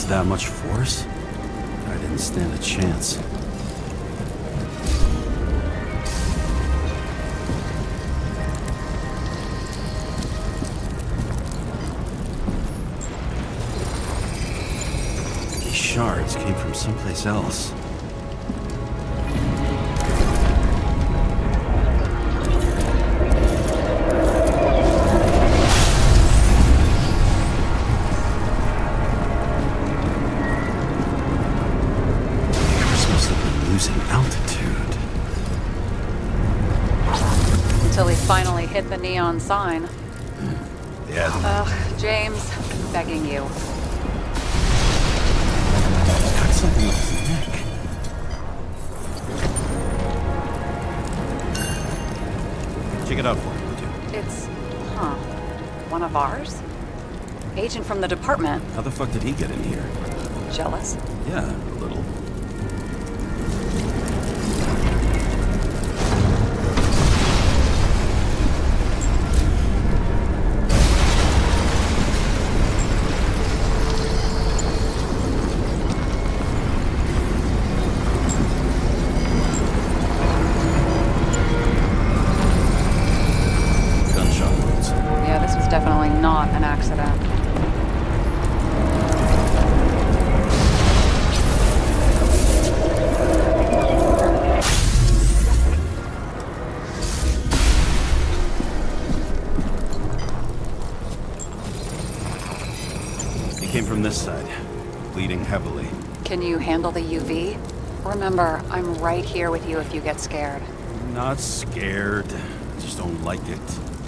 That much force? I didn't stand a chance. These shards came from someplace else. Finally hit the neon sign. Yeah. Ugh, James, I'm begging you. He's got something on his neck. Check it out for me, would you? It's, one of ours? Agent from the department. How the fuck did he get in here? Jealous? Yeah, a little. Definitely not an accident. He came from this side, bleeding heavily. Can you handle the UV? Remember, I'm right here with you if you get scared. I'm not scared. I just don't like it.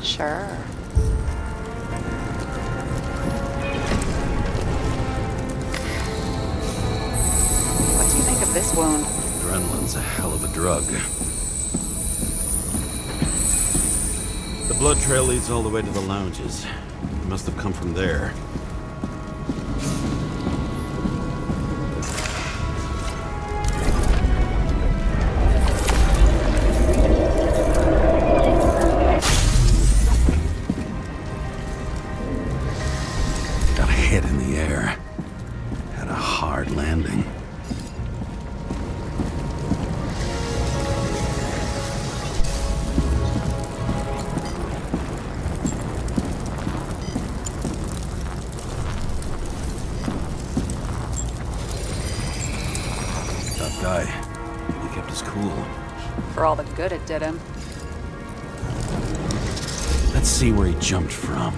Sure. this wound? Adrenaline's a hell of a drug. The blood trail leads all the way to the lounges. It must have come from there. Got hit in the air. Had a hard landing. Tough guy. He kept his cool. For all the good it did him. Let's see where he jumped from.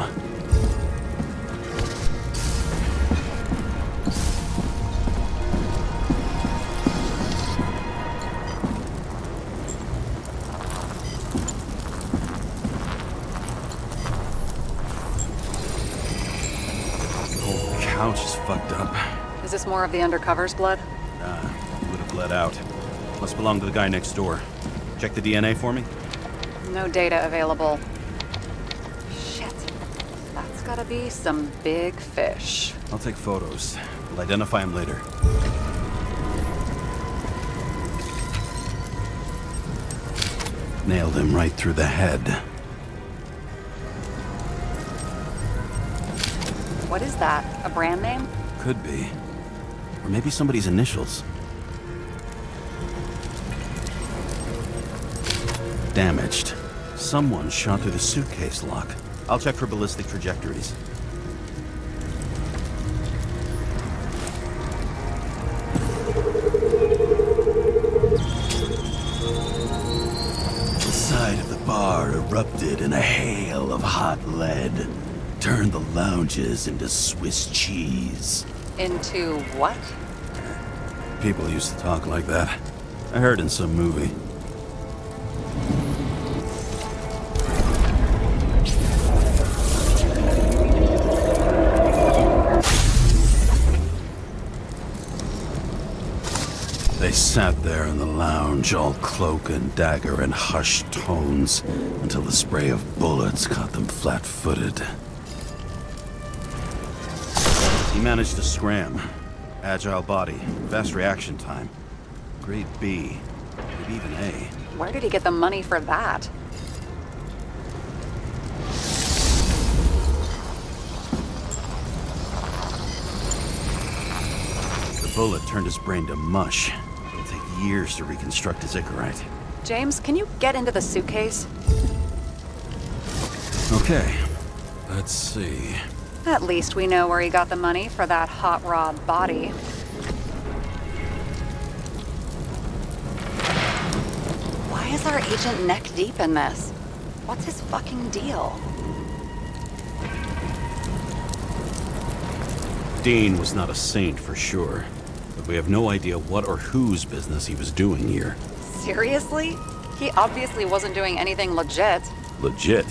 Couch is fucked up. Is this more of the undercover's blood? Nah, would have bled out. Must belong to the guy next door. Check the DNA for me? No data available. Shit. That's gotta be some big fish. I'll take photos. We'll identify him later. Nailed him right through the head. What is that? A brand name? Could be. Or maybe somebody's initials. Damaged. Someone shot through the suitcase lock. I'll check for ballistic trajectories. The side of the bar erupted in a hail of hot lead. Turned the lounges into Swiss cheese. Into what? People used to talk like that. I heard in some movie. They sat there in the lounge, all cloak and dagger and hushed tones, until the spray of bullets caught them flat-footed. He managed to scram. Agile body, fast reaction time. Grade B, maybe even A. Where did he get the money for that? The bullet turned his brain to mush. It'll take years to reconstruct his Icarite. James, can you get into the suitcase? Okay, let's see. At least we know where he got the money for that hot rod body. Why is our agent neck deep in this? What's his fucking deal? Dean was not a saint for sure, but we have no idea what or whose business he was doing here. Seriously? He obviously wasn't doing anything legit. Legit?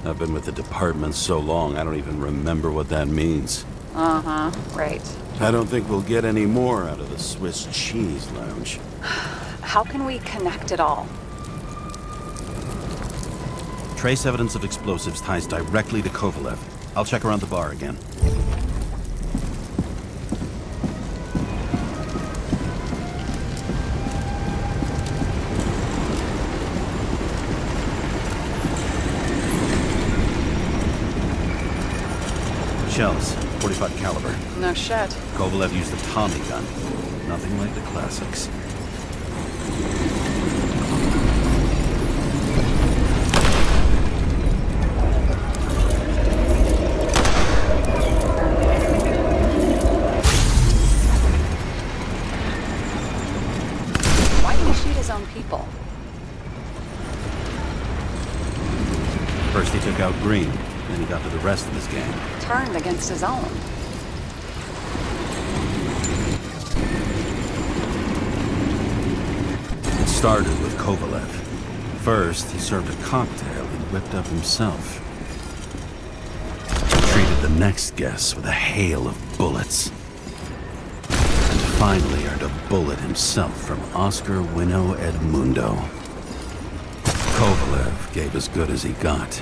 I've been with the department so long, I don't even remember what that means. Uh-huh, right. I don't think we'll get any more out of the Swiss cheese lounge. How can we connect it all? Trace evidence of explosives ties directly to Kovalev. I'll check around the bar again. Shells, 45 caliber. No shit. Kovalev used a Tommy gun. Nothing like the classics. Why did he shoot his own people? First he took out Green, then he got to the rest of his gang. Turned against his own. It started with Kovalev. First, he served a cocktail he'd whipped up himself. Treated the next guest with a hail of bullets. And finally earned a bullet himself from Oscar Winnow Edmundo. Kovalev gave as good as he got.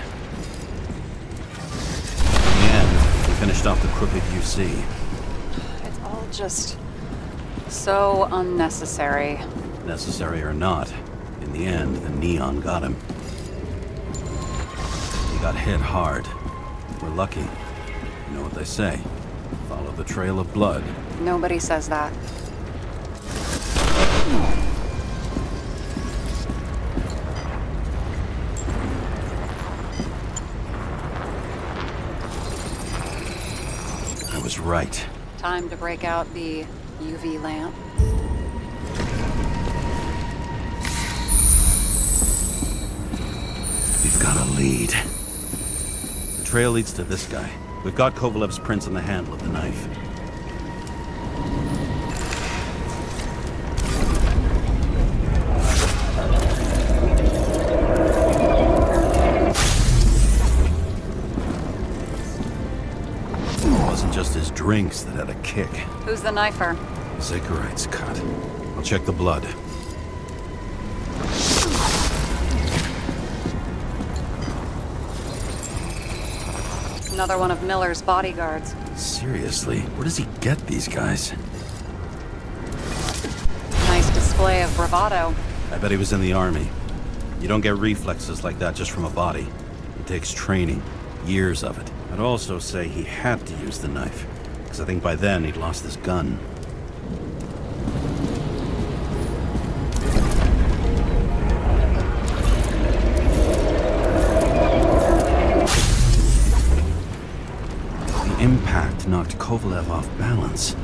In the end, he finished off the crooked UC. It's all just so unnecessary. Necessary or not, in the end, the neon got him. He got hit hard. We're lucky. You know what they say. Follow the trail of blood. Nobody says that. I was right. Time to break out the UV lamp. We've got a lead. The trail leads to this guy. We've got Kovalev's prints on the handle of the knife. It wasn't just his drinks that had a kick. Who's the knifer? Zacherite's cut. I'll check the blood. Another one of Miller's bodyguards. Seriously, where does he get these guys? Nice display of bravado. I bet he was in the army. You don't get reflexes like that just from a body. It takes training, years of it. I'd also say he had to use the knife, because I think by then he'd lost his gun. The impact knocked Kovalev off balance.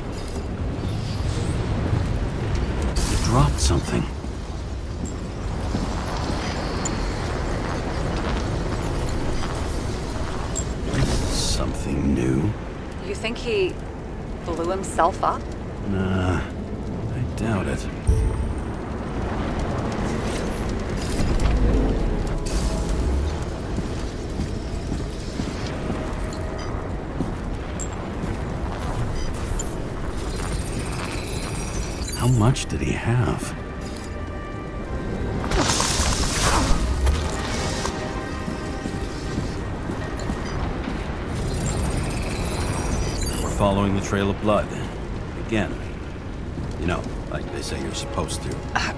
He dropped something. Something new? You think he blew himself up? Nah, I doubt it. How much did he have? Following the trail of blood. Again. You know, like they say you're supposed to. I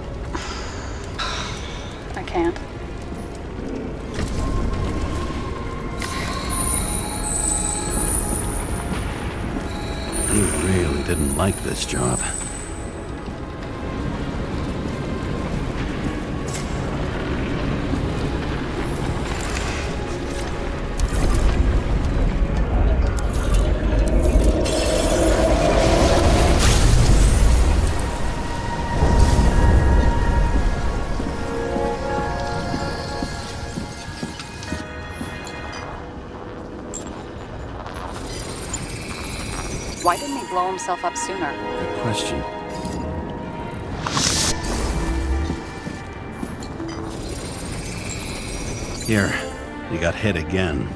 can't. He really didn't like this job. Why didn't he blow himself up sooner? Good question. Here, you got hit again.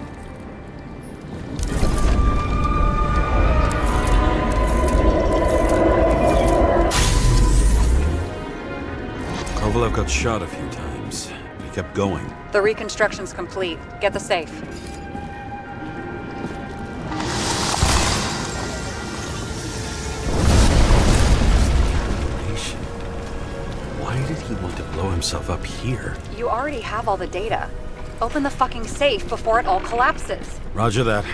Kovalev got shot a few times. He kept going. The reconstruction's complete. Get the safe. Why did he want to blow himself up here? You already have all the data. Open the fucking safe before it all collapses. Roger that.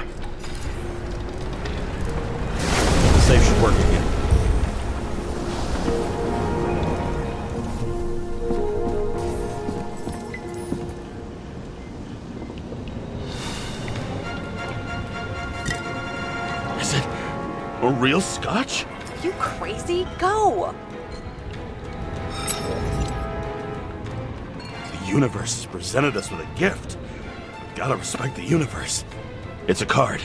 The safe should work again. Is it a real scotch? You crazy? Go! The universe has presented us with a gift. Gotta respect the universe. It's a card.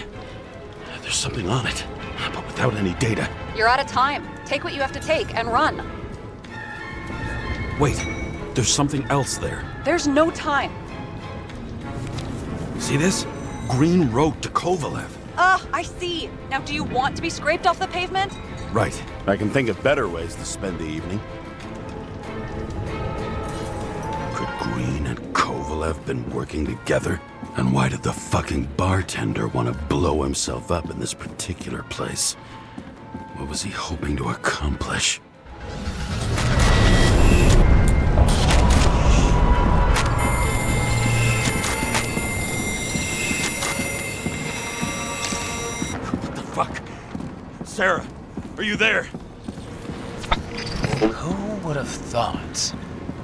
There's something on it, but without any data. You're out of time. Take what you have to take and run. Wait, there's something else there. There's no time. See this? Green wrote to Kovalev. I see. Now do you want to be scraped off the pavement? Right. I can think of better ways to spend the evening. Could Green and Kovalev been working together? And why did the fucking bartender want to blow himself up in this particular place? What was he hoping to accomplish? What the fuck? Sarah, are you there? Who would have thought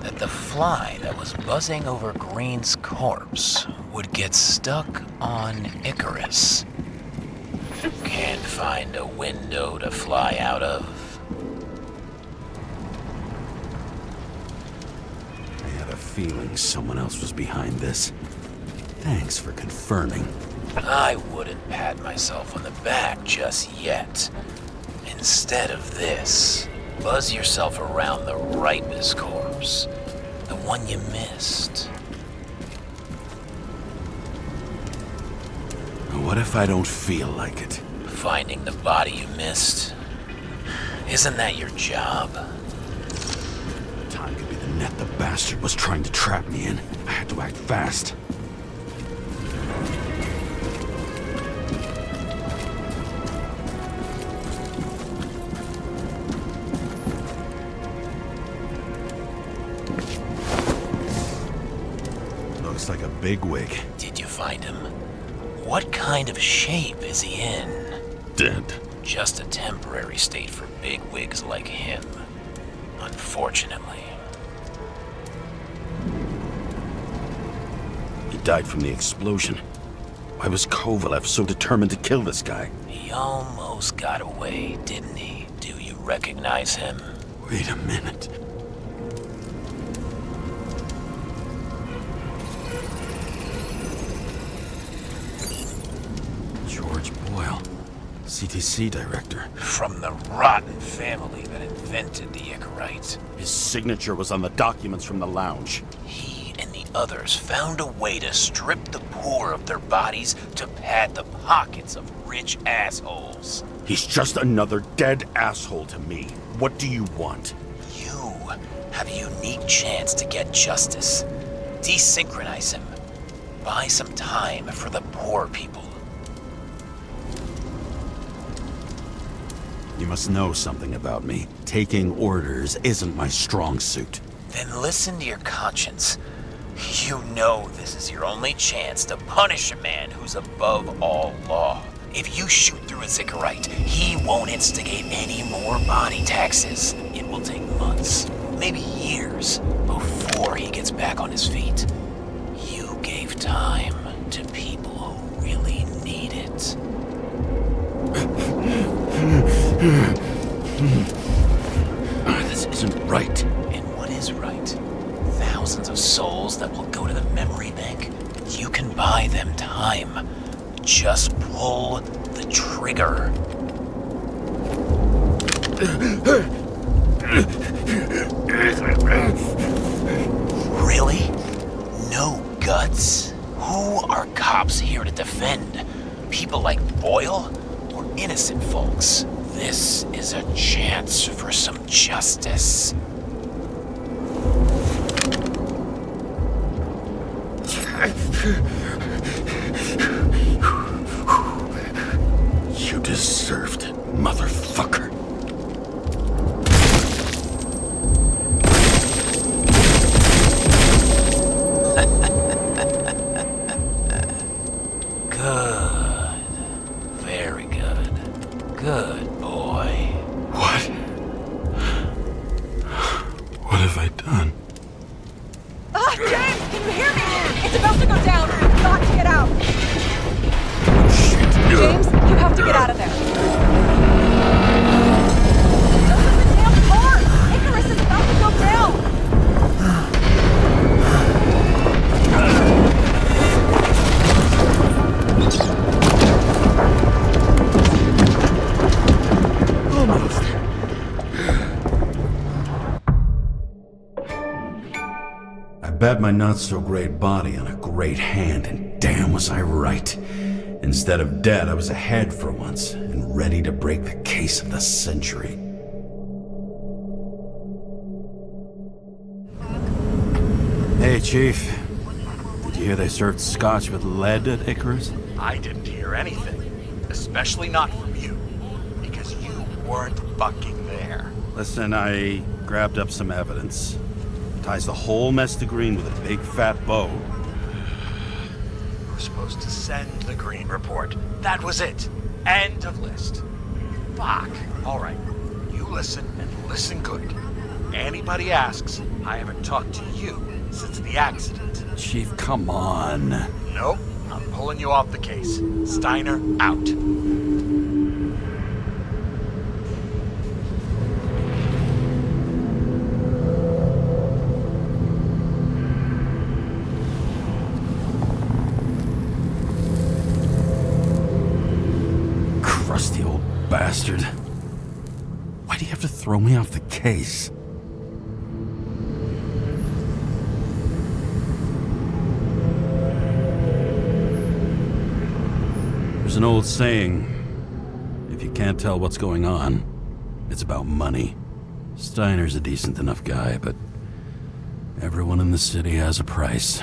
that the fly that was buzzing over Green's corpse would get stuck on Icarus? Can't find a window to fly out of. I had a feeling someone else was behind this. Thanks for confirming. I wouldn't pat myself on the back just yet. Instead of this, buzz yourself around the Ripus corpse. The one you missed. What if I don't feel like it? Finding the body you missed? Isn't that your job? Time could be the net the bastard was trying to trap me in. I had to act fast. Looks like a bigwig. Did you find him? What kind of shape is he in? Dead. Just a temporary state for bigwigs like him, unfortunately. He died from the explosion. Why was Kovalev so determined to kill this guy? He almost got away, didn't he? Do you recognize him? Wait a minute. George Boyle, CTC director. From the rotten family that invented the Icarite. His signature was on the documents from the lounge. He and the others found a way to strip the poor of their bodies to pad the pockets of rich assholes. He's just another dead asshole to me. What do you want? You have a unique chance to get justice. Desynchronize him. Buy some time for the poor people. You must know something about me. Taking orders isn't my strong suit. Then listen to your conscience. You know this is your only chance to punish a man who's above all law. If you shoot through a Icarite, he won't instigate any more body taxes. It will take months, maybe years, before he gets back on his feet. You gave time to people who really need it. This isn't right. And what is right? Thousands of souls that will go to the memory bank? You can buy them time. Just pull the trigger. Really? No guts? Who are cops here to defend? People like Boyle? Or innocent folks? This is a chance for some justice. You deserved it, motherfucker. Good. Very good. Good boy. What? What have I done? Ah, James, can you hear me? It's about to go down. You've got to get out. James, you have to get out of there. Open the damn door! Icarus is about to go down! Almost. I bet my not-so-great body on a great hand, and damn was I right. Instead of dead, I was ahead for once, and ready to break the case of the century. Hey, Chief. Did you hear they served scotch with lead at Icarus? I didn't hear anything. Especially not from you. Because you weren't fucking there. Listen, I grabbed up some evidence. Ties the whole mess to Green with a big fat bow. You were supposed to send the Green report. That was it. End of list. Fuck. Alright. You listen, and listen good. Anybody asks, I haven't talked to you since the accident. Chief, come on. Nope. I'm pulling you off the case. Steiner, out. Crusty old bastard. Why do you have to throw me off the case? There's an old saying, if you can't tell what's going on, it's about money. Steiner's a decent enough guy, but everyone in the city has a price.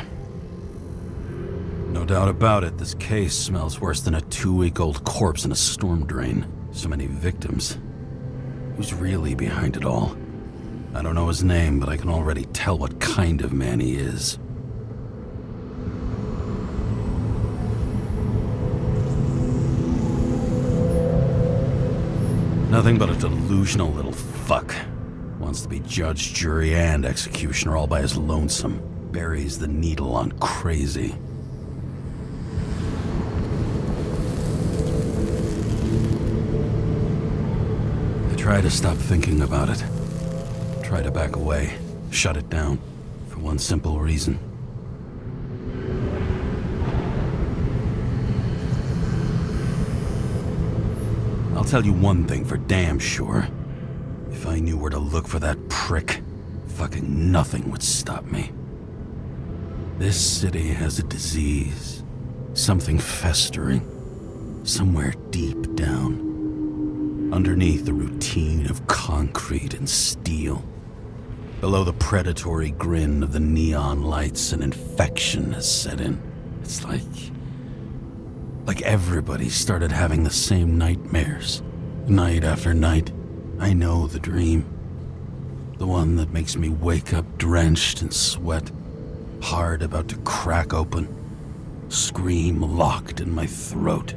No doubt about it, this case smells worse than a 2-week-old corpse in a storm drain. So many victims. Who's really behind it all? I don't know his name, but I can already tell what kind of man he is. Nothing but a delusional little fuck. Wants to be judge, jury, and executioner all by his lonesome. Buries the needle on crazy. I try to stop thinking about it. Try to back away. Shut it down. For one simple reason. I'll tell you one thing for damn sure. If I knew where to look for that prick, fucking nothing would stop me. This city has a disease. Something festering. Somewhere deep down. Underneath the routine of concrete and steel. Below the predatory grin of the neon lights, an infection has set in. It's like everybody started having the same nightmares. Night after night. I know the dream. The one that makes me wake up drenched in sweat. Heart about to crack open. Scream locked in my throat.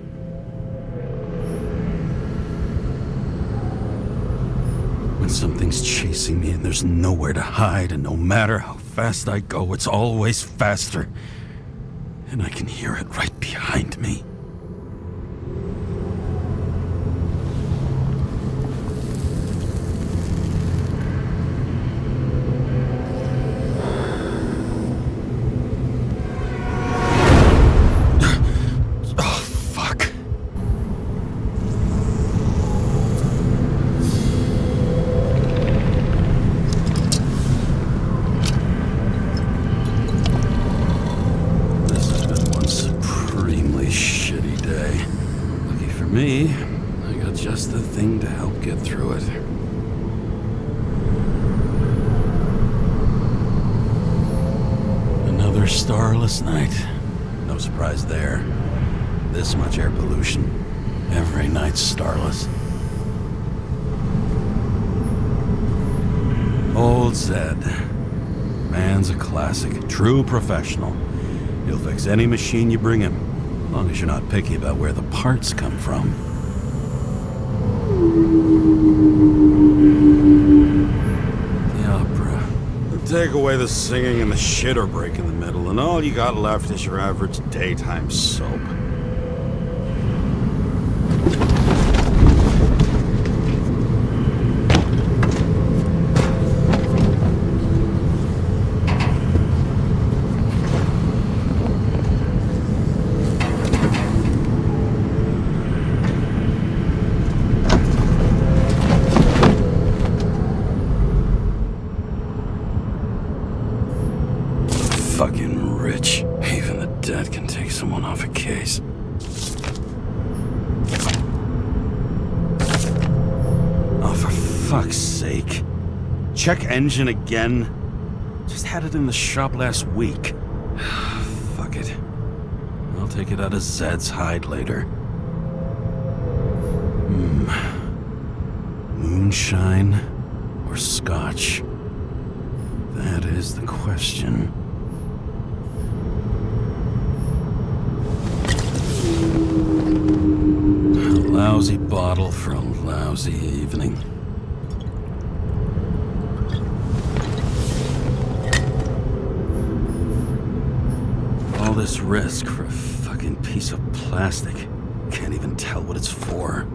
When something's chasing me and there's nowhere to hide, and no matter how fast I go, it's always faster. And I can hear it right behind me. Me, I got just the thing to help get through it. Another starless night. No surprise there. This much air pollution. Every night's starless. Old Zed. Man's a classic. True professional. He'll fix any machine you bring him. As long as you're not picky about where the parts come from. The opera. Take away the singing and the shitter break in the middle, and all you got left is your average daytime soap. Fucking rich. Even the dead can take someone off a case. fuck's sake. Check engine again? Just had it in the shop last week. Fuck it. I'll take it out of Zed's hide later. Moonshine or scotch? That is the question. A lousy bottle for a lousy evening. All this risk for a fucking piece of plastic. Can't even tell what it's for.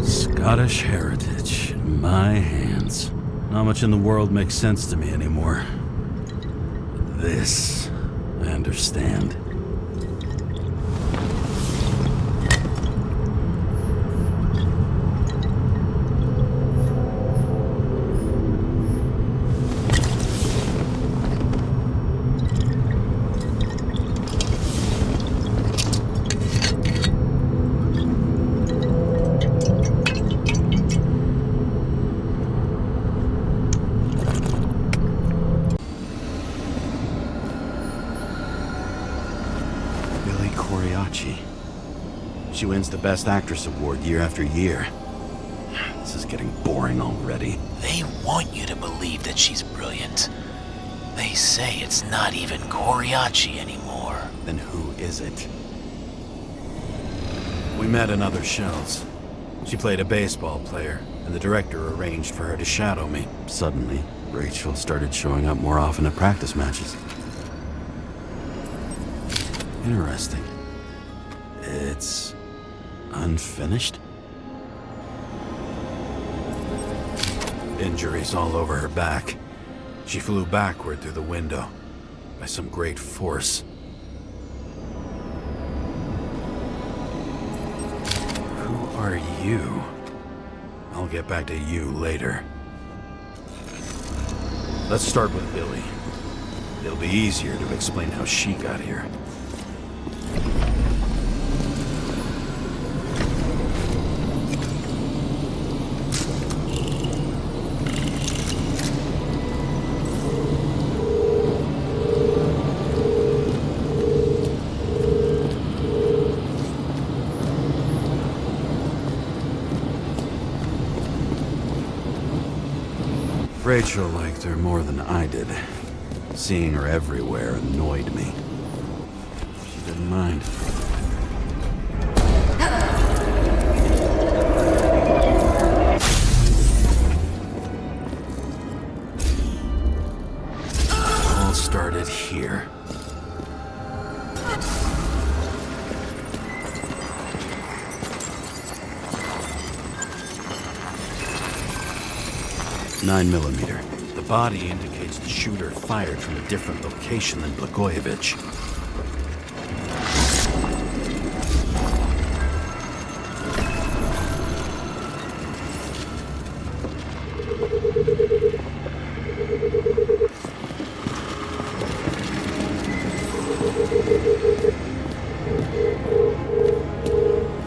Scottish heritage in my hands. Not much in the world makes sense to me anymore. This, I understand. She wins the Best Actress award year after year. This is getting boring already. They want you to believe that she's brilliant. They say it's not even Coriaci anymore. Then who is it? We met in other shows. She played a baseball player, and the director arranged for her to shadow me. Suddenly, Rachel started showing up more often at practice matches. Interesting. It's unfinished? Injuries all over her back. She flew backward through the window by some great force. Who are you? I'll get back to you later. Let's start with Billy. It'll be easier to explain how she got here. Rachel liked her more than I did. Seeing her everywhere annoyed me. She didn't mind. It all started here. .9mm. The body indicates the shooter fired from a different location than Blagojevich.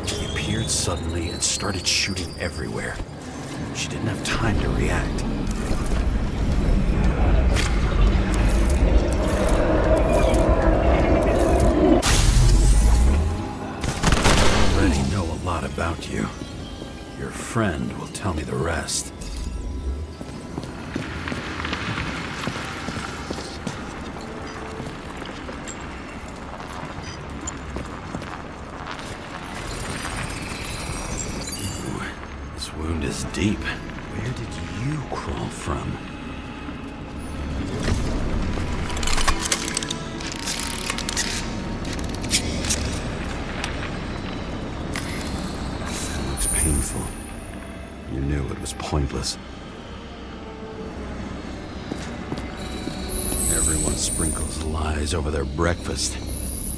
He appeared suddenly and started shooting everywhere. She didn't have time to react. I already know a lot about you. Your friend will tell me the rest. This wound is deep. Where did you crawl from? That looks painful. You knew it was pointless. Everyone sprinkles lies over their breakfast.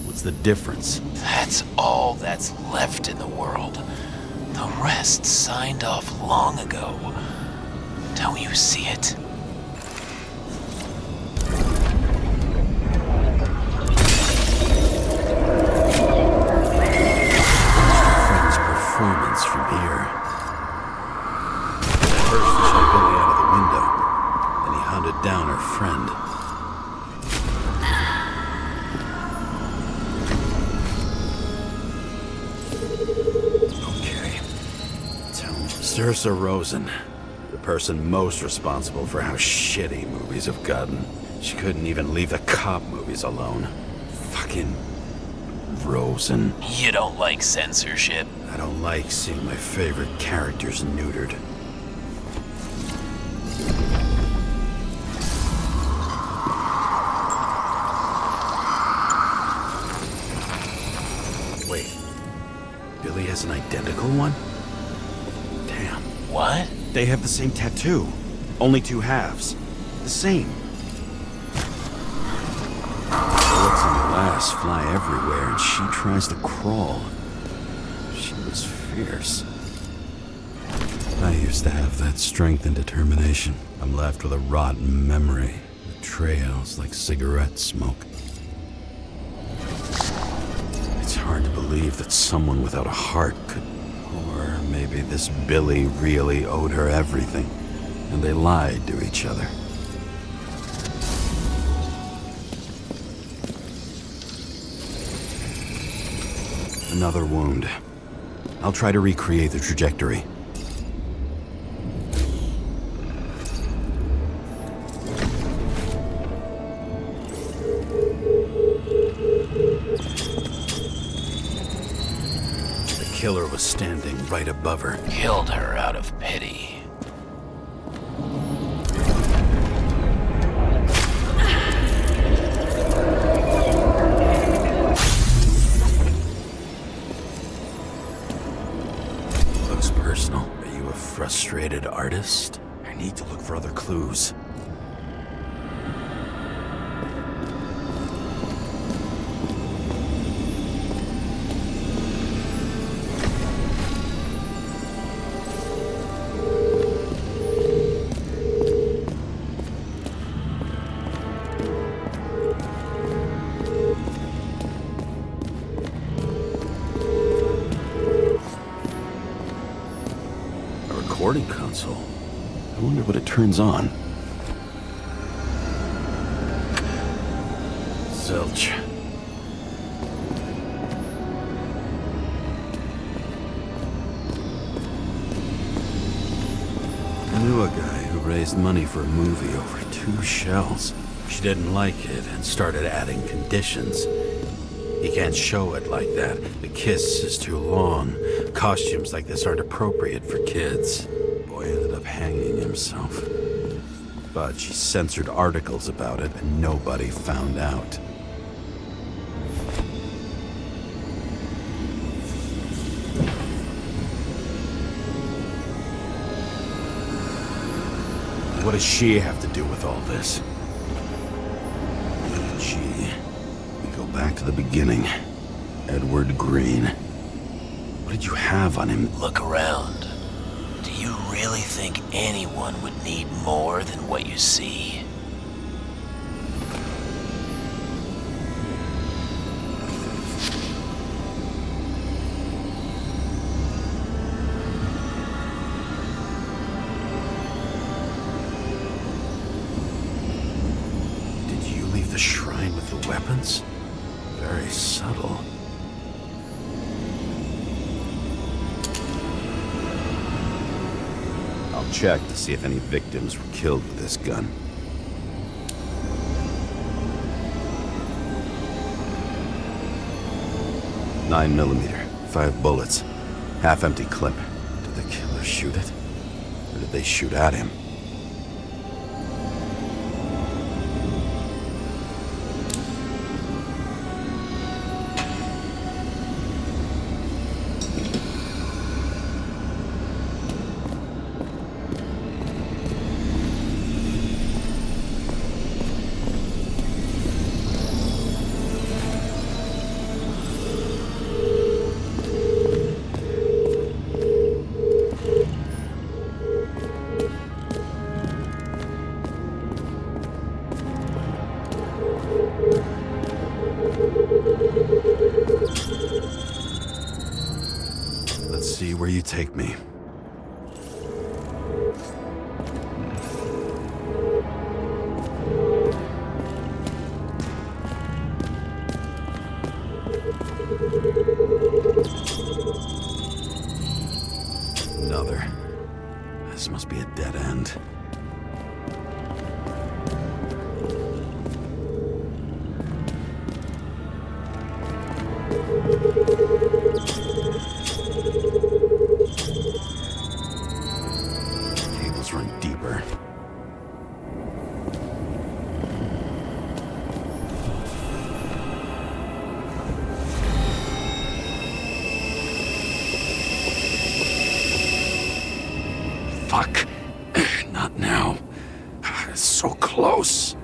What's the difference? That's all that's left in the world. The rest signed off long ago. Don't you see it? Friend's performance from here. First, he shot Billy out of the window. Then he hunted down her friend. Okay. Tell me, Zersa Rosen, the person most responsible for how shitty movies have gotten. She couldn't even leave the cop movies alone. Fucking Rosen. You don't like censorship? I don't like seeing my favorite characters neutered. Wait. Billy has an identical one? Damn. What? They have the same tattoo. Only two halves. The same. Bullets and glass fly everywhere, and she tries to crawl. She was fierce. I used to have that strength and determination. I'm left with a rotten memory that trails like cigarette smoke. It's hard to believe that someone without a heart could... Or maybe this Billy really owed her everything, and they lied to each other. Another wound. I'll try to recreate the trajectory. The killer was standing right above her. Killed her out of pity. Looks personal. Are you a frustrated artist? I need to look for other clues. Recording console. I wonder what it turns on. Zilch. I knew a guy who raised money for a movie over 2 shells. She didn't like it and started adding conditions. You can't show it like that. The kiss is too long. Costumes like this aren't appropriate for kids. Boy ended up hanging himself. But she censored articles about it and nobody found out. What does she have to do with all this? Gee. Go back to the beginning. Edward Green. What did you have on him? Look around. Do you really think anyone would need more than what you see? Did you leave the shrine with the weapons? Very subtle. I'll check to see if any victims were killed with this gun. .9mm, 5 bullets, half-empty clip. Did the killer shoot it? Or did they shoot at him? take me. Another. This must be a dead end. Cables run deeper. Fuck. Not now. It's so close.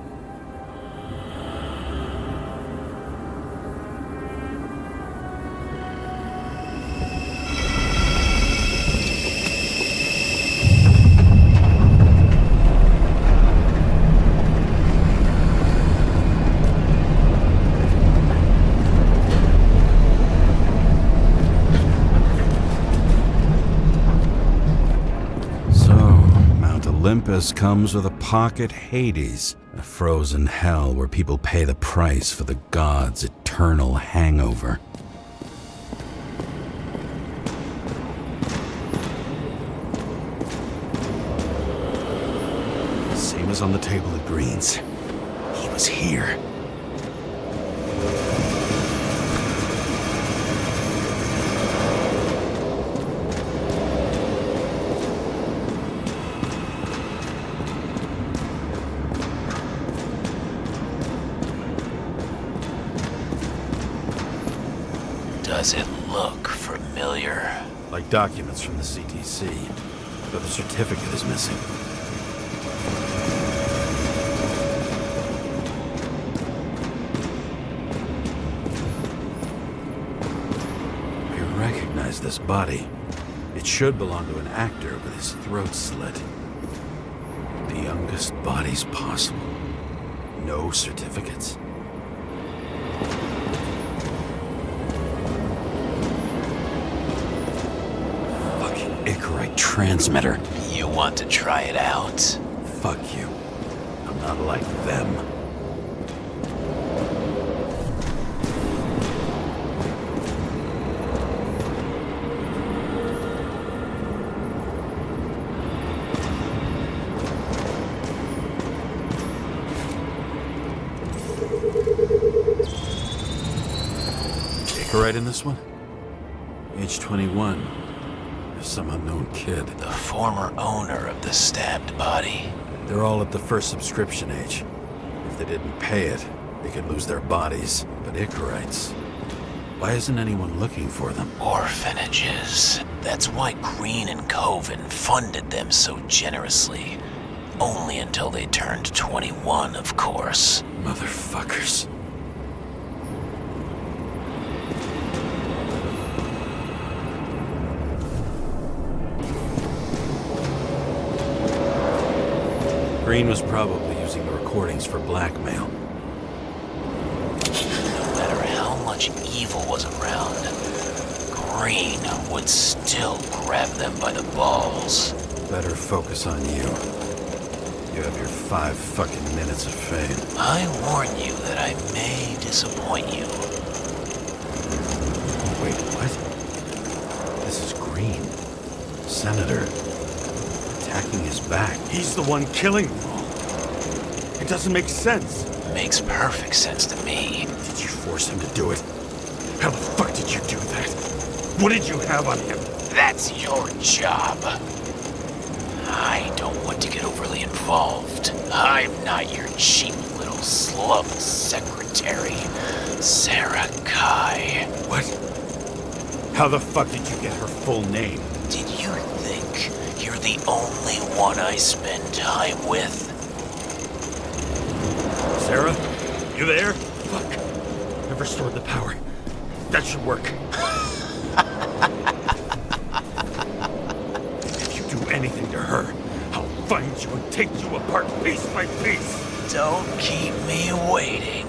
Olympus comes with a pocket Hades, a frozen hell where people pay the price for the gods' eternal hangover. Same as on the table at Green's. He was here. Does it look familiar? Like documents from the CTC, but the certificate is missing. I recognize this body. It should belong to an actor with his throat slit. The youngest bodies possible. No certificates. Icarite transmitter. You want to try it out? Fuck you. I'm not like them. Icarite in this one? Age 21. Some unknown kid. The former owner of the stabbed body. They're all at the first subscription age. If they didn't pay it, they could lose their bodies. But Icarites, why isn't anyone looking for them? Orphanages. That's why Green and Coven funded them so generously. Only until they turned 21, of course. Motherfuckers. Green was probably using the recordings for blackmail. No matter how much evil was around, Green would still grab them by the balls. Better focus on you. You have your 5 fucking minutes of fame. I warn you that I may disappoint you. Wait, what? This is Green. Senator. Attacking his back. He's the one killing them all. It doesn't make sense. Makes perfect sense to me. Did you force him to do it? How the fuck did you do that? What did you have on him? That's your job. I don't want to get overly involved. I'm not your cheap little slum secretary, Sarah Kai. What? How the fuck did you get her full name? Did you think you're the only one I spend time with? Sarah? You there? Fuck. I've restored the power. That should work. If you do anything to her, I'll find you and take you apart piece by piece. Don't keep me waiting.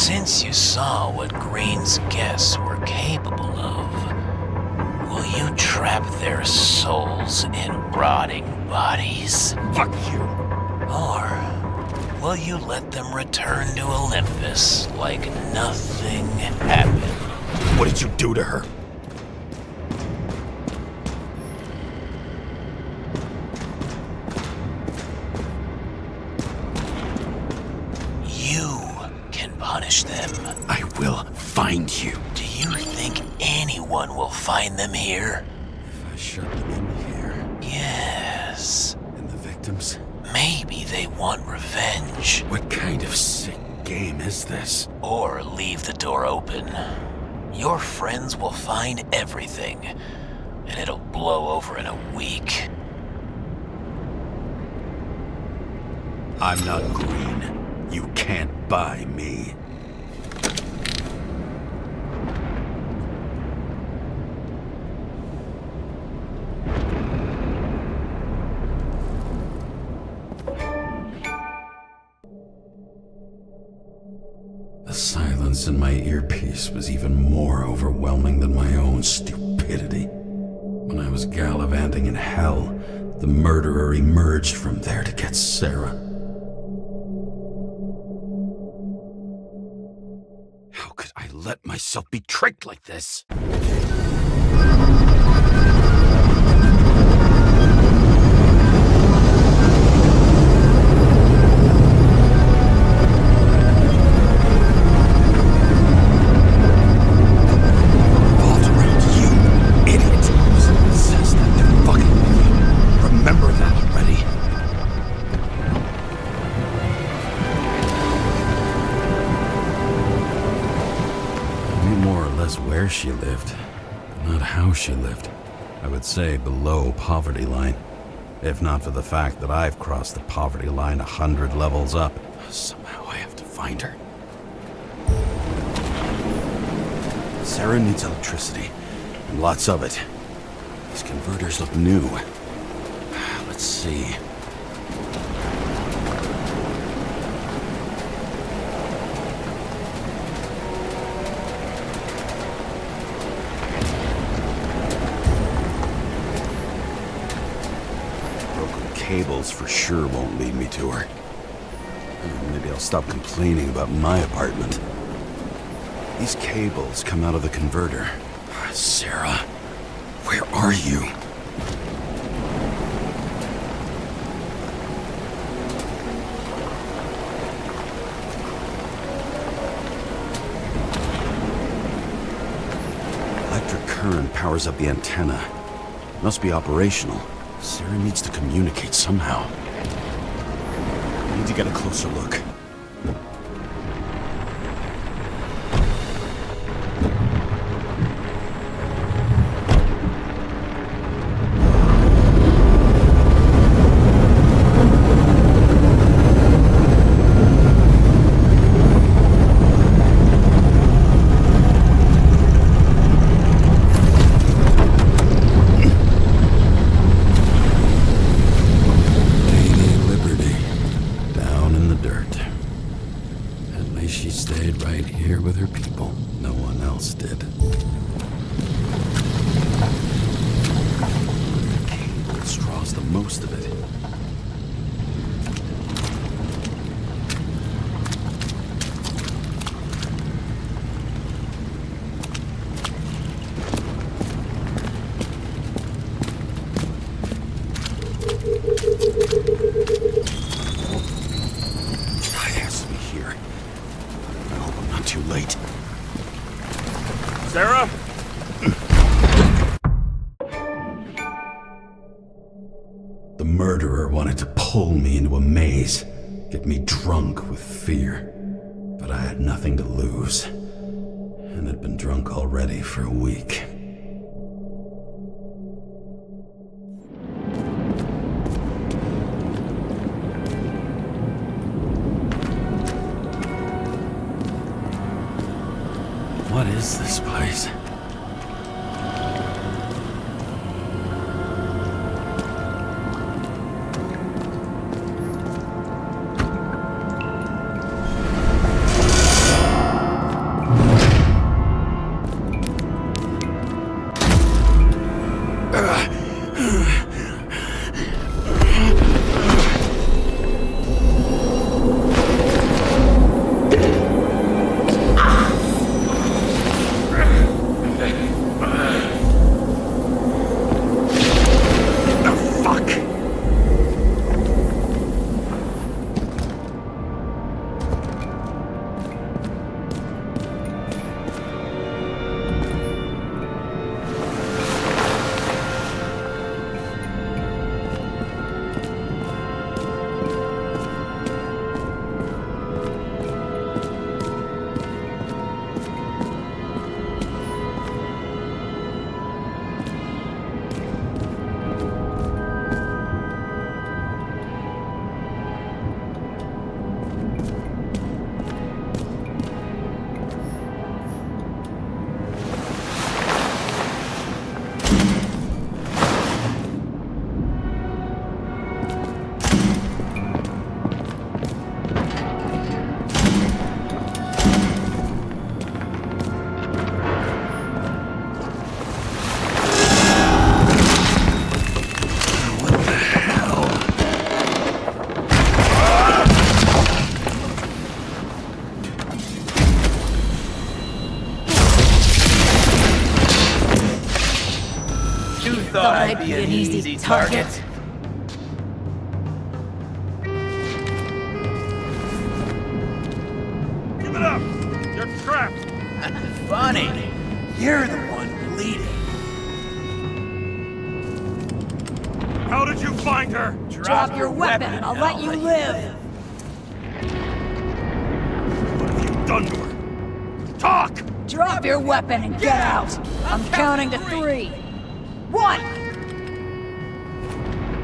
Since you saw what Green's guests were capable of, will you trap their souls in rotting bodies? Fuck you! Or will you let them return to Olympus like nothing happened? What did you do to her? You can punish them. I will find you. Do you think anyone will find them here? If I shut them in here... Yes. And the victims? Maybe they want revenge. What kind of sick game is this? Or leave the door open. Your friends will find everything, and it'll blow over in a week. I'm not Green. You can't buy me. The silence in my earpiece was even more overwhelming than my own stupidity. When I was gallivanting in hell, the murderer emerged from there to get Sarah. How could I let myself be tricked like this? Where she lived, not how she lived. I would say below poverty line, if not for the fact that I've crossed the poverty line 100 levels up. Somehow I have to find her. Sarah needs electricity, and lots of it. These converters look new. Let's see. Cables for sure won't lead me to her. Maybe I'll stop complaining about my apartment. These cables come out of the converter. Sarah, where are you? Electric current powers up the antenna. Must be operational. Sarah needs to communicate somehow. I need to get a closer look. Most of it. It has to be here. I hope I'm not too late. Sarah? The murderer wanted to pull me into a maze, get me drunk with fear. But I had nothing to lose, and had been drunk already for a week. What is this place? thought I'd be an easy target. Give it up! You're trapped! Funny. You're the one bleeding. How did you find her? Drop your weapon and I'll let you live. What have you done to her? Talk! Drop your weapon and get out. I'm counting to 3. 1!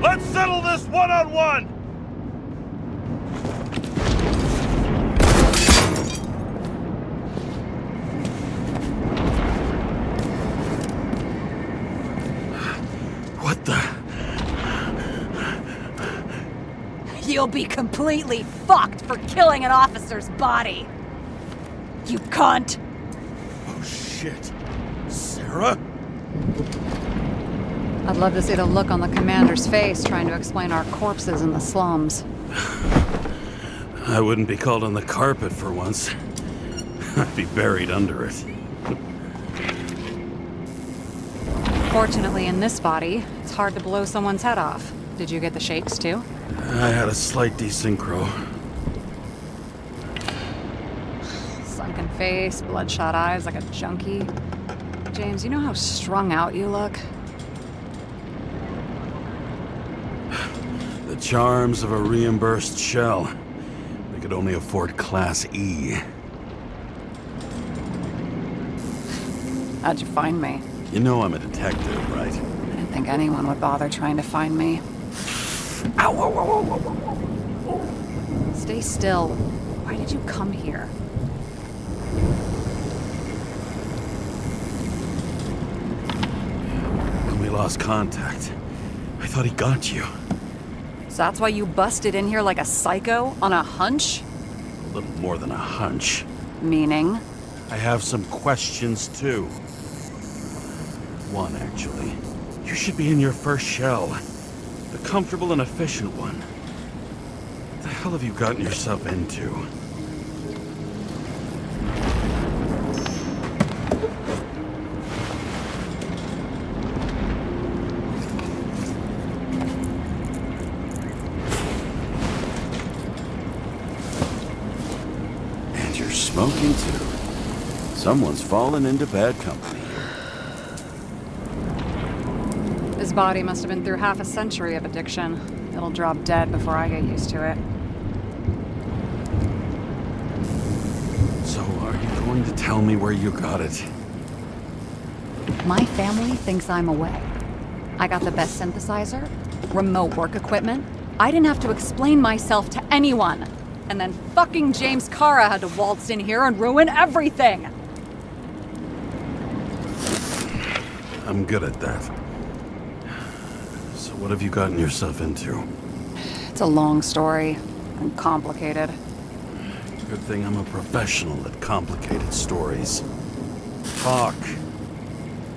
Let's settle this one-on-one! What the? You'll be completely fucked for killing an officer's body. You cunt. Oh shit. Sarah? I'd love to see the look on the commander's face trying to explain our corpses in the slums. I wouldn't be called on the carpet for once. I'd be buried under it. Fortunately, in this body, it's hard to blow someone's head off. Did you get the shakes too? I had a slight desynchro. Sunken face, bloodshot eyes like a junkie. James, you know how strung out you look? The charms of a reimbursed shell. They could only afford Class E. How'd you find me? You know I'm a detective, right? I didn't think anyone would bother trying to find me. Ow, ow, ow, ow, ow, ow. Stay still. Why did you come here? When we lost contact, I thought he got you. So that's why you busted in here like a psycho on a hunch? A little more than a hunch. Meaning? I have some questions, too. One, actually. You should be in your first shell. The comfortable and efficient one. What the hell have you gotten yourself into? And you're smoking, too. Someone's fallen into bad company. His body must have been through half a century of addiction. It'll drop dead before I get used to it. So, are you going to tell me where you got it? My family thinks I'm away. I got the best synthesizer, remote work equipment. I didn't have to explain myself to anyone. And then fucking James Kara had to waltz in here and ruin everything. I'm good at that. So what have you gotten yourself into? It's a long story and complicated. Good thing I'm a professional at complicated stories. Talk.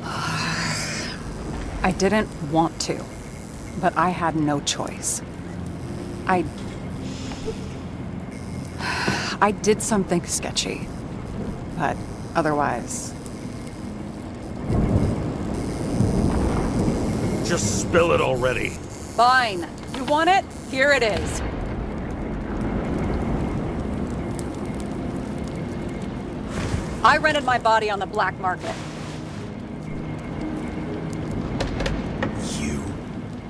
I didn't want to, but I had no choice. I did something sketchy, but otherwise... Just spill it already. Fine. You want it? Here it is. I rented my body on the black market. You,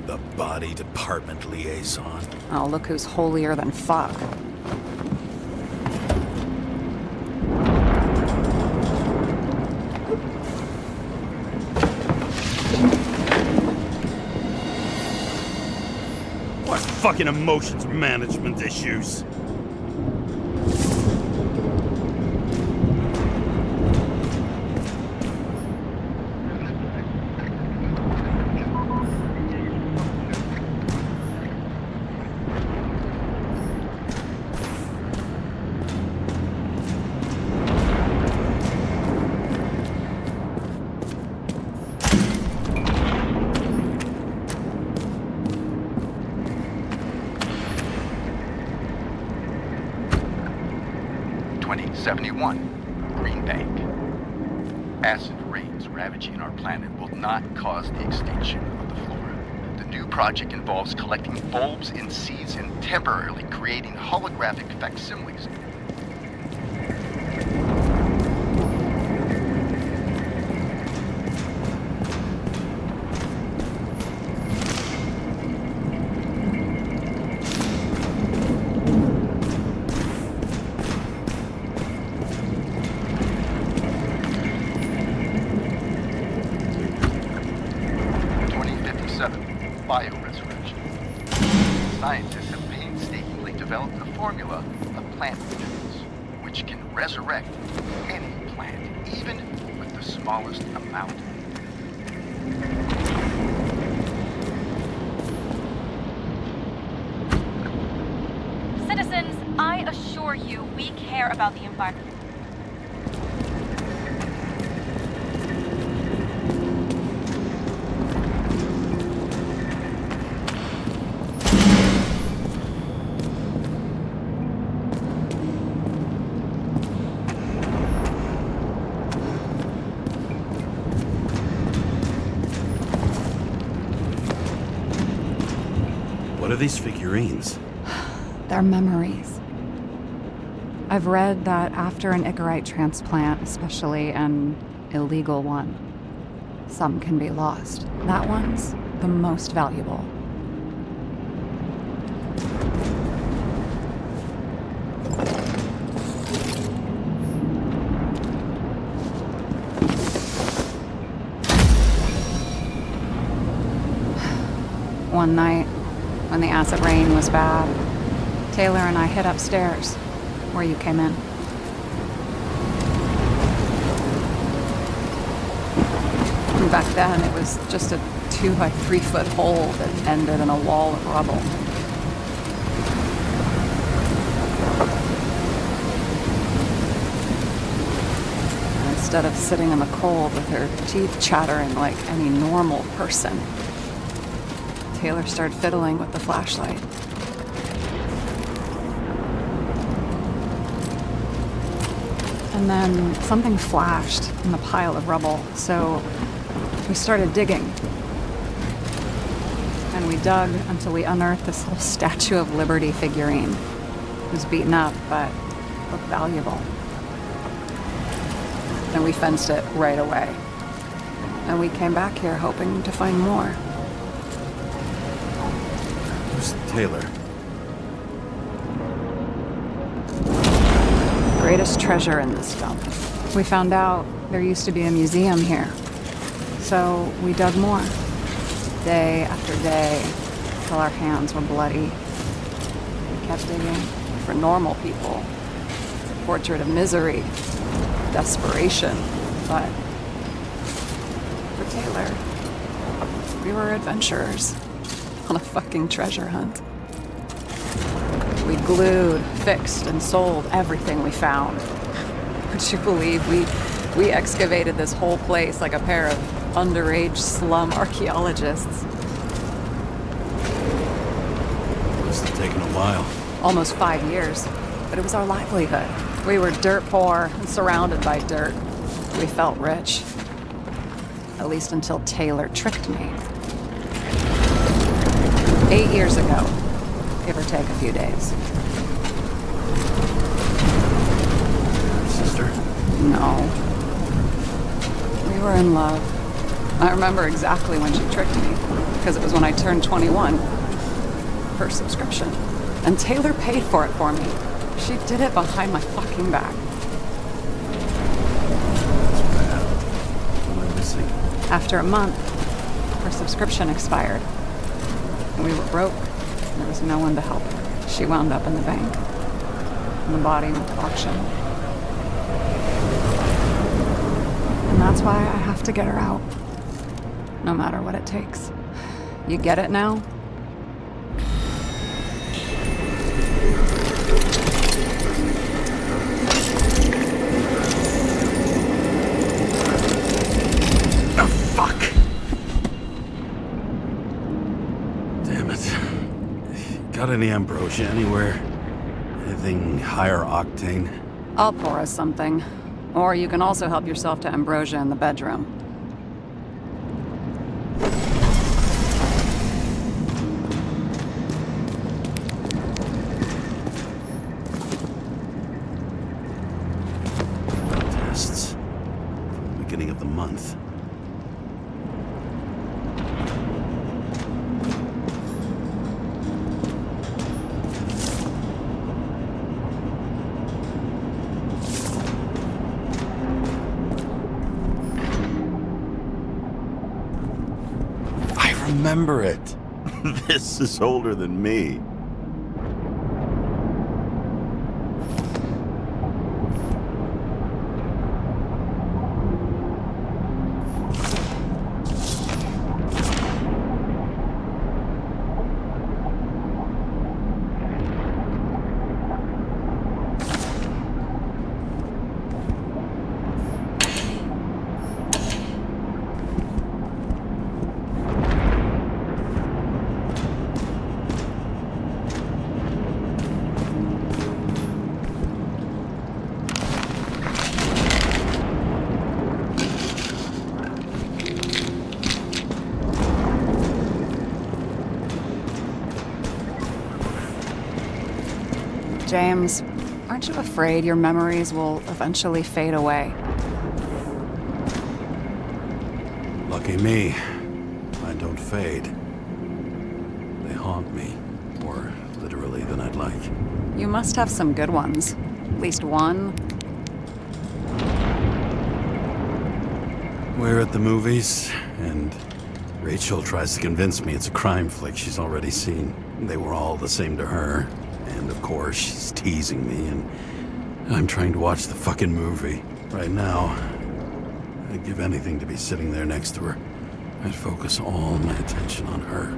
the body department liaison. Oh, look who's holier than fuck. What fucking emotions management issues? Green Bank. Acid rains ravaging our planet will not cause the extinction of the flora. The new project involves collecting bulbs and seeds and temporarily creating holographic facsimiles. Bioresurrection. Scientists have painstakingly developed a formula of plant nutrients, which can resurrect any plant, even with the smallest amount. Citizens, I assure you, we care about the environment. What are these figurines? They're memories. I've read that after an Icarite transplant, especially an illegal one, some can be lost. That one's the most valuable. One night, when the acid rain was bad, Taylor and I hid upstairs, where you came in. And back then, it was just a 2 by 3 foot hole that ended in a wall of rubble. And instead of sitting in the cold with her teeth chattering like any normal person, Taylor started fiddling with the flashlight. And then something flashed in the pile of rubble, so we started digging. And we dug until we unearthed this little Statue of Liberty figurine. It was beaten up, but looked valuable. And we fenced it right away. And we came back here hoping to find more. Taylor. Greatest treasure in this dump. We found out there used to be a museum here. So we dug more. Day after day, till our hands were bloody. We kept digging. For normal people, it's a portrait of misery, desperation. But for Taylor, we were adventurers on a fucking treasure hunt. We glued, fixed, and sold everything we found. Would you believe we excavated this whole place like a pair of underage slum archaeologists? This has taken a while. Almost 5 years, but it was our livelihood. We were dirt poor and surrounded by dirt. We felt rich. At least until Taylor tricked me. 8 years ago, give or take a few days. Sister? No. We were in love. I remember exactly when she tricked me, because it was when I turned 21. Her subscription. And Taylor paid for it for me. She did it behind my fucking back. That's bad. What am I missing? After a month, her subscription expired. And we were broke. There was no one to help her. She wound up in the bank. And the body went to auction. And that's why I have to get her out. No matter what it takes. You get it now? Got any ambrosia anywhere? Anything higher octane? I'll pour us something. Or you can also help yourself to ambrosia in the bedroom. Tests. From the beginning of the month. Remember it. This is older than me. James, aren't you afraid your memories will eventually fade away? Lucky me. Mine don't fade. They haunt me. More literally than I'd like. You must have some good ones. At least one. We're at the movies, and Rachel tries to convince me it's a crime flick she's already seen. They were all the same to her. And of course, she's teasing me, and I'm trying to watch the fucking movie. Right now, I'd give anything to be sitting there next to her. I'd focus all my attention on her.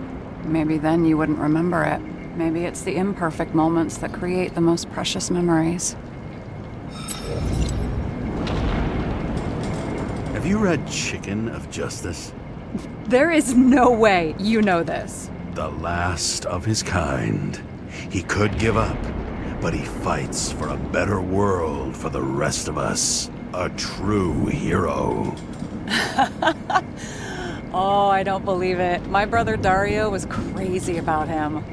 Maybe then you wouldn't remember it. Maybe it's the imperfect moments that create the most precious memories. Have you read Chicken of Justice? There is no way you know this. The last of his kind. He could give up, but he fights for a better world for the rest of us. A true hero. Oh, I don't believe it. My brother Dario was crazy about him.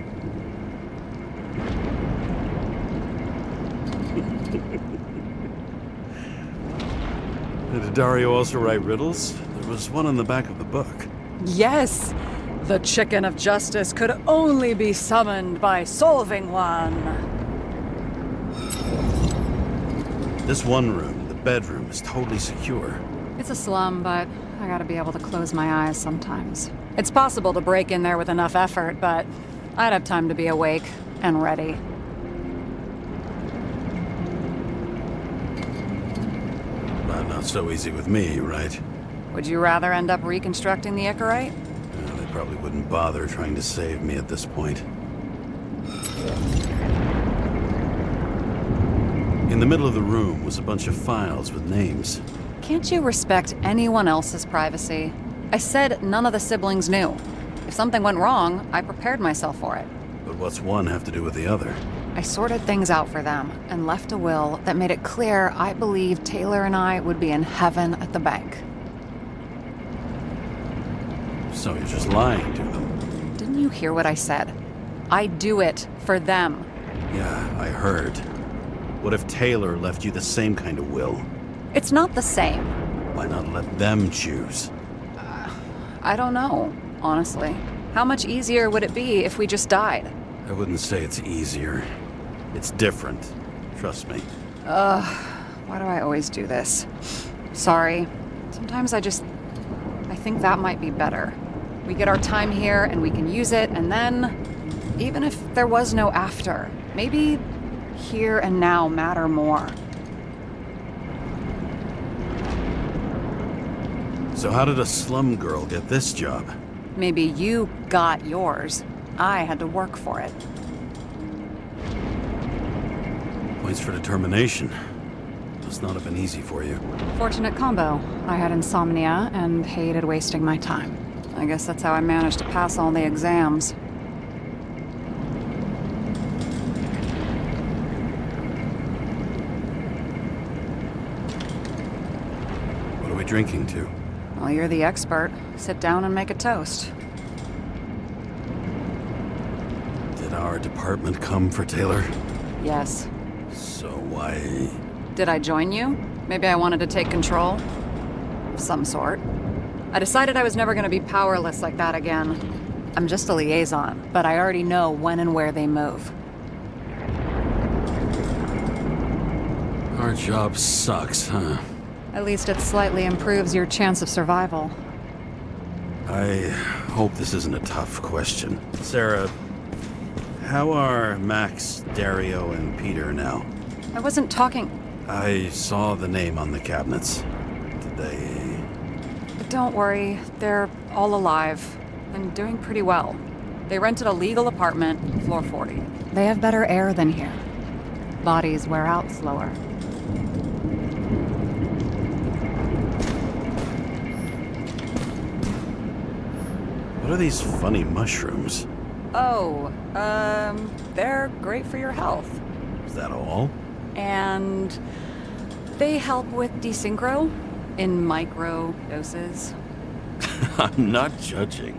Did Dario also write riddles? There was one on the back of the book. Yes! The Chicken of Justice could only be summoned by solving one. This one room, the bedroom, is totally secure. It's a slum, but I gotta be able to close my eyes sometimes. It's possible to break in there with enough effort, but I'd have time to be awake and ready. But not so easy with me, right? Would you rather end up reconstructing the Icarite? They probably wouldn't bother trying to save me at this point. In the middle of the room was a bunch of files with names. Can't you respect anyone else's privacy? I said none of the siblings knew. If something went wrong, I prepared myself for it. But what's one have to do with the other? I sorted things out for them and left a will that made it clear I believed Taylor and I would be in heaven at the bank. So you're just lying to them? Didn't you hear what I said? I do it for them. Yeah, I heard. What if Taylor left you the same kind of will? It's not the same. Why not let them choose? I don't know, honestly. How much easier would it be if we just died? I wouldn't say it's easier. It's different. Trust me. Why do I always do this? Sorry. Sometimes I think that might be better. We get our time here and we can use it, and then, even if there was no after, maybe here and now matter more. So how did a slum girl get this job? Maybe you got yours. I had to work for it. Points for determination. Must not have been easy for you. Fortunate combo. I had insomnia and hated wasting my time. I guess that's how I managed to pass all the exams. we drinking to? Well, you're the expert. Sit down and make a toast. Did our department come for Taylor? Yes. So why... Did I join you? Maybe I wanted to take control? Of some sort. I decided I was never gonna be powerless like that again. I'm just a liaison, but I already know when and where they move. Our job sucks, huh? At least it slightly improves your chance of survival. I hope this isn't a tough question. Sarah, how are Max, Dario, and Peter now? I wasn't talking... I saw the name on the cabinets. Did they... Don't worry, they're all alive and doing pretty well. They rented a legal apartment, floor 40. They have better air than here. Bodies wear out slower. What are these funny mushrooms? Oh, they're great for your health. Is that all? And they help with desynchro in micro doses. I'm not judging.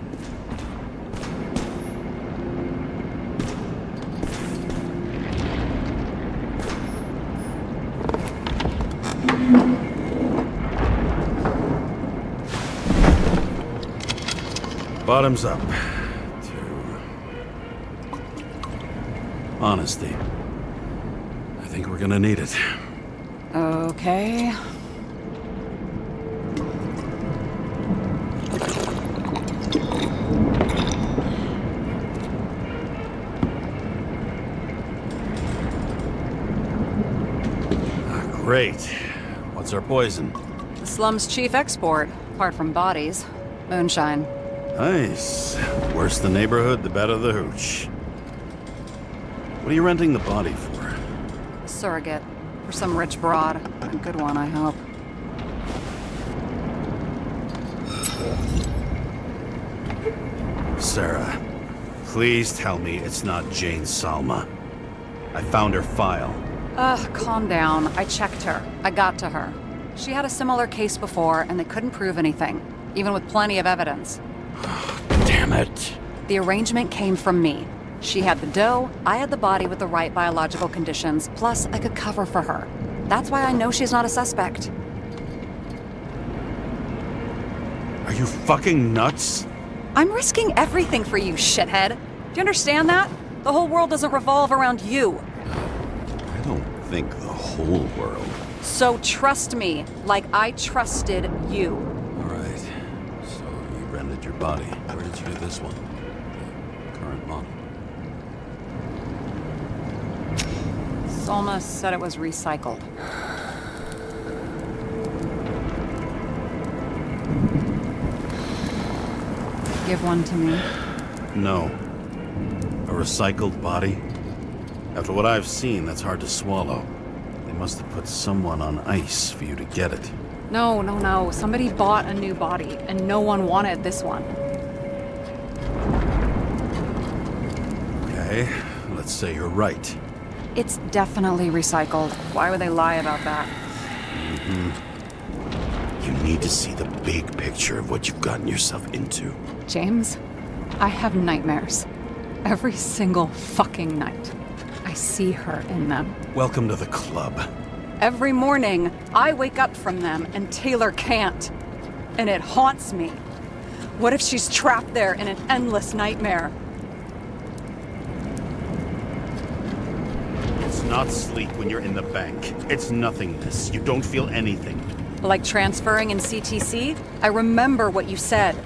Bottoms up to honesty. I think we're gonna need it. Okay. Great. What's our poison? The slum's chief export, apart from bodies. Moonshine. Nice. Worse the neighborhood, the better the hooch. What are you renting the body for? Surrogate. For some rich broad. A good one, I hope. Sarah, please tell me it's not Jane Salma. I found her file. Calm down. I checked her. I got to her. She had a similar case before, and they couldn't prove anything, even with plenty of evidence. Damn it. The arrangement came from me. She had the dough, I had the body with the right biological conditions, plus I could cover for her. That's why I know she's not a suspect. Are you fucking nuts? I'm risking everything for you, shithead. Do you understand that? The whole world doesn't revolve around you. I don't think the whole world. So trust me, like I trusted you. All right. So you rented your body. Where did you do this one? The current model. Salma said it was recycled. Give one to me. No. A recycled body? After what I've seen, that's hard to swallow. They must have put someone on ice for you to get it. No. Somebody bought a new body, and no one wanted this one. Okay, let's say you're right. It's definitely recycled. Why would they lie about that? You need to see the big picture of what you've gotten yourself into. James, I have nightmares. Every single fucking night. I see her in them. Welcome to the club. Every morning, I wake up from them and Taylor can't. And it haunts me. What if she's trapped there in an endless nightmare? It's not sleep when you're in the bank. It's nothingness. You don't feel anything. Like transferring in CTC? I remember what you said.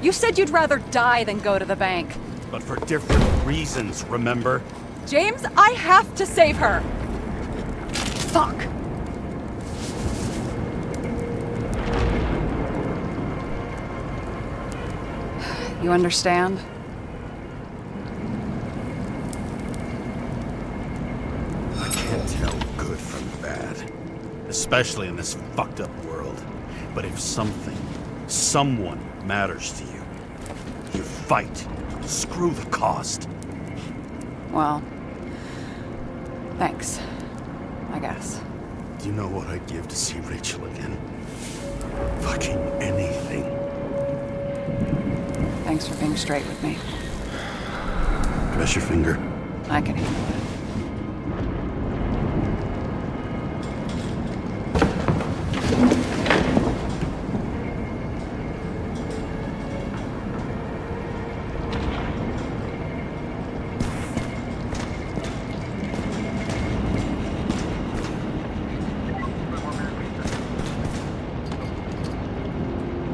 You said you'd rather die than go to the bank. But for different reasons, remember? James, I have to save her! Fuck! You understand? I can't tell good from bad. Especially in this fucked up world. But if someone matters to you, you fight. Screw the cost. Well, thanks, I guess. Do you know what I'd give to see Rachel again? Thanks for being straight with me. Dress your finger. I can handle it.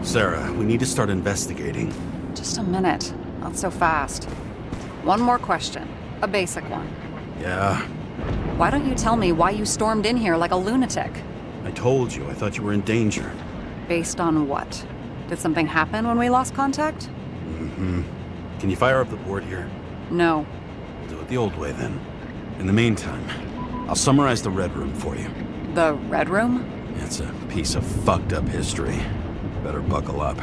Sarah, we need to start investigating. Just a minute. Not so fast. One more question. A basic one. Yeah, Why don't you tell me why you stormed in here like a lunatic? I told you. I thought you were in danger. Based on what? Did something happen when we lost contact? Mm-hmm. Can you fire up the board here? No. We'll do it the old way then. In the meantime, I'll summarize the Red Room for you. The Red Room? It's a piece of fucked up history. Better buckle up.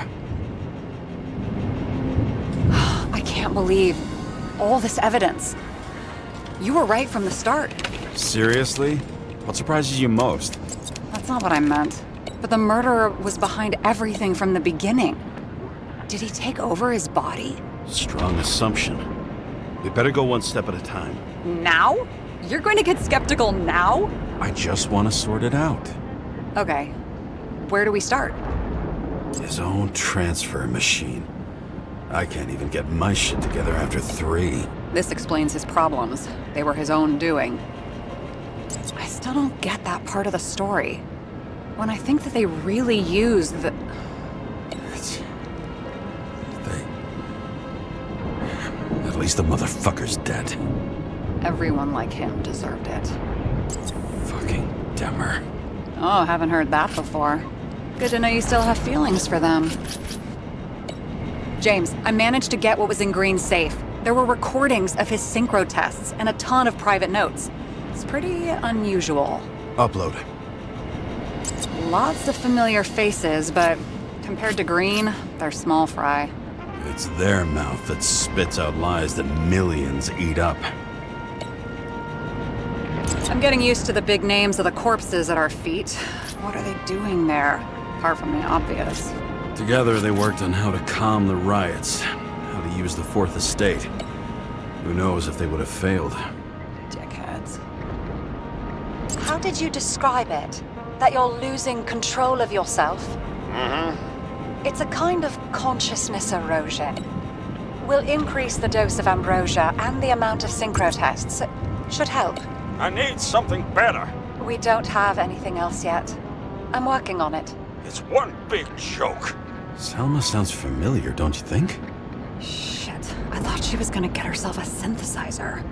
I can't believe all this evidence. You were right from the start. Seriously? What surprises you most? That's not what I meant. But the murderer was behind everything from the beginning. Did he take over his body? Strong assumption. We better go one step at a time. Now? You're going to get skeptical now? I just want to sort it out. Okay. Where do we start? His own transfer machine. I can't even get my shit together after 3. This explains his problems. They were his own doing. I still don't get that part of the story. When I think that they really used the... At least the motherfucker's dead. Everyone like him deserved it. Fucking Demmer. Oh, haven't heard that before. Good to know you still have feelings for them. James, I managed to get what was in Green's safe. There were recordings of his synchro tests and a ton of private notes. It's pretty unusual. Upload. Lots of familiar faces, but compared to Green, they're small fry. It's their mouth that spits out lies that millions eat up. I'm getting used to the big names of the corpses at our feet. What are they doing there? Apart from the obvious. Together, they worked on how to calm the riots, how to use the Fourth Estate. Who knows if they would have failed. Dickheads. How did you describe it? That you're losing control of yourself? Mm-hmm. It's a kind of consciousness erosion. We'll increase the dose of ambrosia and the amount of synchro tests. Should help. I need something better. We don't have anything else yet. I'm working on it. It's one big joke. Selma sounds familiar, don't you think? Shit, I thought she was gonna get herself a synthesizer.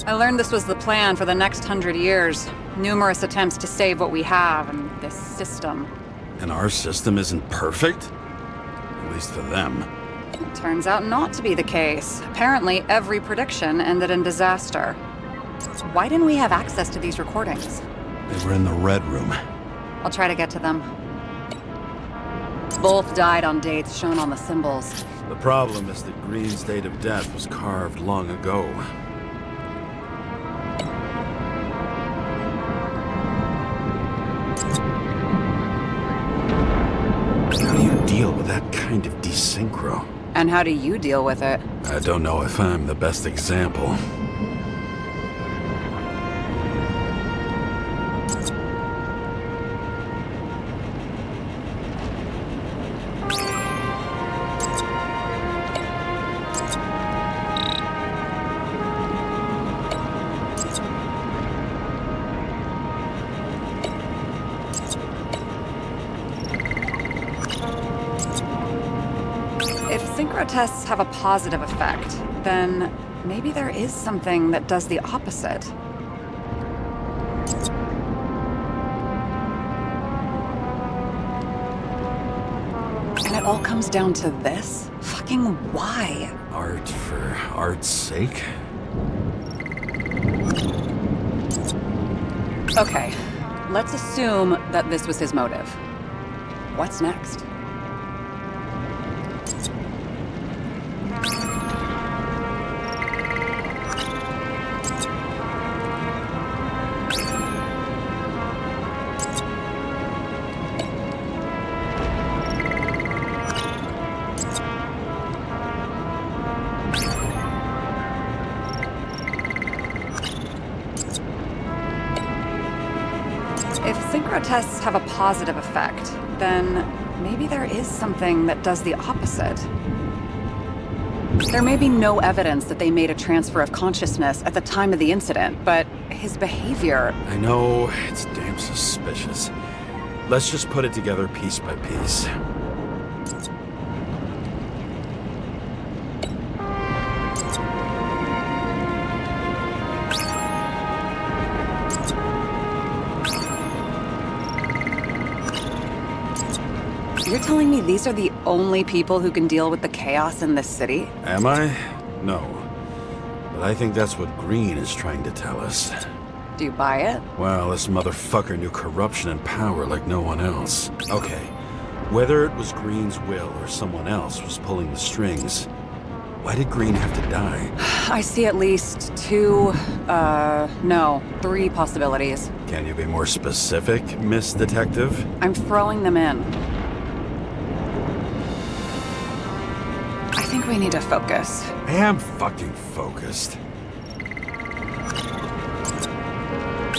I learned this was the plan for the next 100 years. Numerous attempts to save what we have in this system. And our system isn't perfect? At least for them. It turns out not to be the case. Apparently, every prediction ended in disaster. Why didn't we have access to these recordings? They were in the Red Room. I'll try to get to them. Both died on dates shown on the symbols. The problem is that Green's date of death was carved long ago. How do you deal with that kind of desynchro? And how do you deal with it? I don't know if I'm the best example. If synchro tests have a positive effect, then maybe there is something that does the opposite. And it all comes down to this? Fucking why? Art for art's sake? Okay, let's assume that this was his motive. What's next? tests have a positive effect, then maybe there is something that does the opposite. There may be no evidence that they made a transfer of consciousness at the time of the incident, but his behavior... I know, it's damn suspicious. Let's just put it together piece by piece. You're telling me these are the only people who can deal with the chaos in this city? Am I? No. But I think that's what Green is trying to tell us. Do you buy it? Well, this motherfucker knew corruption and power like no one else. Okay, whether it was Green's will or someone else was pulling the strings, why did Green have to die? I see at least three possibilities. Can you be more specific, Miss Detective? I'm throwing them in. I think we need to focus. I am fucking focused.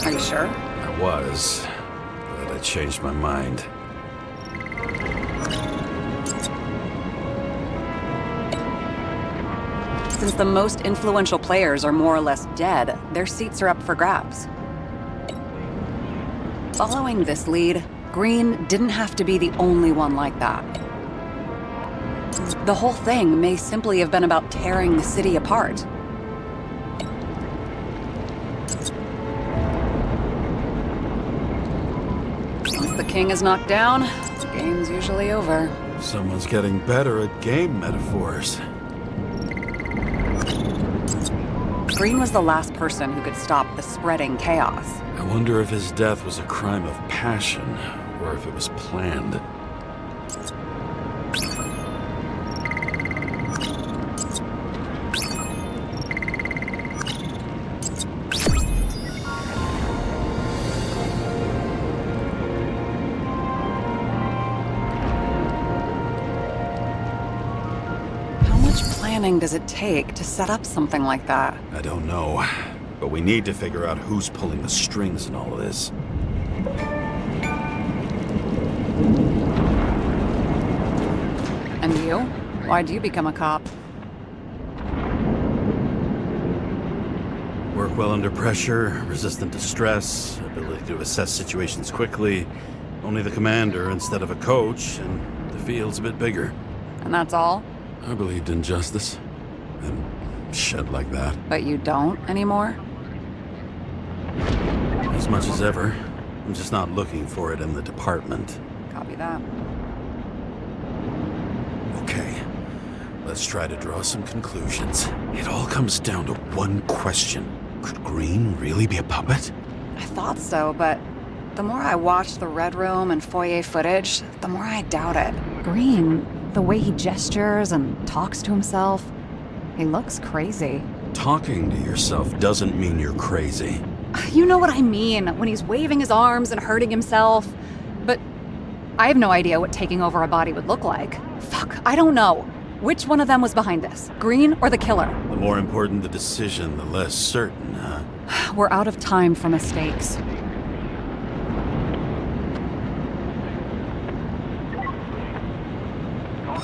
Are you sure? I was, but I changed my mind. Since the most influential players are more or less dead, their seats are up for grabs. Following this lead, Green didn't have to be the only one like that. The whole thing may simply have been about tearing the city apart. Once the king is knocked down, the game's usually over. Someone's getting better at game metaphors. Green was the last person who could stop the spreading chaos. I wonder if his death was a crime of passion, or if it was planned. Does it take to set up something like that? I don't know, but we need to figure out who's pulling the strings in all of this. And you? Why'd you become a cop? Work well under pressure, resistant to stress, ability to assess situations quickly. Only the commander instead of a coach, and the field's a bit bigger. And that's all? I believed in justice. And shit like that. But you don't anymore? As much as ever. I'm just not looking for it in the department. Copy that. Okay. Let's try to draw some conclusions. It all comes down to one question. Could Green really be a puppet? I thought so, but the more I watch the Red Room and foyer footage, the more I doubt it. Green, the way he gestures and talks to himself, he looks crazy. Talking to yourself doesn't mean you're crazy. You know what I mean, when he's waving his arms and hurting himself. But I have no idea what taking over a body would look like. Fuck, I don't know. Which one of them was behind this? Green or the killer? The more important the decision, the less certain, huh? We're out of time for mistakes.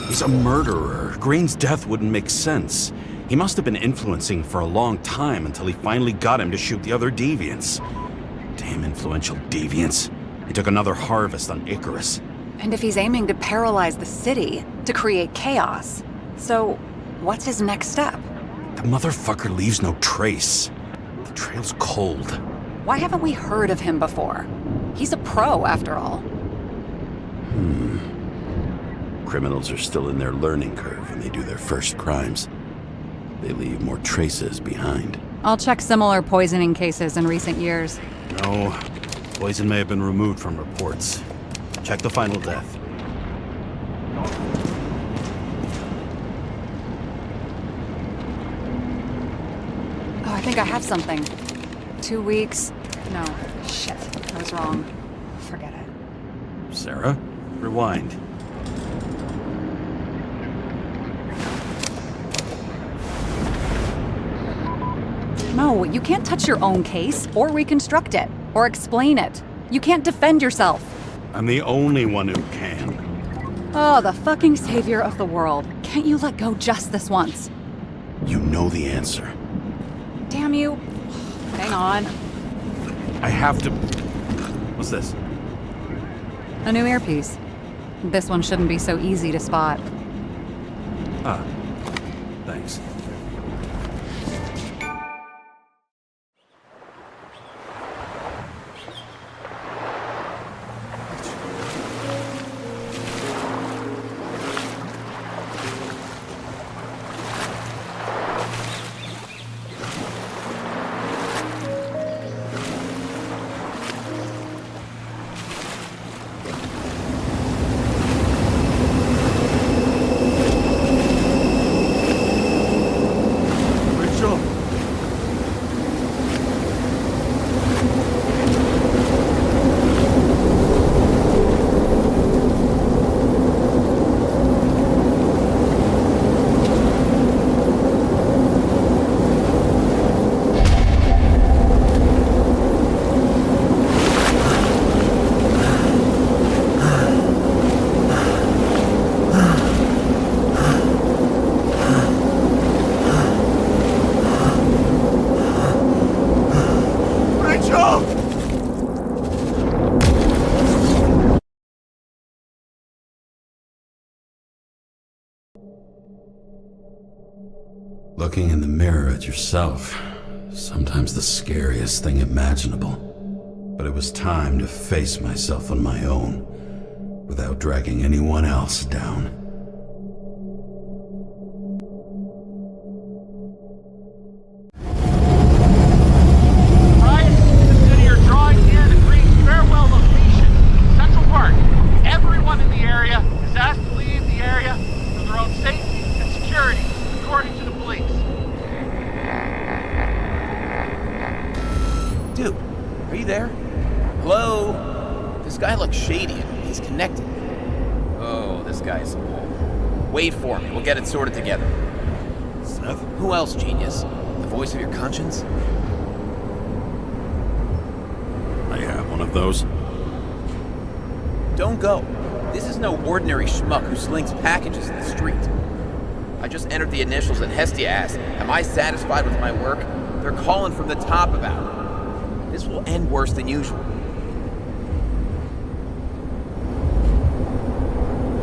He's a murderer. Green's death wouldn't make sense. He must have been influencing for a long time until he finally got him to shoot the other deviants. Damn influential deviants. He took another harvest on Icarus. And if he's aiming to paralyze the city, to create chaos, so what's his next step? The motherfucker leaves no trace. The trail's cold. Why haven't we heard of him before? He's a pro, after all. Criminals are still in their learning curve when they do their first crimes. They leave more traces behind. I'll check similar poisoning cases in recent years. No, poison may have been removed from reports. Check the final death. Oh, I think I have something. 2 weeks. No, shit, I was wrong. Forget it. Sarah, rewind. No, you can't touch your own case, or reconstruct it, or explain it. You can't defend yourself. I'm the only one who can. Oh, the fucking savior of the world. Can't you let go just this once? You know the answer. Damn you. Hang on. I have to... What's this? A new earpiece. This one shouldn't be so easy to spot. Ah, thanks. Looking in the mirror at yourself, sometimes the scariest thing imaginable. But it was time to face myself on my own, without dragging anyone else down. Wait for me. We'll get it sorted together. Seth? Who else, genius? The voice of your conscience? I have one of those. Don't go. This is no ordinary schmuck who slings packages in the street. I just entered the initials and Hestia asked, am I satisfied with my work? They're calling from the top about it. This will end worse than usual.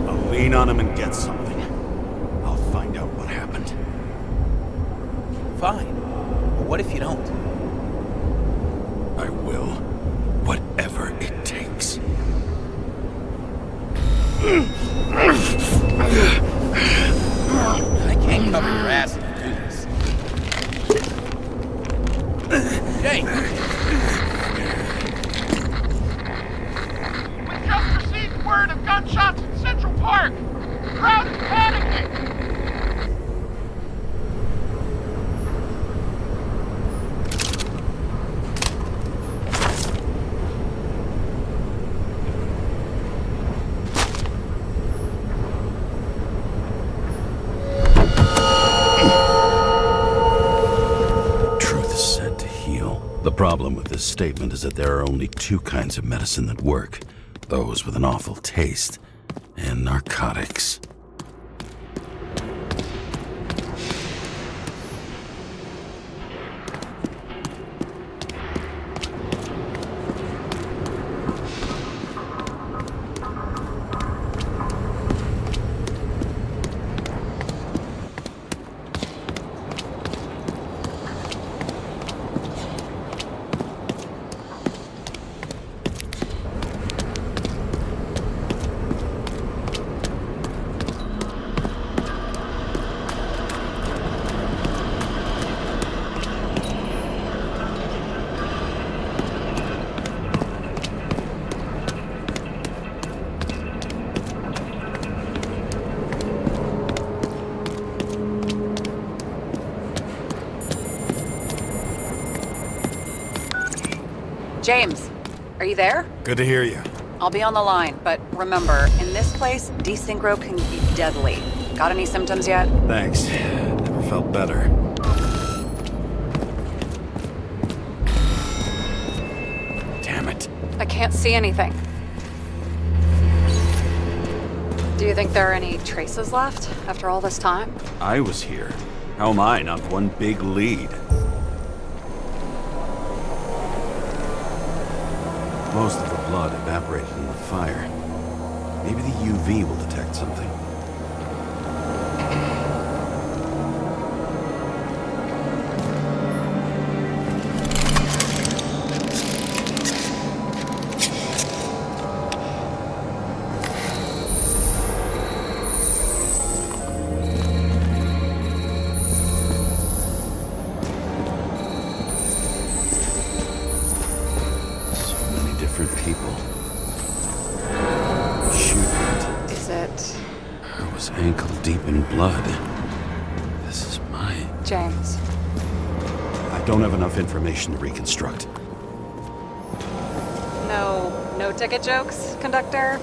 I'll lean on him and get something. I'll find out what happened. Fine. But what if you don't? I will. Whatever it takes. I can't cover your ass if you do this. Jake! We just received word of gunshots in Central Park! The crowd is panicking! The problem with this statement is that there are only two kinds of medicine that work. Those with an awful taste, and narcotics. James, are you there? Good to hear you. I'll be on the line, but remember, in this place, desynchro can be deadly. Got any symptoms yet? Thanks. Never felt better. I can't see anything. Do you think there are any traces left after all this time? I was here. How am I not one big lead? Most of the blood evaporated in the fire. Maybe the UV will detect something. Different people. Shoot. Is it... I was ankle deep in blood. This is my... James. I don't have enough information to reconstruct. No ticket jokes, conductor?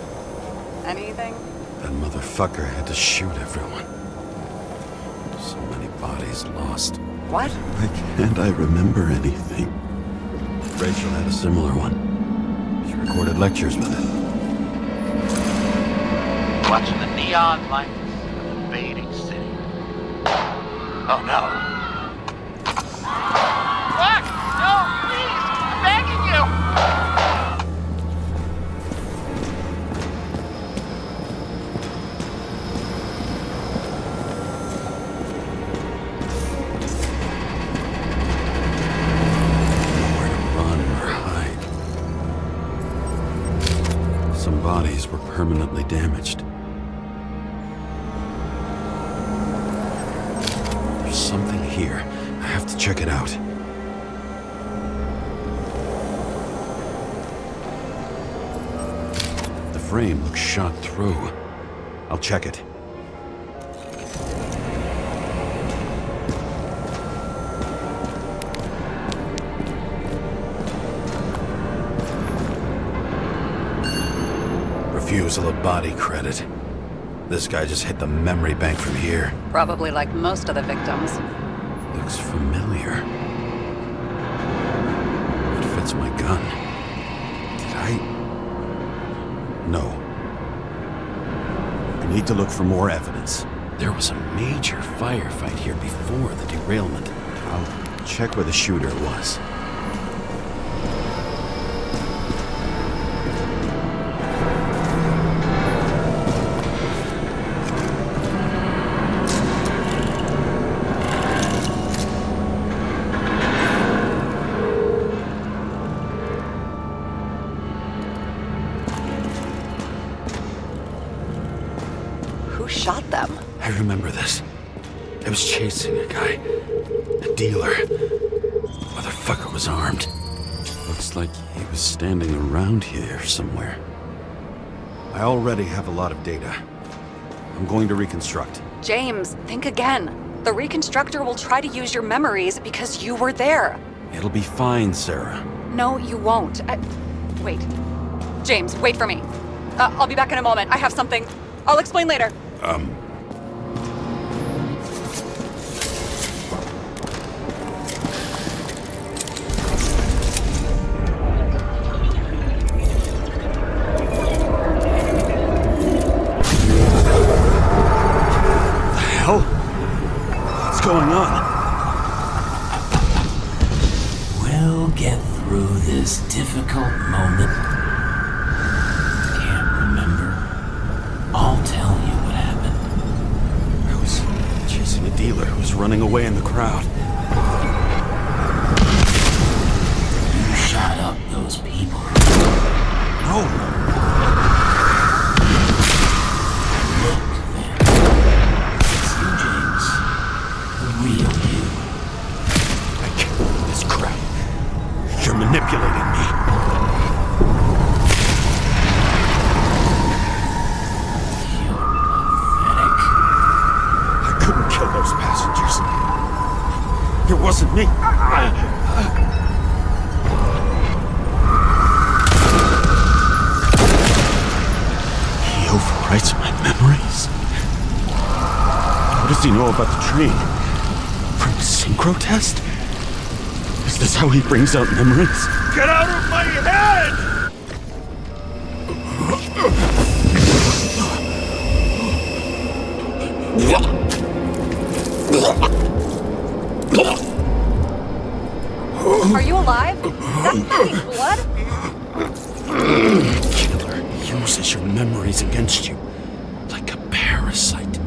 Anything? That motherfucker had to shoot everyone. So many bodies lost. What? Why can't I remember anything? Rachel had a similar one. She recorded lectures with it. Watching the neon lights of the fading city. Oh no. Fuck! No, please! I'm begging you! Nowhere to run or hide. Some bodies were permanently damaged. There's something here. I have to check it out. The frame looks shot through. I'll check it. Refusal of body credit. This guy just hit the memory bank from here. Probably like most of the victims. Looks familiar. It fits my gun. Did I? No. I need to look for more evidence. There was a major firefight here before the derailment. I'll check where the shooter was. Who shot them? I remember this. I was chasing a guy. A dealer. Motherfucker was armed. Looks like he was standing around here somewhere. I already have a lot of data. I'm going to reconstruct. James, think again. The reconstructor will try to use your memories because you were there. It'll be fine, Sarah. No, you won't. Wait. James, wait for me. I'll be back in a moment. I have something. I'll explain later. What's going on? We'll get through this difficult moment. Can't remember. I'll tell you what happened. I was chasing a dealer who was running away in the crowd. You shot up those people. No! Real you. I can't believe this crap. You're manipulating me. You're pathetic. I couldn't kill those passengers. It wasn't me. He overwrites my memories. What does he know about the train? From the synchro test? Is this how he brings out memories? Get out of my head! fucking blood? Killer uses your memories against you like a parasite.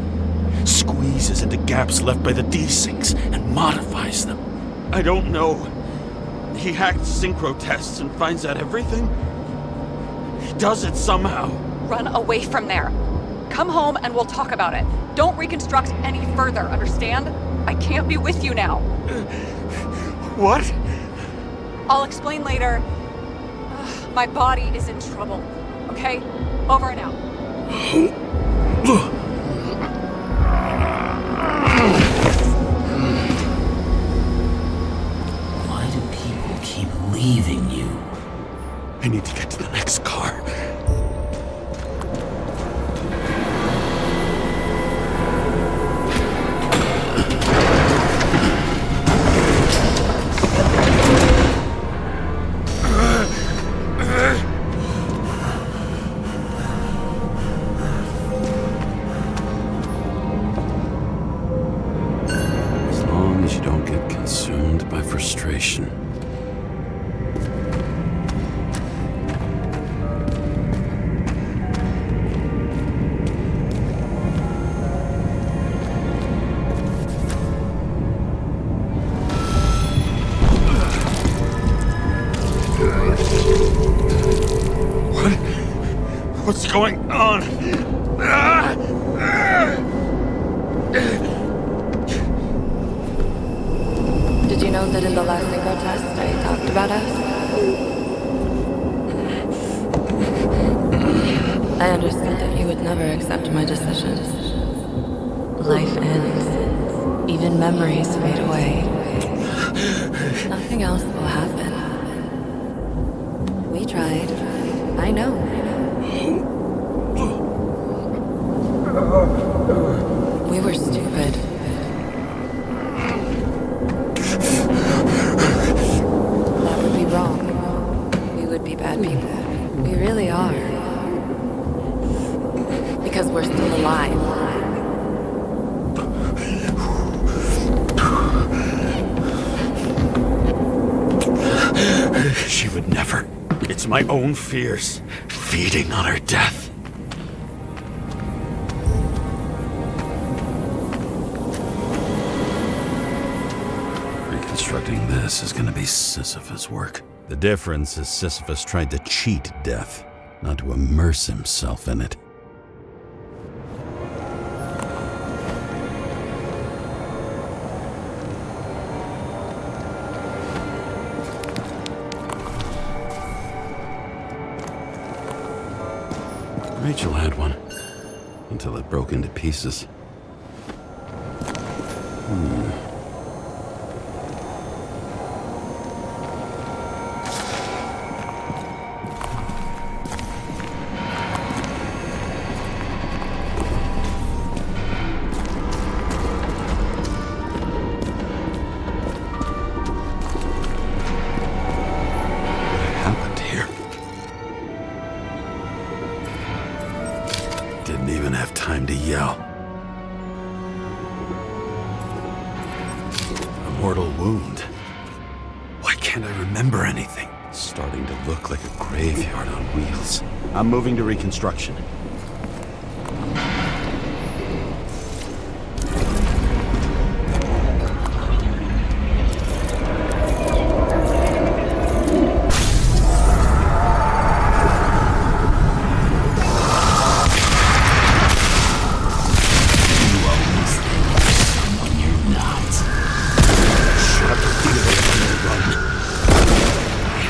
Squeezes into gaps left by the desyncs and modifies them. I don't know. He hacked synchro tests and finds out everything. He does it somehow. Run away from there. Come home and we'll talk about it. Don't reconstruct any further, understand? I can't be with you now. What? I'll explain later. My body is in trouble. Okay? Over and out. Why do people keep leaving you? I need to get to the next car. As long as you don't get consumed by frustration. What's going on? Did you know that in the last synchro test I talked about us? I understood that you would never accept my decisions. Life ends. Even memories fade away. Nothing else will happen. We tried. I know. We were stupid. That would be wrong. We would be bad people. We really are. Because we're still alive. She would never. It's my own fears, feeding on her death. Reconstructing this is gonna be Sisyphus' work. The difference is Sisyphus tried to cheat death, not to immerse himself in it. Rachel had one, until it broke into pieces. Didn't even have time to yell. A mortal wound. Why can't I remember anything? It's starting to look like a graveyard on wheels. I'm moving to reconstruction.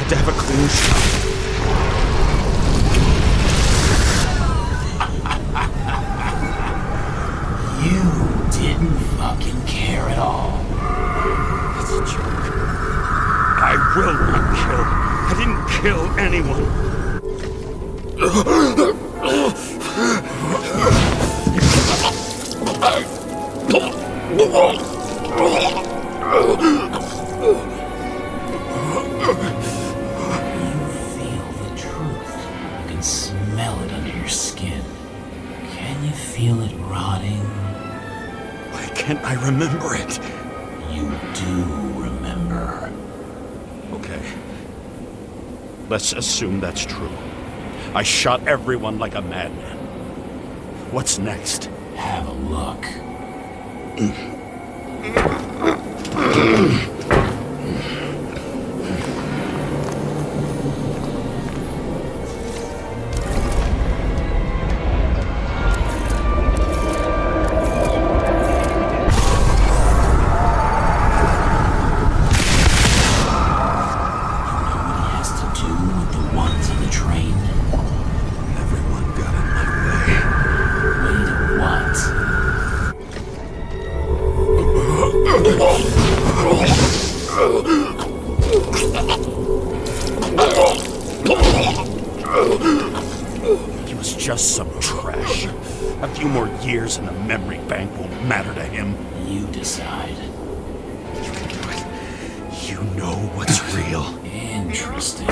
To have a clean shot. You didn't fucking care at all. That's a joke. I will not kill. I didn't kill anyone. Smell it under your skin. Can you feel it rotting? Why can't I remember it? You do remember. Okay. Let's assume that's true. I shot everyone like a madman. What's next? Have a look. He was just some trash. A few more years in the memory bank won't matter to him. You decide. You know what's real. Interesting.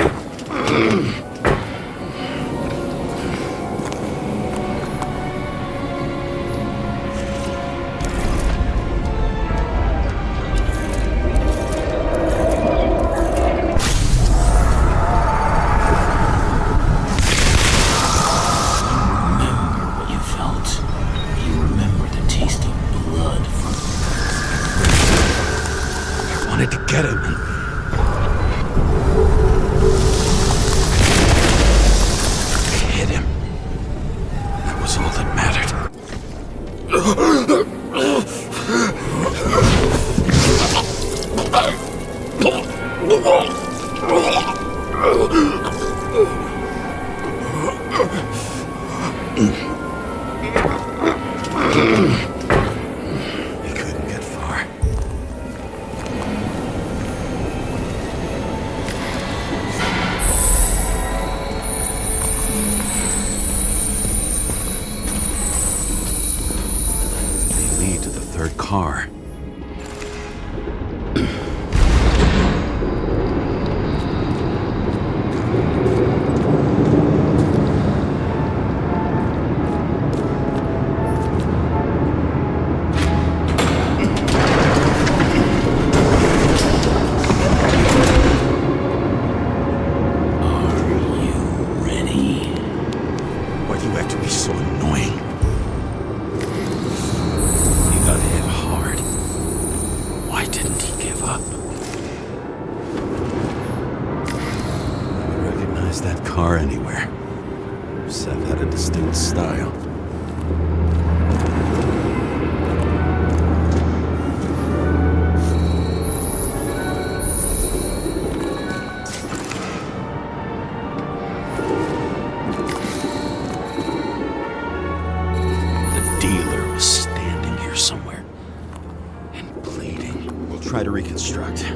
To get him. Hit him. That was all that mattered. He couldn't get far. Car. That car anywhere. Seth had a distinct style. The dealer was standing here somewhere and bleeding. We'll try to reconstruct.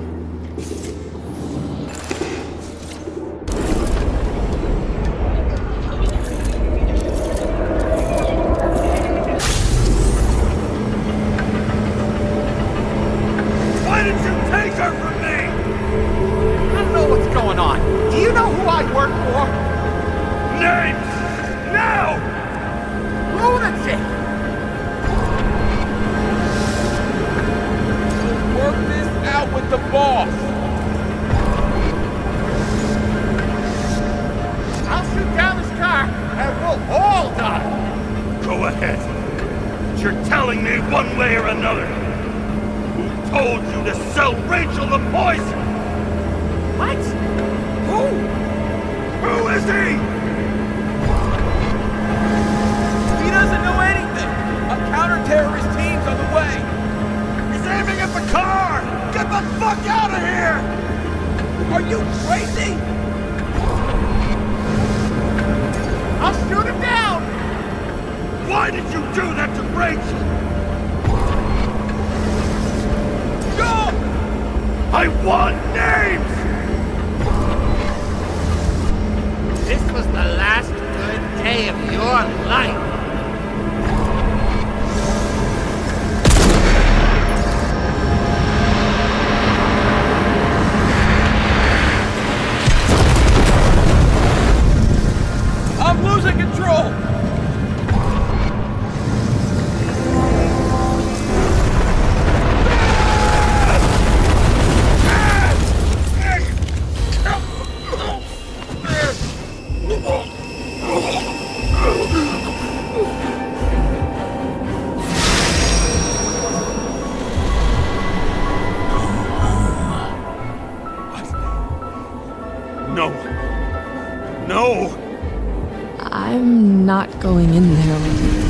not going in there with you.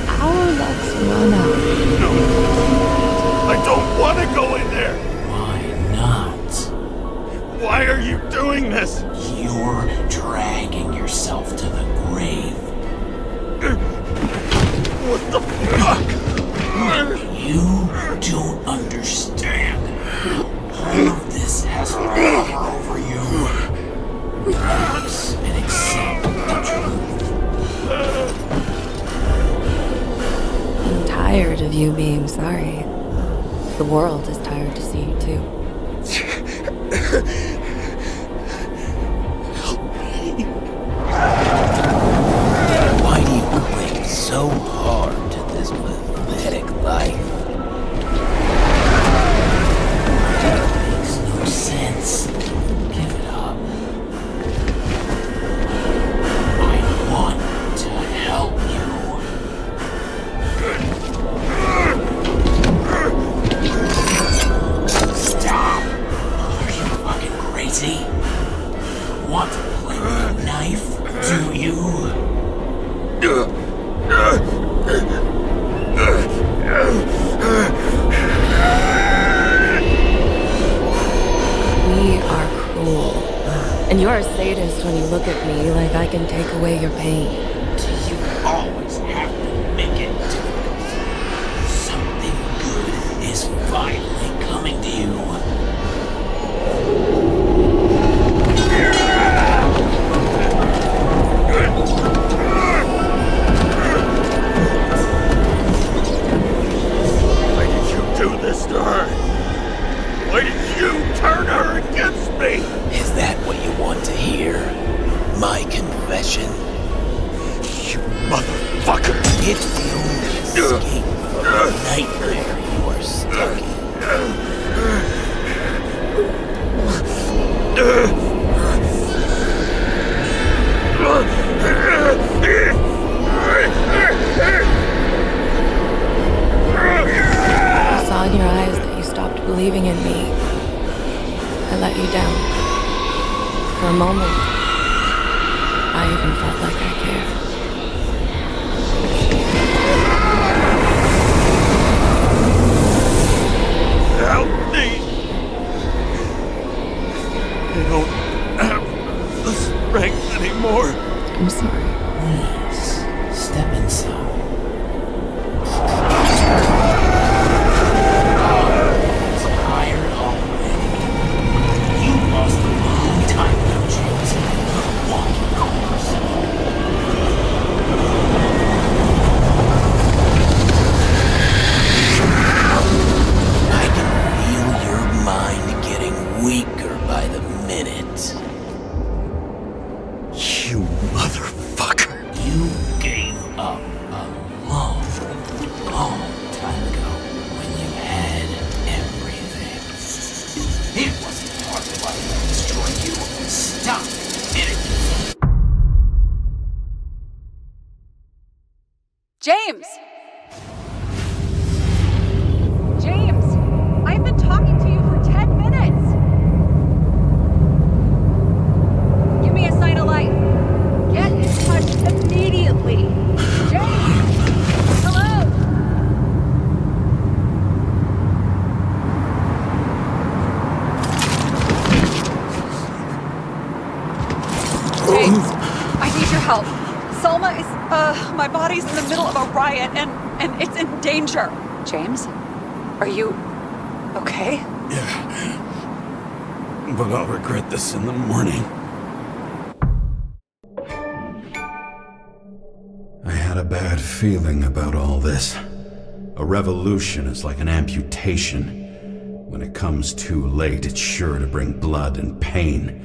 Our luck's run out. No. I don't want to go in there. Why not? Why are you doing this? You're dragging yourself to the grave. What the fuck? You don't understand. All of this has power over you. Relax and accept the truth. I'm tired of you being sorry. The world is tired to see you too. Why do you cling so hard to this pathetic life? It makes no sense. Give it up. I want to help you. Stop! Are you fucking crazy? Want to play with a knife? Do you? We are cruel. And you're a sadist when you look at me like I can take away your pain. Do you always have to make it difficult? Something good is finally coming to you. Why did you do this to her? Why did you turn her against me? Is that what you want to hear? My confession? You motherfucker! It's the only escape from the nightmare you are stuck in. I saw in your eyes that you stopped believing in me. I let you down. For a moment, I even felt like I cared. Help me! I don't have the strength anymore. I'm sorry. Please, step inside. It's tired already. You lost a long time ago, James. Walking course. I can feel your mind getting weaker by the minute. You motherfucker! You gave up a long, long time ago when you had everything. It wasn't part of life that destroyed you. Stop it! James! James! I've been talking to you for 10 minutes! Give me a sign of life. Get in touch immediately. James! Hello? James, I need your help. Selma is, my body's in the middle of a riot and it's in danger. James? Are you okay? Yeah. But I'll regret this in the morning. I had a bad feeling about all this. A revolution is like an amputation. When it comes too late, it's sure to bring blood and pain,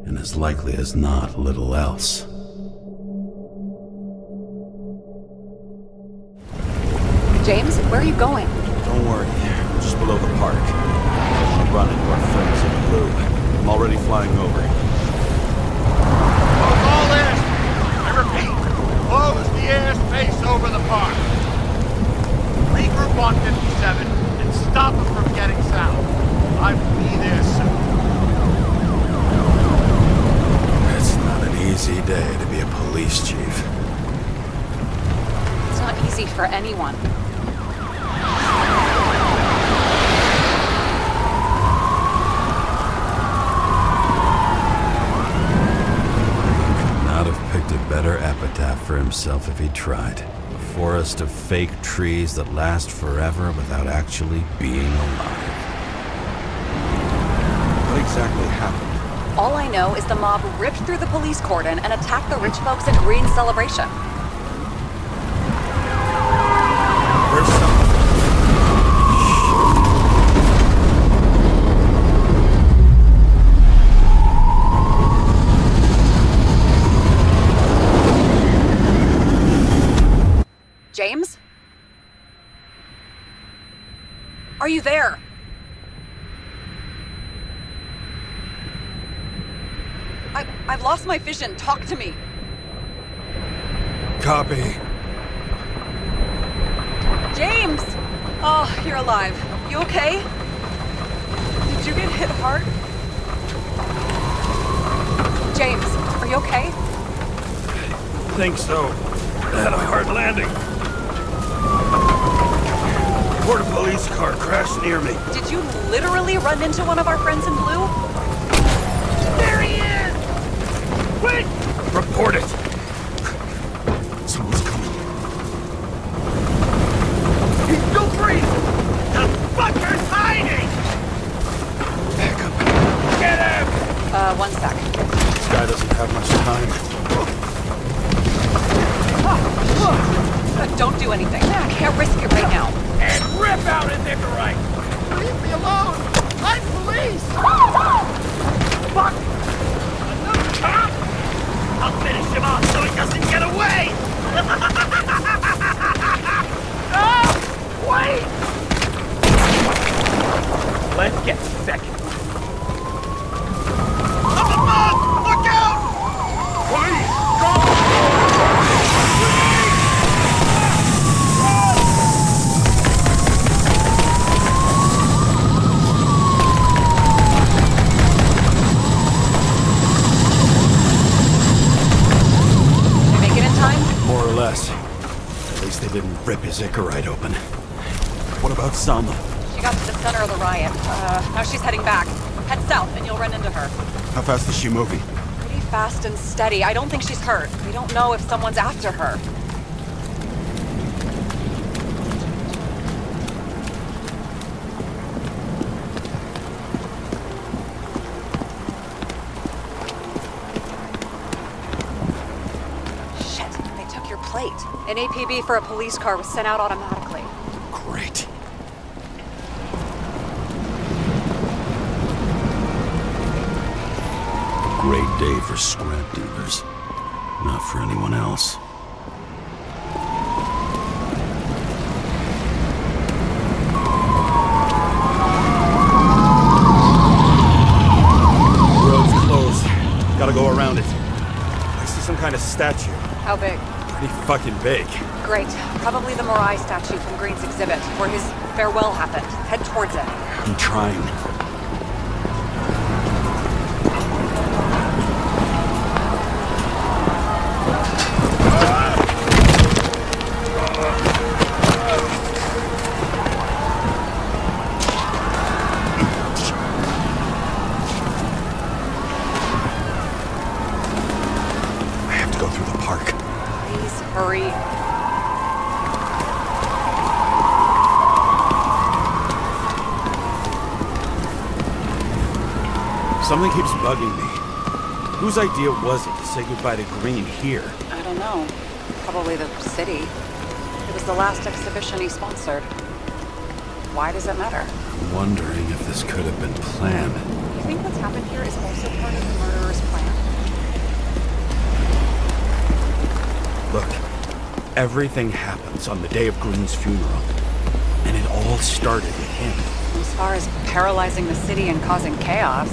and as likely as not, little else. James, where are you going? Don't worry, we're just below the park. I'll run into our friends in blue. I'm already flying over. All airspace! I repeat, close the airspace over the park. Regroup on 57 and stop them from getting south. I will be there soon. It's not an easy day to be a police chief. easy for anyone. Not have picked a better epitaph for himself if he tried. A forest of fake trees that last forever without actually being alive. What exactly happened? All I know is the mob ripped through the police cordon and attacked the rich folks at Green's celebration. There's something. James? Are you there? I've lost my vision. Talk to me. Copy. James! Oh, you're alive. You okay? Did you get hit hard? James, are you okay? Think so. I had a hard landing. Border police car crashed near me. Did you literally run into one of our friends in blue? There he is! Wait! Report it. Someone's coming. He's still breathing! The fucker's hiding! Back up. Get him! One sec. This guy doesn't have much time. Don't do anything. I can't risk it right now. And rip out his Icarite! Leave me alone! I'm police! Fuck! Another cop? I'll finish him off so he doesn't get away! Oh! Wait! Let's get second. Up above! Look out! Please! More or less. At least they didn't rip his Icarite open. What about Salma? She got to the center of the riot. Now she's heading back. Head south and you'll run into her. How fast is she moving? Pretty fast and steady. I don't think she's hurt. We don't know if someone's after her. An APB for a police car was sent out automatically. Great. Great day for scrap dealers. Not for anyone else. Road's closed. Gotta go around it. I see some kind of statue. How big? Pretty fucking big. Great. Probably the Morai statue from Green's exhibit, where his farewell happened. Head towards it. I'm trying. I have to go through the park. Please hurry. Something keeps bugging me. Whose idea was it to say goodbye to Green here? I don't know. Probably the city. It was the last exhibition he sponsored. Why does it matter? I'm wondering if this could have been planned. You think what's happened here is also part of the murderer's plan? Look, everything happens on the day of Green's funeral. And it all started with him. As far as paralyzing the city and causing chaos,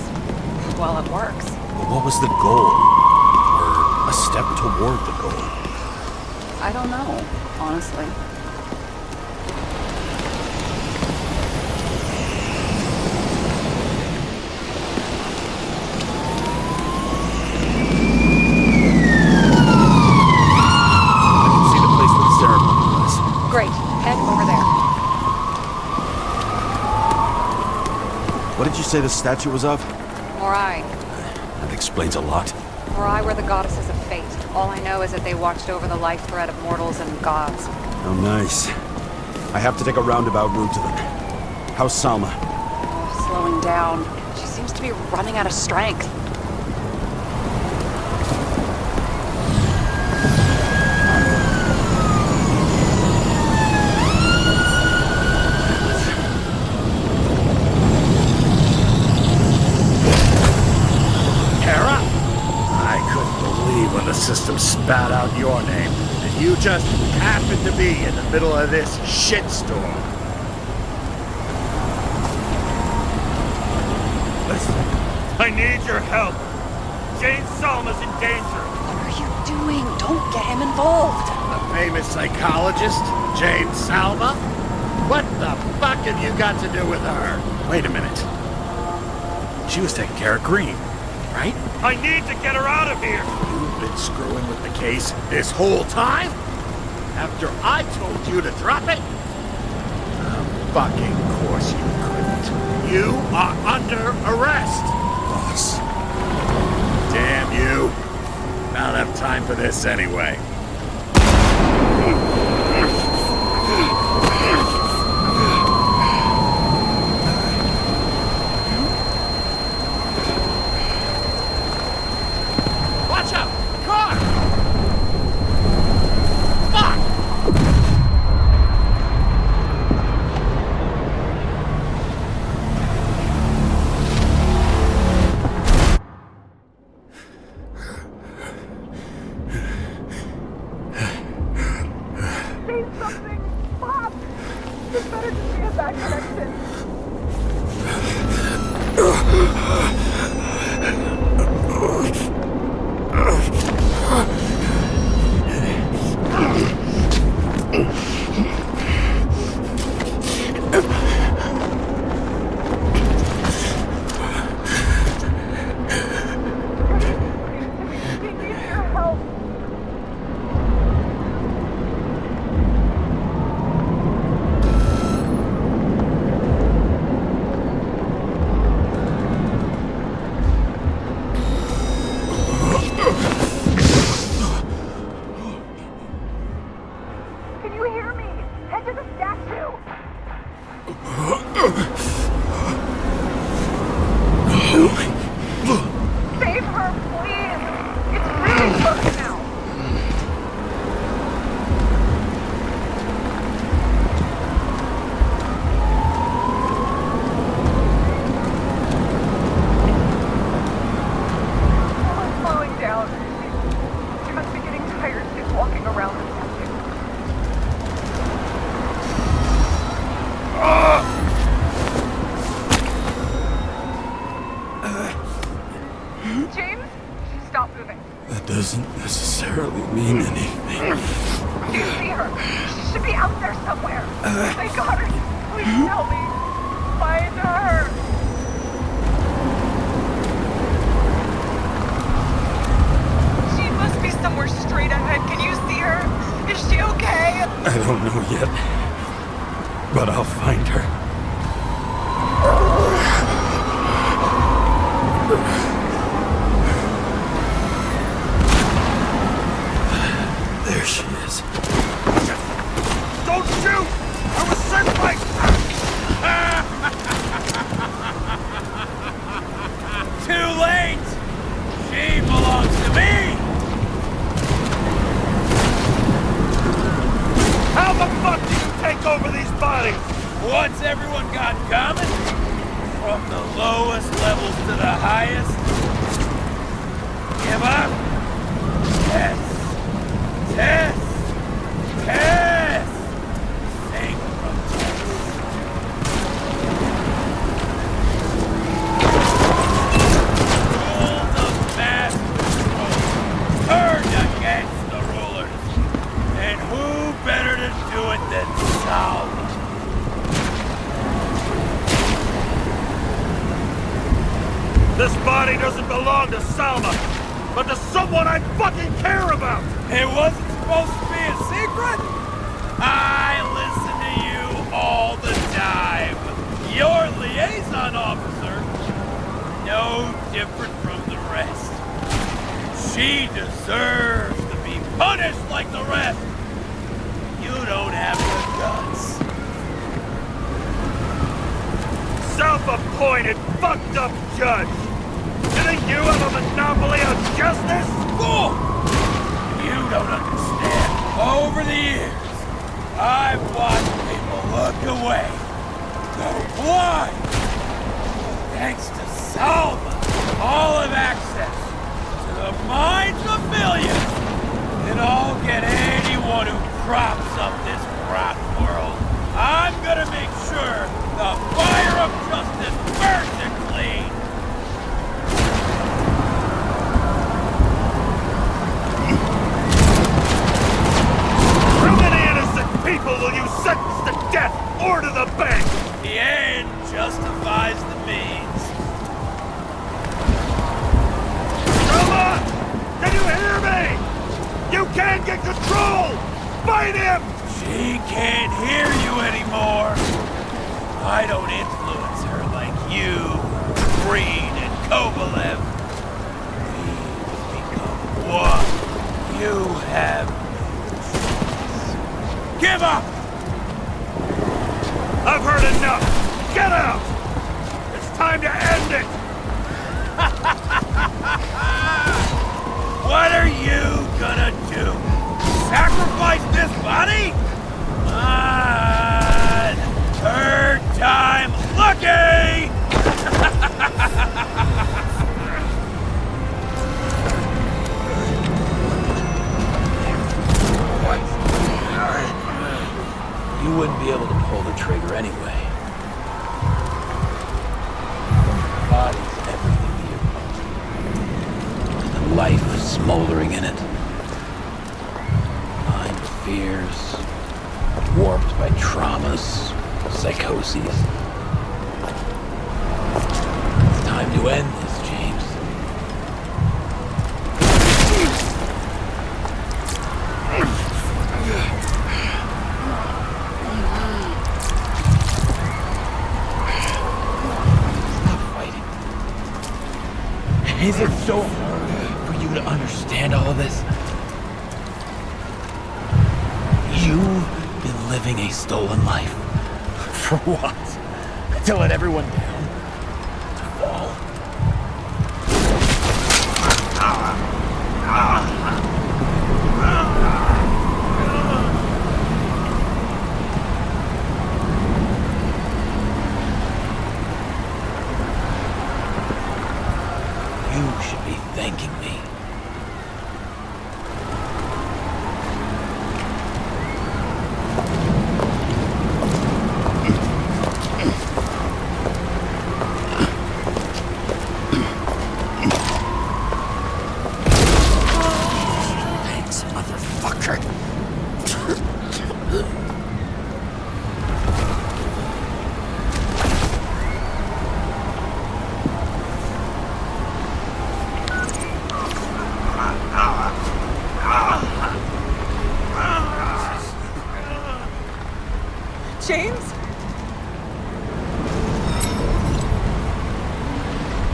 well, it works. But what was the goal? Or a step toward the goal? I don't know, honestly. I can see the place where the ceremony was. Great. Head over there. What did you say the statue was of? Morai. That explains a lot. Morai were the goddesses of fate. All I know is that they watched over the life thread of mortals and gods. Oh, nice. I have to take a roundabout route to them. How's Salma? Oh, slowing down. She seems to be running out of strength. When the system spat out your name, and you just happened to be in the middle of this shitstorm. Listen, I need your help. Jane Salma's in danger. What are you doing? Don't get him involved. The famous psychologist, Jane Salma? What the fuck have you got to do with her? Wait a minute. She was taking care of Green, right? I need to get her out of here! You've been screwing with the case this whole time? After I told you to drop it? Fucking course you couldn't. You are under arrest! Boss. Damn you. I don't have time for this anyway. Doesn't necessarily mean anything. Do you see her? She should be out there somewhere. I got her. Please help me. Find her. She must be somewhere straight ahead. Can you see her? Is she okay? I don't know yet, but I'll find her. There she is. Don't shoot! I was sent by... Too late! She belongs to me! How the fuck did you take over these bodies? Once everyone got common, from the lowest levels to the highest, give up? Yes. Tess! Tess! Think from Tess. Rules of mass control turned against the rulers. And who better to do it than Salma? This body doesn't belong to Salma, but to someone I fucking care about! It wasn't supposed to be a secret? I She deserves to be punished like the rest. You don't have the guts. Self-appointed, fucked up judge. You think you have a monopoly on justice? Fool! You don't understand. Over the years, I've watched people look away, go blind. Thanks to Salva, all have access to the minds of millions. And I'll get anyone who props up this rotten world. I'm gonna make sure the fire of justice burns it clean. How many innocent people will you sentence to death or to the bank? The end justifies the means. Roma! Can you hear me? You can't get control! Fight him! She can't hear you anymore. I don't influence her like you, Green and Kovalev. We become one. You have give up! I've heard enough! Get out! It's time to end it! What are you gonna do? Sacrifice this body? Third time lucky! You wouldn't be able to pull the trigger anyway. The body's everything to you. And the life is smoldering in it. Mind fears, warped by traumas, psychoses. It's time to end this, James. Is it so hard for you to understand all of this? You've been living a stolen life. For what? To let everyone down? To fall? You should be thanking me. Thanks, motherfucker. James?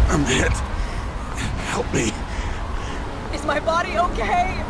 I'm hit. Help me. Is my body okay?